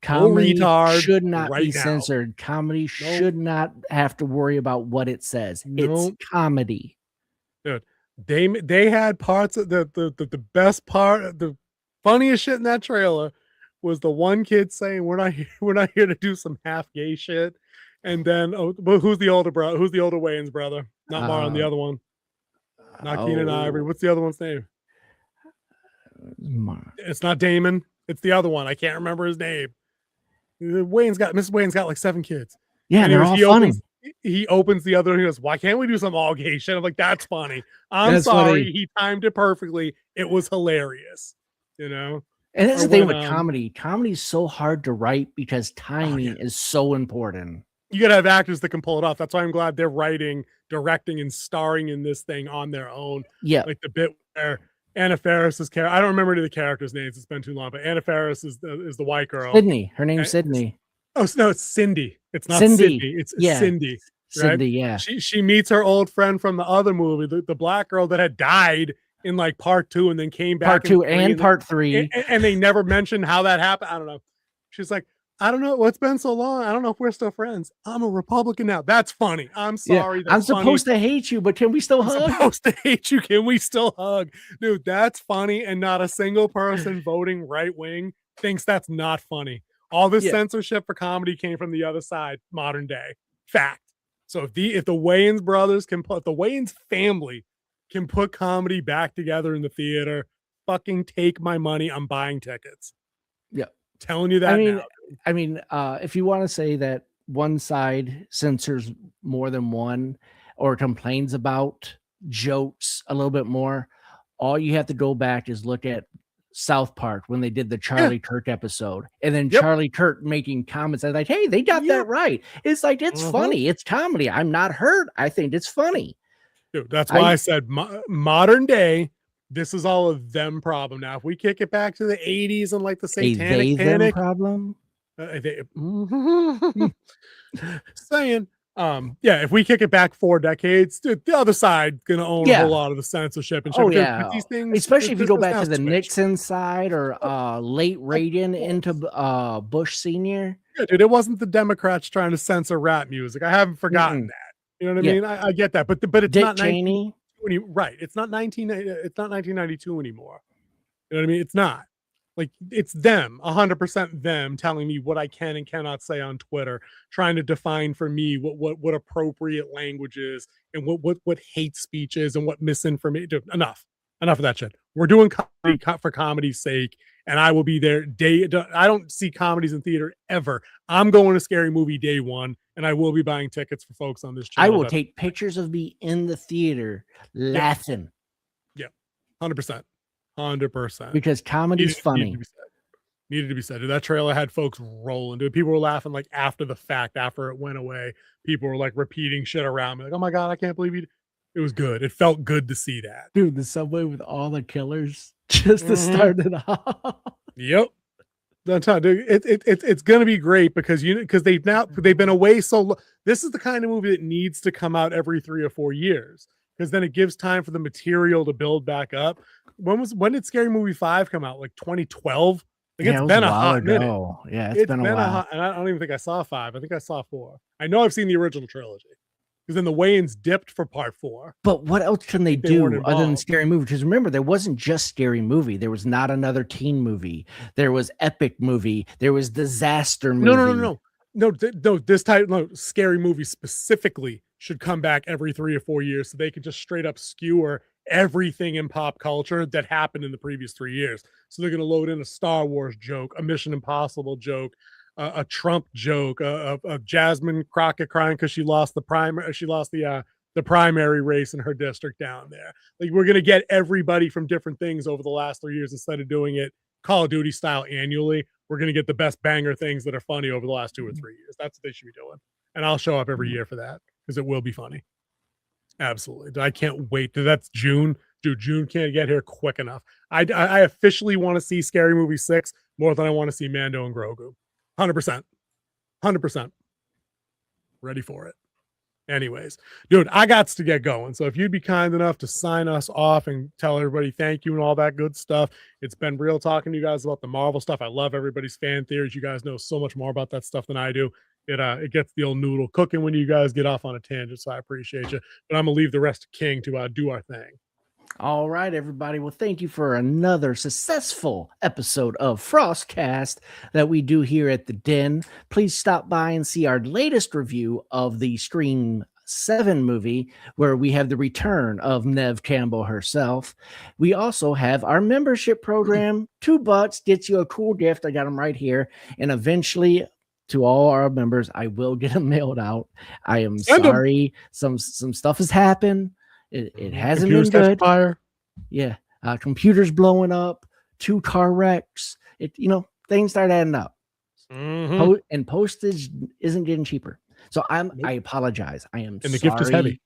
Comedy retard should not right be now. censored. Comedy should not have to worry about what it says. It's comedy. Dude, they had parts of the best part, the funniest shit in that trailer was the one kid saying we're not here to do some half gay shit. And then but who's the older brother? Who's the older Wayans brother? Not Marlon, the other one. Not Keenan Ivory. What's the other one's name? It's not Damon. It's the other one. I can't remember his name. Mrs. Wayne's got like 7 kids. Yeah, they're all funny. He opens the other and he goes, why can't we do some all gay shit? I'm like, that's funny. I'm That's sorry. funny. He timed it perfectly. It was hilarious. You know? And that's the thing with comedy. Comedy is so hard to write because timing is so important. You gotta have actors that can pull it off. That's why I'm glad they're writing, directing, and starring in this thing on their own. Yeah. Like the bit where Anna Faris's character, I don't remember any of the characters' names. It's been too long, but Anna Faris is the white girl. Sydney. Her name's Sydney. Oh, no, it's Cindy. It's not Sydney. It's Cindy. Right? Cindy, yeah. She meets her old friend from the other movie, the black girl that had died in like part 2 and then came back. Part 2 and part 3. And they never mentioned how that happened. I don't know. She's like, I don't know. It's been so long. I don't know if we're still friends. I'm a Republican now. That's funny. I'm sorry. Yeah. I'm supposed to hate you, but can we still hug? I'm supposed to hate you. Can we still hug? Dude, that's funny. And not a single person voting right wing thinks that's not funny. All this censorship for comedy came from the other side, modern day. Fact. So if the Wayans brothers can put, the Wayans family can put comedy back together in the theater, fucking take my money. I'm buying tickets. Yeah. Telling you that now. I mean, if you want to say that one side censors more than one or complains about jokes a little bit more, all you have to go back is look at South Park when they did the Charlie Kirk episode, and then Charlie Kirk making comments like, hey, they got that right. It's like, it's funny. It's comedy. I'm not hurt. I think it's funny. Dude, that's why I said modern day, this is all of them problem. Now, if we kick it back to the 80s and like the satanic panic problem, saying, if we kick it back 4 decades, dude, the other side gonna own a whole lot of the censorship and shit. These things, especially if you go back to the Nixon side or late Reagan into Bush Senior. Yeah, dude, it wasn't the Democrats trying to censor rap music. I haven't forgotten that. You know what I mean? I get that, but it's Dick not Cheney. Right. It's not 1992 anymore. You know what I mean? It's not. Like, it's them, 100% them telling me what I can and cannot say on Twitter, trying to define for me what appropriate language is and what hate speech is and what misinformation. Dude, enough of that shit. We're doing comedy for comedy's sake, and I will be there I don't see comedies in theater ever. I'm going to Scary Movie day 1, and I will be buying tickets for folks on this channel. I will take pictures of me in the theater laughing. Yeah, 100%. 100%. Because comedy's funny. Needed to be said. Dude, that trailer had folks rolling. Dude, people were laughing like after the fact, after it went away. People were like repeating shit around me. Like, oh my God, I can't believe you. It was good. It felt good to see that. Dude, the subway with all the killers just to start it off. Yep. That's how, dude. It's gonna be great because they've been away so long. This is the kind of movie that needs to come out every 3 or 4 years, because then it gives time for the material to build back up. When did Scary Movie 5 come out? Like 2012? Like, it's been a hot minute. Yeah, it's been a while. And I don't even think I saw 5. I think I saw 4. I know I've seen the original trilogy, because then the Wayans dipped for part 4. But what else can they do other than Scary Movie? Because remember, there wasn't just Scary Movie. There was Not Another Teen Movie. There was Epic Movie. There was Disaster Movie. No. This type, Scary Movie specifically should come back every 3 or 4 years, so they could just straight up skewer everything in pop culture that happened in the previous 3 years. So they're going to load in a Star Wars joke, a Mission Impossible joke, a Trump joke, a Jasmine Crockett crying because she lost the primary race in her district down there. Like, we're going to get everybody from different things over the last 3 years instead of doing it Call of Duty style annually. We're going to get the best banger things that are funny over the last 2 or 3 years. That's what they should be doing. And I'll show up every year for that, because it will be funny. Absolutely. I can't wait. That's June. Dude, June can't get here quick enough. I officially want to see Scary Movie 6 more than I want to see Mando and Grogu. 100%. 100%. Ready for it. Anyways, dude, I got to get going. So if you'd be kind enough to sign us off and tell everybody thank you and all that good stuff. It's been real talking to you guys about the Marvel stuff. I love everybody's fan theories. You guys know so much more about that stuff than I do. It gets the old noodle cooking when you guys get off on a tangent. So I appreciate you. But I'm gonna leave the rest to King to do our thing. All right, everybody. Well, thank you for another successful episode of FrostCast that we do here at the Den. Please stop by and see our latest review of the Scream 7 movie, where we have the return of Neve Campbell herself. We also have our membership program. $2 gets you a cool gift. I got them right here. And eventually, to all our members, I will get them mailed out. I am sorry. Some stuff has happened. It hasn't been good. Fire. Yeah. Computers blowing up, 2 car wrecks. Things start adding up. And postage isn't getting cheaper. So I apologize. I am and the sorry. Gift is heavy.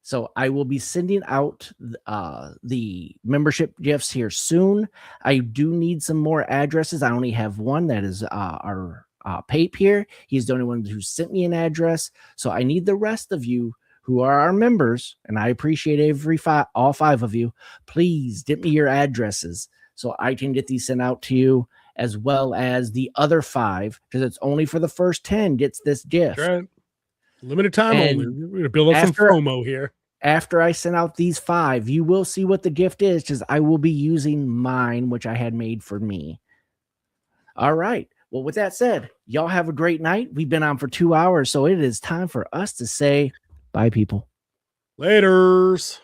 So I will be sending out the membership gifts here soon. I do need some more addresses. I only have one. That is our Pape here. He's the only one who sent me an address. So I need the rest of you who are our members, and I appreciate all 5 of you. Please get me your addresses so I can get these sent out to you, as well as the other 5, because it's only for the first 10 gets this gift. That's right. Limited time only. We're going to build up some promo here. After I send out these 5, you will see what the gift is, because I will be using mine, which I had made for me. All right. Well, with that said, y'all have a great night. We've been on for 2 hours, so it is time for us to say bye, people. Laters.